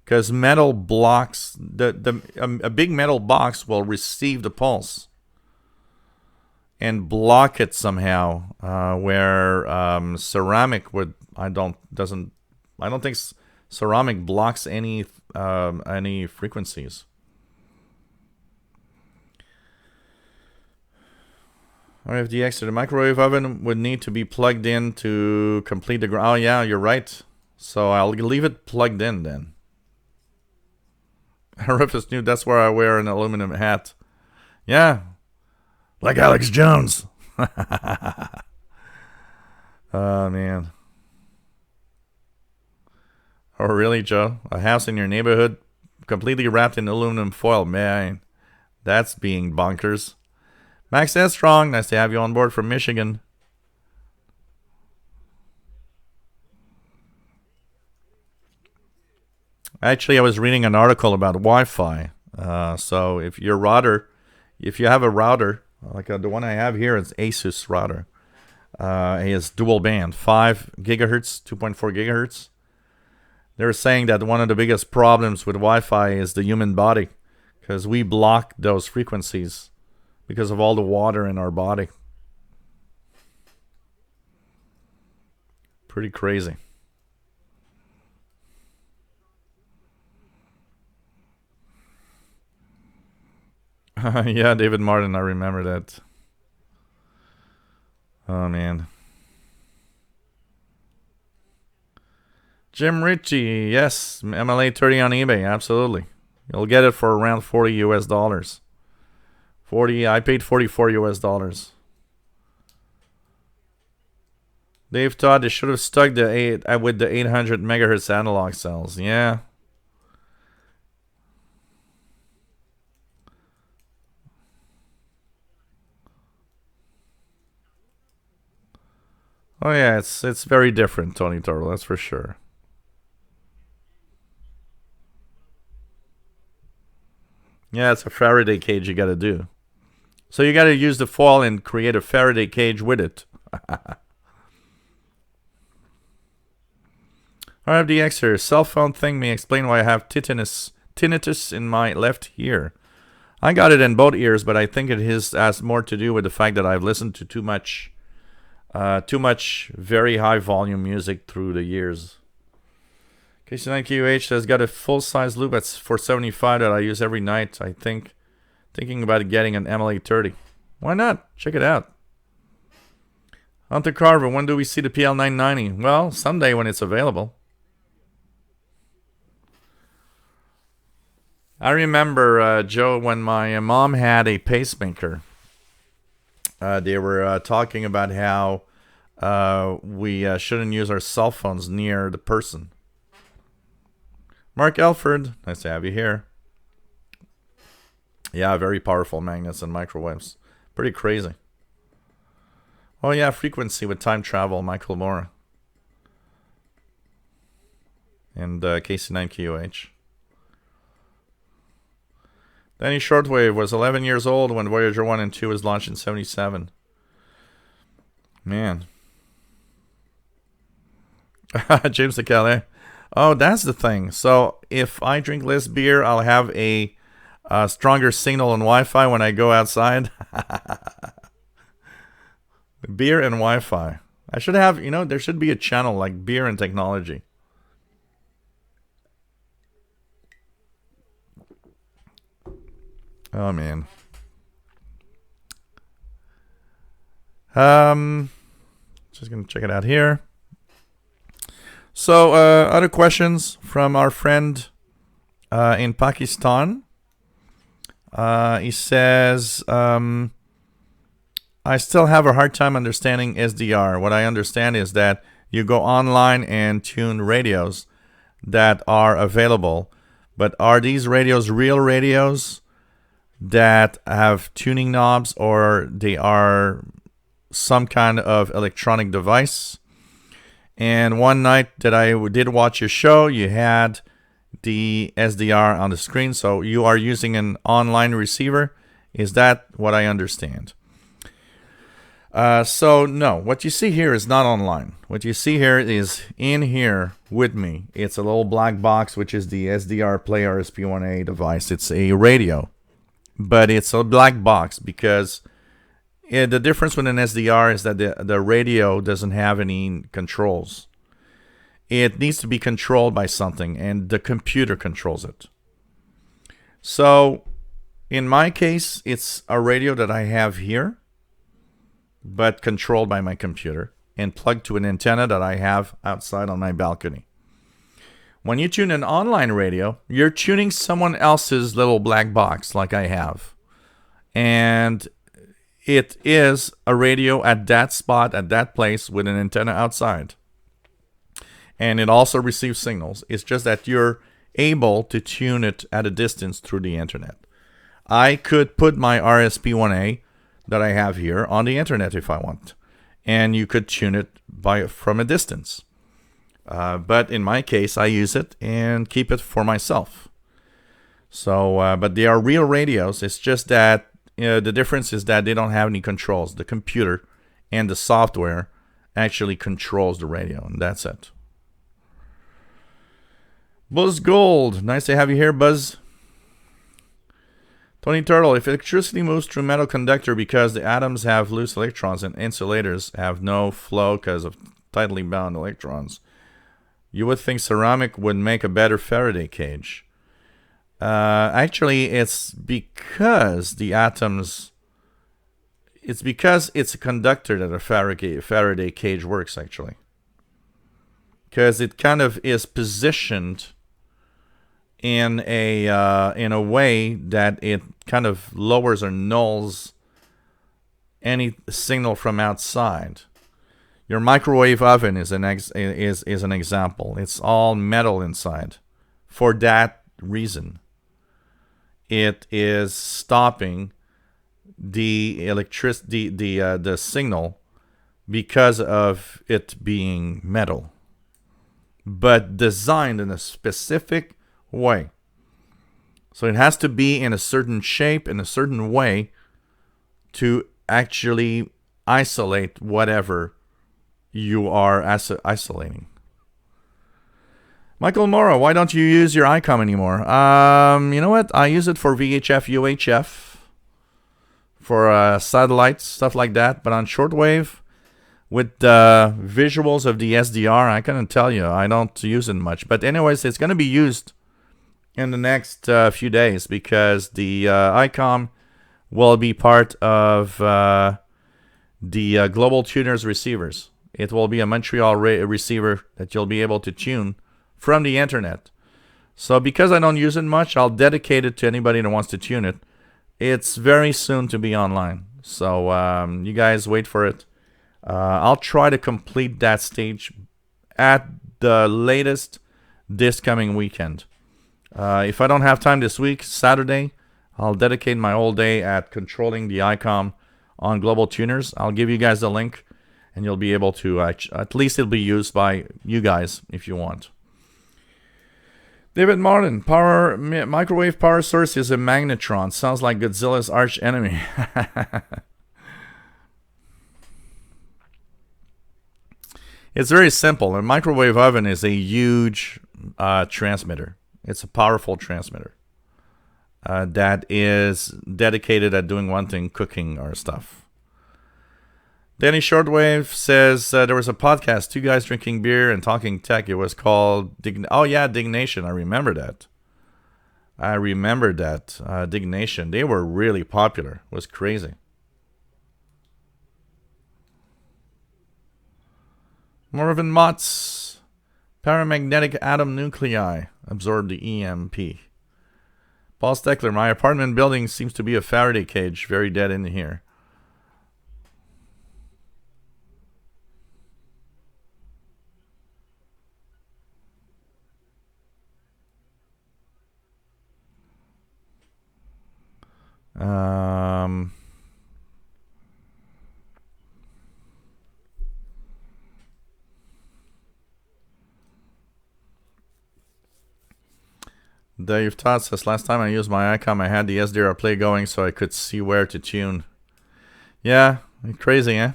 because metal blocks a big metal box will receive the pulse and block it somehow. Where ceramic would I don't think ceramic blocks any frequencies. RFDX, the microwave oven would need to be plugged in to complete the ground. Oh, yeah, you're right. So I'll leave it plugged in then. Rufus knew that's where I wear an aluminum hat. Yeah. Like Alex Jones. Oh, man. Oh, really, Joe? A house in your neighborhood completely wrapped in aluminum foil. Man, that's being bonkers. Max S. Strong, nice to have you on board from Michigan. Actually, I was reading an article about Wi-Fi. So if you have a router, like the one I have here, it's Asus router. It has dual band, 5 gigahertz, 2.4 gigahertz. They're saying that one of the biggest problems with Wi-Fi is the human body, because we block those frequencies because of all the water in our body. Pretty crazy. Yeah, David Martin, I remember that. Oh, man. Jim Ritchie, yes, MLA 30 on eBay, absolutely. You'll get it for around $40 US. 40, I paid $44 US. Dave thought they should have stuck with the 800 megahertz analog cells. Yeah. Oh yeah, it's very different, Tony Turtle, that's for sure. Yeah, it's a Faraday cage you gotta do. So you gotta use the foil and create a Faraday cage with it. RFDX here. Cell phone thing may explain why I have tinnitus in my left ear. I got it in both ears, but I think it has more to do with the fact that I've listened to too much very high volume music through the years. KC9QH has got a full-size loop at 475 that I use every night. Thinking about getting an MLA30. Why not? Check it out. Hunter Carver, when do we see the PL990? Well, someday when it's available. I remember, Joe, when my mom had a pacemaker, they were talking about how we shouldn't use our cell phones near the person. Mark Elford, nice to have you here. Yeah, very powerful magnets and microwaves. Pretty crazy. Oh yeah, frequency with time travel, Michael Mora. And KC9QH. Danny Shortwave was 11 years old when Voyager 1 and 2 was launched in 77. Man. James DeCalais. Oh, that's the thing. So if I drink less beer, I'll have a stronger signal on Wi-Fi when I go outside. Beer and Wi-Fi. I should have, there should be a channel like beer and technology. Oh, man. Just going to check it out here. So, other questions from our friend in Pakistan. He says, I still have a hard time understanding SDR. What I understand is that you go online and tune radios that are available. But are these radios real radios that have tuning knobs, or they are some kind of electronic device? And one night that I did watch your show, you had the SDR on the screen. So you are using an online receiver. Is that what I understand? So no, what you see here is not online. What you see here is in here with me. It's a little black box, which is the SDR Play RSP1A device. It's a radio, but it's a black box because the difference with an SDR is that the radio doesn't have any controls. It needs to be controlled by something, and the computer controls it. So in my case, it's a radio that I have here, but controlled by my computer and plugged to an antenna that I have outside on my balcony. When you tune an online radio, you're tuning someone else's little black box like I have. And it is a radio at that spot, at that place, with an antenna outside. And it also receives signals. It's just that you're able to tune it at a distance through the internet. I could put my RSP1A that I have here on the internet if I want, and you could tune it from a distance. But in my case, I use it and keep it for myself. So, but they are real radios. It's just that the difference is that they don't have any controls. The computer and the software actually controls the radio, and that's it. Buzz Gold, nice to have you here, Buzz. Tony Turtle, if electricity moves through metal conductor because the atoms have loose electrons and insulators have no flow because of tightly bound electrons, you would think ceramic would make a better Faraday cage. Actually, it's because the atoms... It's because it's a conductor that a Faraday cage works, actually. Because it kind of is positioned in a way that it kind of lowers or nulls any signal from outside. Your microwave oven is an example. It's all metal inside. For that reason, it is stopping the the signal because of it being metal, but designed in a specific way. So it has to be in a certain shape, in a certain way, to actually isolate whatever you are isolating. Michael Morrow, why don't you use your ICOM anymore? You know what? I use it for VHF, UHF, for satellites, stuff like that. But on shortwave, with the visuals of the SDR, I couldn't tell you. I don't use it much. But anyways, it's going to be used in the next few days because the ICOM will be part of the Global Tuners receivers. It will be a Montreal receiver that you'll be able to tune from the internet. So because I don't use it much, I'll dedicate it to anybody that wants to tune it. It's very soon to be online. So you guys wait for it. I'll try to complete that stage at the latest this coming weekend. If I don't have time this week, Saturday, I'll dedicate my whole day at controlling the ICOM on Global Tuners. I'll give you guys the link, and you'll be able to, at least it'll be used by you guys if you want. David Martin, microwave power source is a magnetron. Sounds like Godzilla's arch enemy. It's very simple. A microwave oven is a huge transmitter. It's a powerful transmitter that is dedicated at doing one thing, cooking our stuff. Danny Shortwave says there was a podcast, two guys drinking beer and talking tech. It was called Dignation. I remember that. Dignation. They were really popular. It was crazy. Marvin Mott's paramagnetic atom nuclei absorb the EMP. Paul Steckler, my apartment building seems to be a Faraday cage. Very dead in here. Dave Todd says, last time I used my ICOM, I had the SDR play going so I could see where to tune. Yeah, crazy, eh?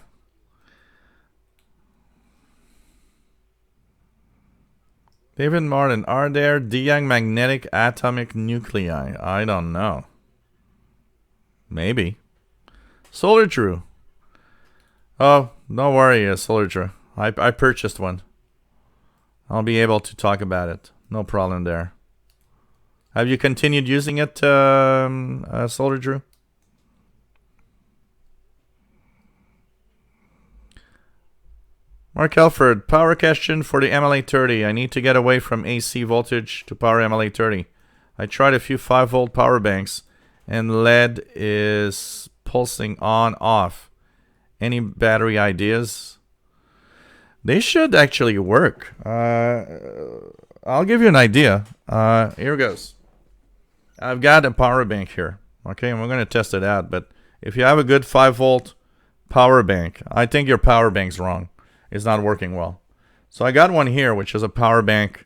David Martin, are there de Young magnetic atomic nuclei? I don't know. Maybe. Solar True. Oh, don't worry, Solar True. I purchased one. I'll be able to talk about it. No problem there. Have you continued using it, Solar Drew? Mark Elford, power question for the MLA30. I need to get away from AC voltage to power MLA30. I tried a few 5-volt power banks, and LED is pulsing on off. Any battery ideas? They should actually work. I'll give you an idea. Here goes. I've got a power bank here. Okay, and we're going to test it out. But if you have a good 5-volt power bank, I think your power bank's wrong. It's not working well. So I got one here, which is a power bank.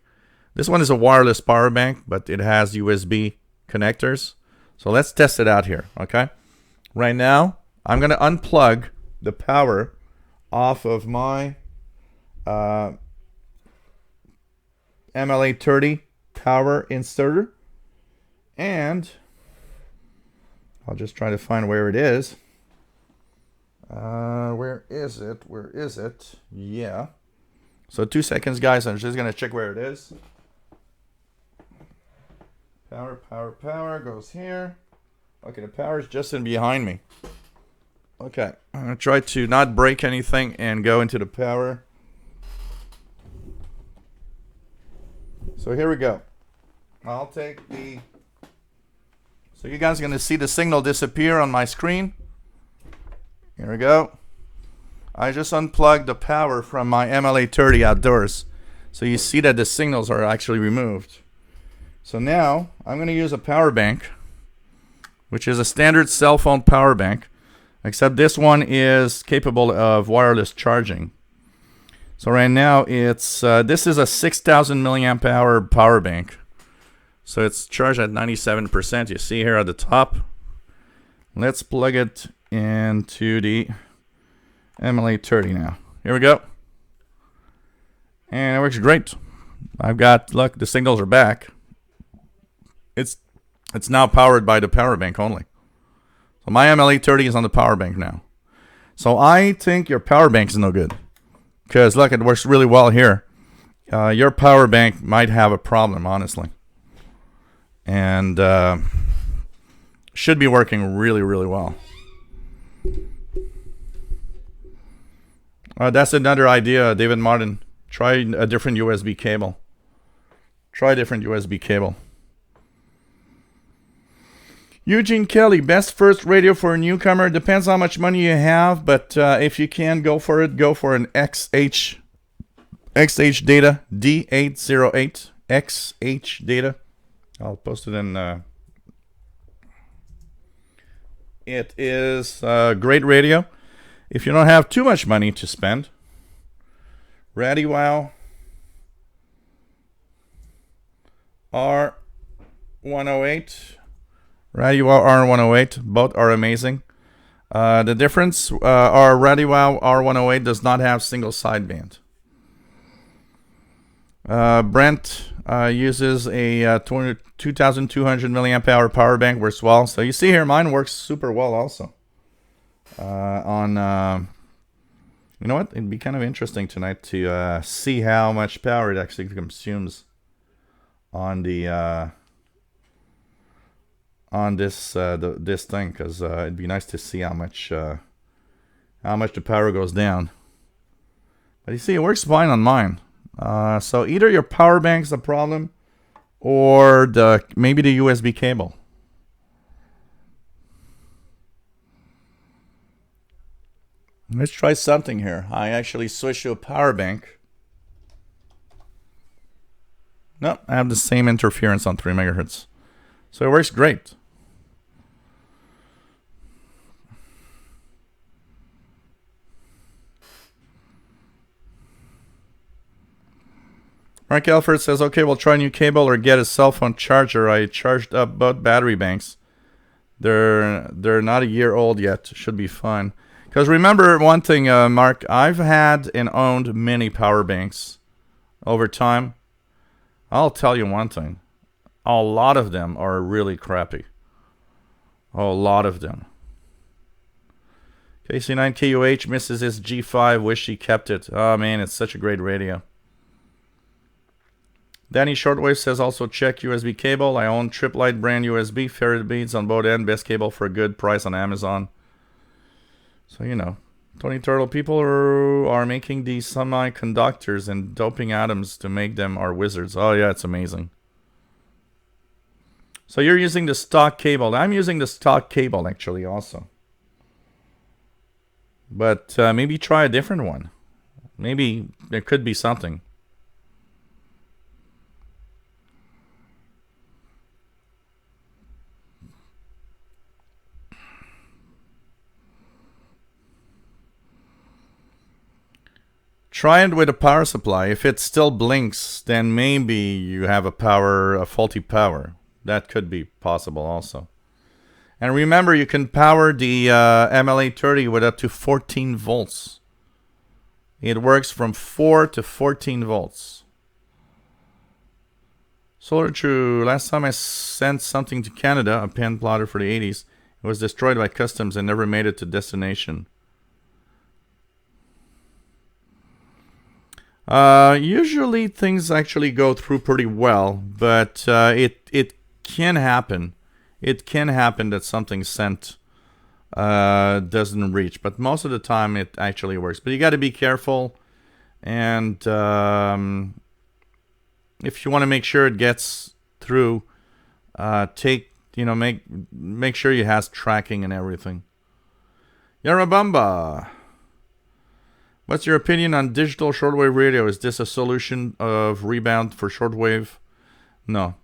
This one is a wireless power bank, but it has USB connectors. So let's test it out here, okay? Right now, I'm going to unplug the power off of my MLA30 power inserter. And I'll just try to find where it is. Where is it? Where is it? Yeah. So 2 seconds, guys. I'm just going to check where it is. Power goes here. Okay, the power is just in behind me. Okay, I'm going to try to not break anything and go into the power. So here we go. I'll take the... So you guys are going to see the signal disappear on my screen. Here we go. I just unplugged the power from my MLA30 outdoors. So you see that the signals are actually removed. So now I'm going to use a power bank, which is a standard cell phone power bank, except this one is capable of wireless charging. So right now it's this is a 6,000 milliamp hour power bank. So it's charged at 97%. You see here at the top. Let's plug it into the MLA30 now. Here we go. And it works great. I've got, look, the signals are back. It's now powered by the power bank only. So my MLA30 is on the power bank now. So I think your power bank is no good. Because, look, it works really well here. Your power bank might have a problem, honestly. And should be working really, really well. That's another idea, David Martin. Try a different USB cable. Try a different USB cable. Eugene Kelly, best first radio for a newcomer. Depends how much money you have, but if you can go for it, go for an XH data D808 XH data. I'll post it in. It is a great radio. If you don't have too much money to spend, RadioWow R108, RadioWow R108, both are amazing. The difference, our RadioWow R108 does not have single sideband. Brent uses a 2,200 milliamp hour power bank, works well. So you see here, mine works super well also. You know what? It'd be kind of interesting tonight to see how much power it actually consumes on the on this this thing, because it'd be nice to see how much the power goes down. But you see, it works fine on mine. So either your power bank's the problem, or maybe the USB cable. Let's try something here. I actually switched to a power bank. No, I have the same interference on 3 megahertz. So it works great. Mark Alfred says, okay, we'll try a new cable or get a cell phone charger. I charged up both battery banks. They're not a year old yet. Should be fine. Because remember one thing, Mark, I've had and owned many power banks over time. I'll tell you one thing. A lot of them are really crappy. A lot of them. KC9KUH misses his G5. Wish he kept it. Oh, man, it's such a great radio. Danny Shortwave says, also check USB cable. I own Triplite brand USB. Ferrite beads on both ends. Best cable for a good price on Amazon. So, you know, Tony Turtle, people are making these semiconductors and doping atoms to make them are wizards. Oh, yeah, it's amazing. So you're using the stock cable. I'm using the stock cable, actually, also. But maybe try a different one. Maybe there could be something. Try it with a power supply. If it still blinks, then maybe you have a faulty power. That could be possible also. And remember, you can power the MLA30 with up to 14 volts. It works from 4 to 14 volts. Solar True, last time I sent something to Canada, a pen plotter for the 80s, it was destroyed by customs and never made it to destination. Usually things actually go through pretty well, but it can happen. It can happen that something sent doesn't reach, but most of the time it actually works. But you got to be careful, and if you want to make sure it gets through, make sure it has tracking and everything. Yarabamba. What's your opinion on digital shortwave radio? Is this a solution of rebound for shortwave? No.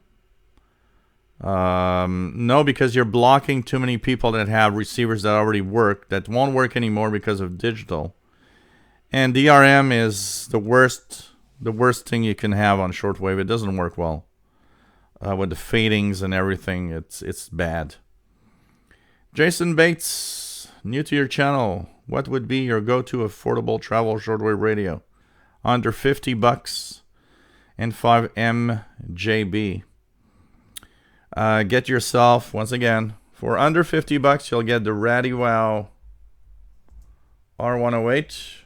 No, because you're blocking too many people that have receivers that already work, that won't work anymore because of digital. And DRM is the worst thing you can have on shortwave. It doesn't work well. With the fadings and everything, it's bad. Jason Bates, new to your channel. What would be your go-to affordable travel shortwave radio? Under $50 and 5 MJB. Get yourself, once again, for under $50, you'll get the RadiWow R108.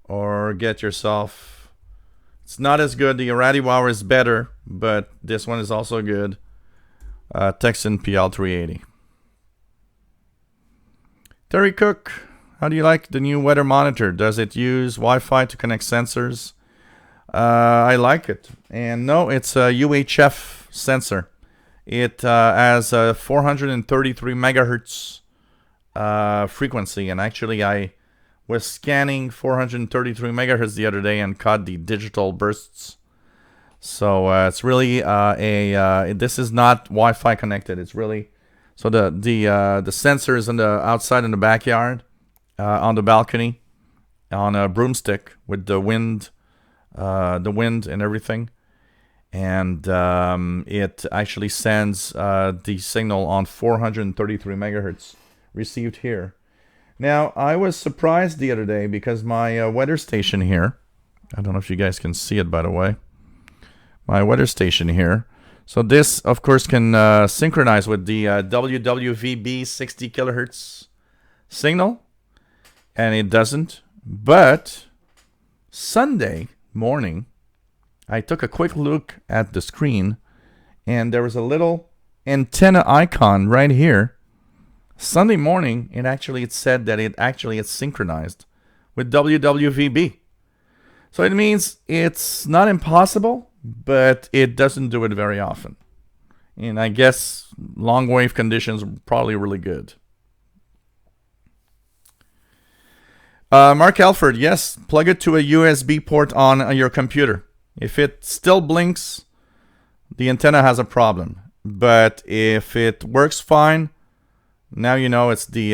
Or get yourself, it's not as good, the RadiWow is better, but this one is also good. Texan PL380. Terry Cook, how do you like the new weather monitor? Does it use Wi-Fi to connect sensors? I like it. And no, it's a UHF sensor. It has a 433 megahertz frequency. And actually, I was scanning 433 megahertz the other day and caught the digital bursts. So it's really this is not Wi-Fi connected. It's really... So the sensors on the outside in the backyard, on the balcony, on a broomstick with the wind and everything, and it actually sends the signal on 433 megahertz received here. Now I was surprised the other day because my weather station here, I don't know if you guys can see it by the way, my weather station here. So this, of course, can synchronize with the WWVB 60 kilohertz signal, and it doesn't. But Sunday morning, I took a quick look at the screen, and there was a little antenna icon right here. Sunday morning, it said that it's synchronized with WWVB. So it means it's not impossible, but it doesn't do it very often. And I guess long wave conditions are probably really good. Mark Alford, yes, plug it to a USB port on your computer. If it still blinks, the antenna has a problem. But if it works fine, now you know it's the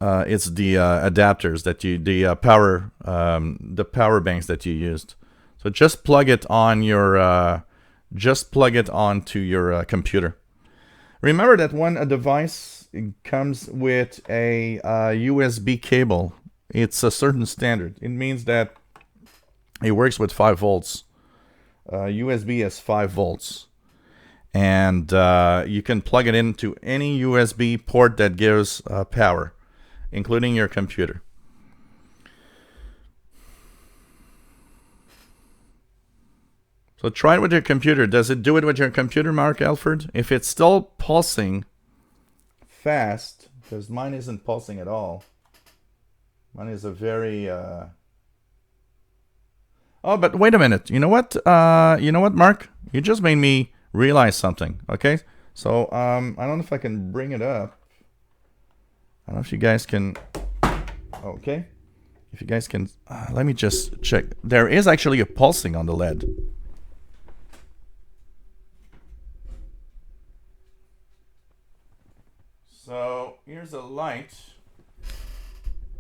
adapters that you the power banks that you used. So just plug it on your onto your computer. Remember that when a device comes with a USB cable, it's a certain standard. It means that it works with 5 volts. USB is 5 volts. And you can plug it into any USB port that gives power, including your computer. So try it with your computer. Does it do it with your computer, Mark Alford? If it's still pulsing fast, because mine isn't pulsing at all. Mine is a very... Oh, but wait a minute. You know what? Mark? You just made me realize something. Okay? So I don't know if I can bring it up. I don't know if you guys can... Okay. If you guys can... let me just check. There is actually a pulsing on the LED. So here's a light.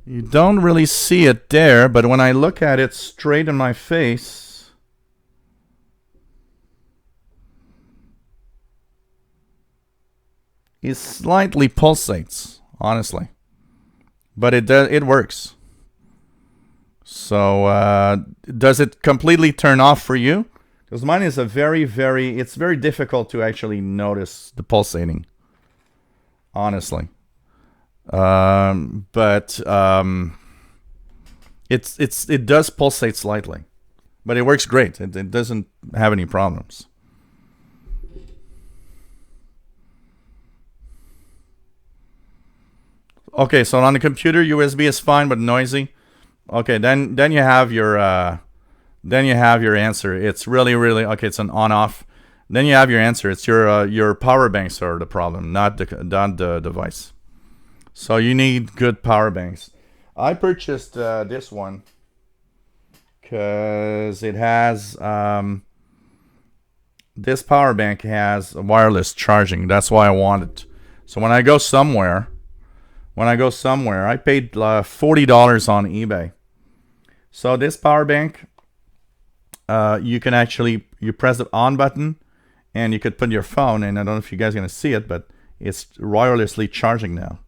You don't really see it there, but when I look at it straight in my face, it slightly pulsates, honestly. But it works. So does it completely turn off for you? Because mine is it's very difficult to actually notice the pulsating. Honestly, it does pulsate slightly, but it works great. It doesn't have any problems. Okay, so on the computer, USB is fine but noisy. Okay, then you have your answer. It's really okay. It's an on-off. Then you have your answer. It's your power banks are the problem, not the device. So you need good power banks. I purchased this one because it has this power bank has wireless charging. That's why I want it. So when I go somewhere, I paid $40 on eBay. So this power bank, you can actually press the on button. And you could put your phone, and I don't know if you guys are going to see it, but it's wirelessly charging now.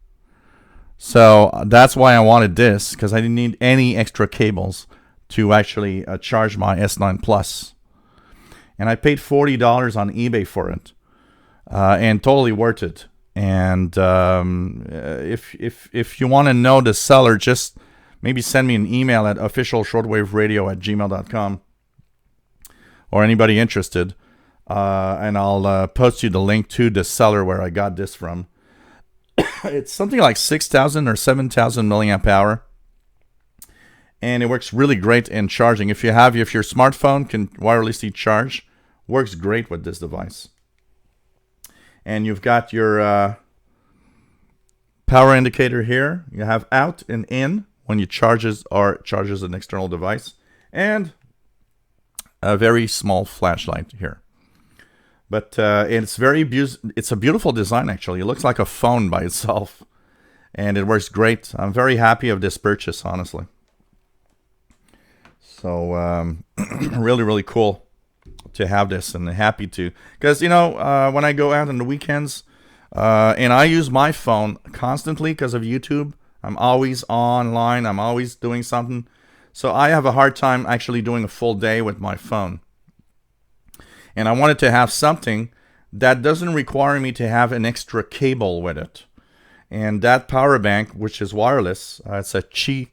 So that's why I wanted this, because I didn't need any extra cables to actually charge my S9 Plus. And I paid $40 on eBay for it, and totally worth it. And if you want to know the seller, just maybe send me an email at officialshortwaveradio@gmail.com, or anybody interested. And I'll post you the link to the seller where I got this from. It's something like 6,000 or 7,000 milliamp hour, and it works really great in charging. If your smartphone can wirelessly charge, works great with this device. And you've got your power indicator here. You have out and in when you charges an external device, and a very small flashlight here. But it's a beautiful design, actually. It looks like a phone by itself, and it works great. I'm very happy of this purchase, honestly. So really cool to have this, and happy to, because when I go out on the weekends, and I use my phone constantly because of YouTube. I'm always online. I'm always doing something, so I have a hard time actually doing a full day with my phone. And I wanted to have something that doesn't require me to have an extra cable with it. And that power bank, which is wireless, it's a Qi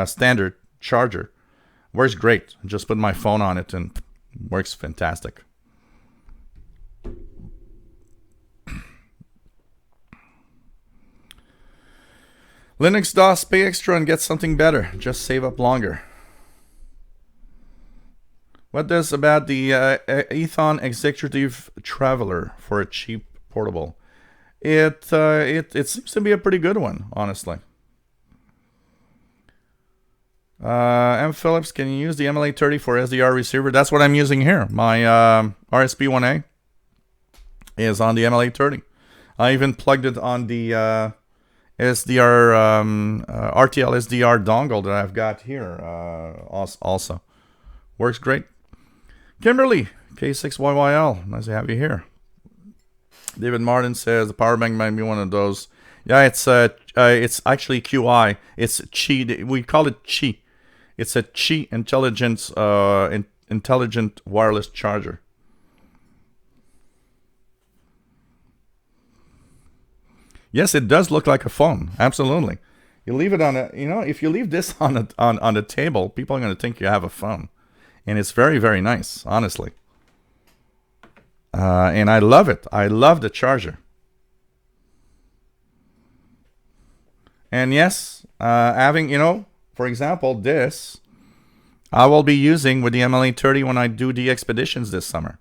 standard charger, works great. I just put my phone on it and works fantastic. Linux DOS, pay extra and get something better. Just save up longer. What does about the Ethon Executive Traveler for a cheap portable? it seems to be a pretty good one, honestly. M. Phillips, can you use the MLA30 for SDR receiver? That's what I'm using here. My RSP1A is on the MLA30. I even plugged it on the SDR RTL SDR dongle that I've got here. Also works great. Kimberly K6YYL, nice to have you here. David Martin says the power bank might be one of those. Yeah, it's actually QI. It's Qi. We call it Qi. It's a Qi intelligent wireless charger. Yes, it does look like a phone. Absolutely. You leave it on a, if you leave this on a table, people are going to think you have a phone. And it's very, very nice, honestly. And I love it. I love the charger. And yes, having, for example, this, I will be using with the MLA30 when I do the expeditions this summer.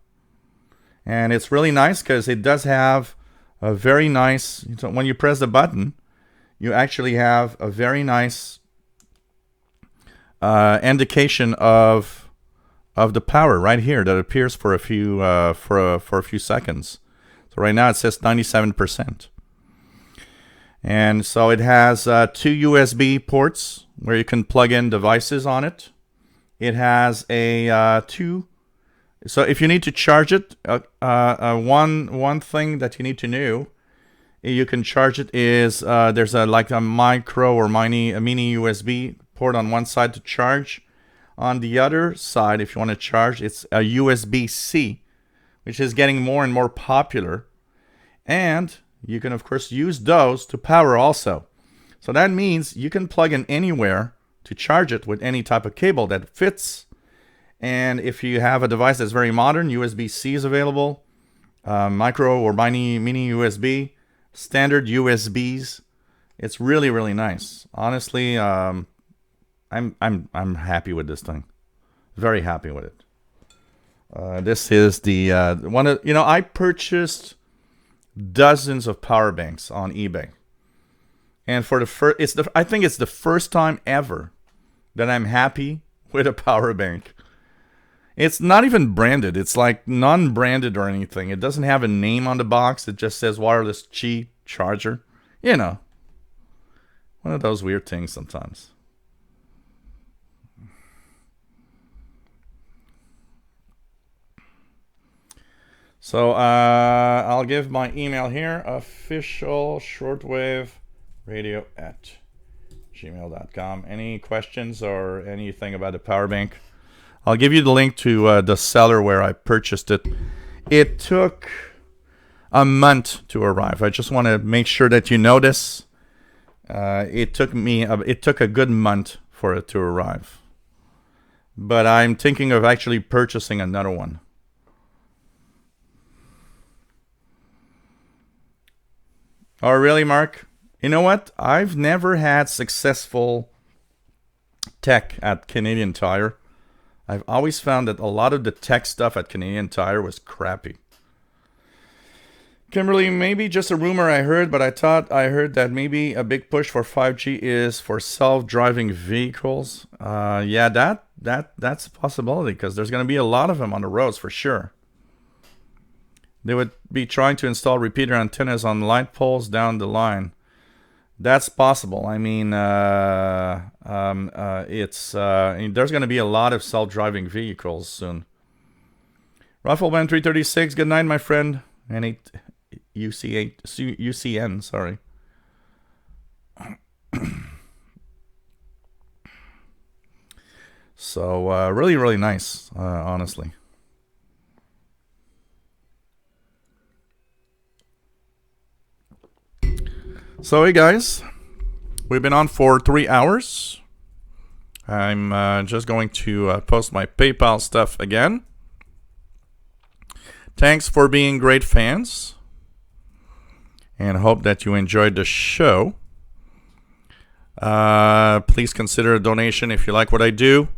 And it's really nice because it does have a very nice, when you press the button, you actually have a very nice indication of the power right here that appears for a few for a few seconds. So right now it says 97%. And so it has 2 USB ports where you can plug in devices on it. It has a 2. So if you need to charge it, one thing that you need to know, you can charge it is there's a micro or a mini USB port on one side to charge. On the other side, if you want to charge, it's a USB-C, which is getting more and more popular. And you can, of course, use those to power also. So that means you can plug in anywhere to charge it with any type of cable that fits. And if you have a device that's very modern, USB-C is available, micro or mini USB, standard USBs. It's really, really nice. Honestly, I'm happy with this thing. Very happy with it. This is the one of, I purchased dozens of power banks on eBay. And for I think it's the first time ever that I'm happy with a power bank. It's not even branded. It's like non-branded or anything. It doesn't have a name on the box. It just says wireless Qi charger. One of those weird things sometimes. So I'll give my email here, official shortwave radio at gmail.com. Any questions or anything about the power bank? I'll give you the link to the seller where I purchased it. It took a month to arrive. I just want to make sure that you know this. It took a good month for it to arrive. But I'm thinking of actually purchasing another one. Oh, really, Mark? You know what? I've never had successful tech at Canadian Tire. I've always found that a lot of the tech stuff at Canadian Tire was crappy. Kimberly, maybe just a rumor I heard, but I thought I heard that maybe a big push for 5G is for self-driving vehicles. Yeah, that's a possibility because there's going to be a lot of them on the roads for sure. They would be trying to install repeater antennas on light poles down the line. That's possible. I mean, there's going to be a lot of self-driving vehicles soon. Rifleman 336, good night, my friend. UCN, sorry. So, really, really nice, honestly. So, hey guys, we've been on for 3 hours. I'm just going to post my PayPal stuff again. Thanks for being great fans. And hope that you enjoyed the show. Please consider a donation if you like what I do.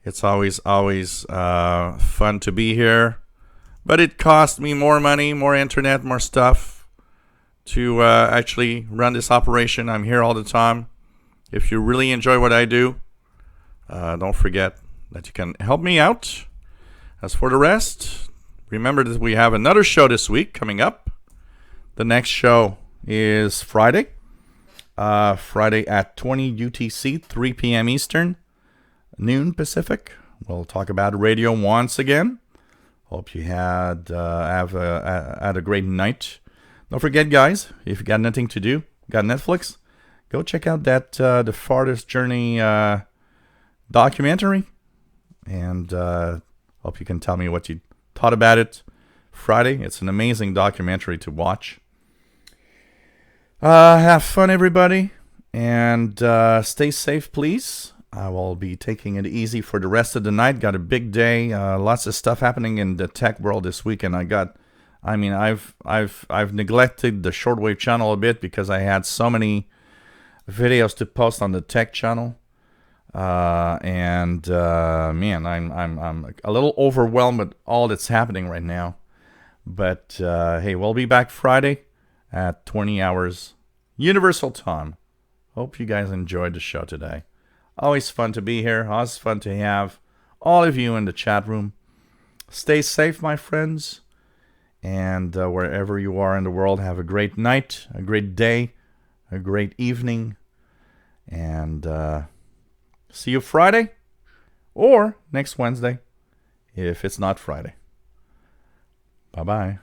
It's always fun to be here. But it costs me more money, more internet, more stuff. to actually run this operation. I'm here all the time. If you really enjoy what I do, don't forget that you can help me out. As for the rest, remember that we have another show this week coming up. The next show is Friday. Friday at 20 UTC, 3 p.m. Eastern, noon Pacific. We'll talk about radio once again. Hope you had a great night. Don't forget, guys, if you got nothing to do, got Netflix, go check out that The Farthest Journey documentary. And hope you can tell me what you thought about it. Friday, it's an amazing documentary to watch. Have fun, everybody. And stay safe, please. I will be taking it easy for the rest of the night. Got a big day. Lots of stuff happening in the tech world this weekend. I've neglected the Shortwave channel a bit because I had so many videos to post on the tech channel, man, I'm a little overwhelmed with all that's happening right now. But hey, we'll be back Friday at 20 hours Universal Time. Hope you guys enjoyed the show today. Always fun to be here. Always fun to have all of you in the chat room. Stay safe, my friends. And wherever you are in the world, have a great night, a great day, a great evening. And see you Friday or next Wednesday if it's not Friday. Bye-bye.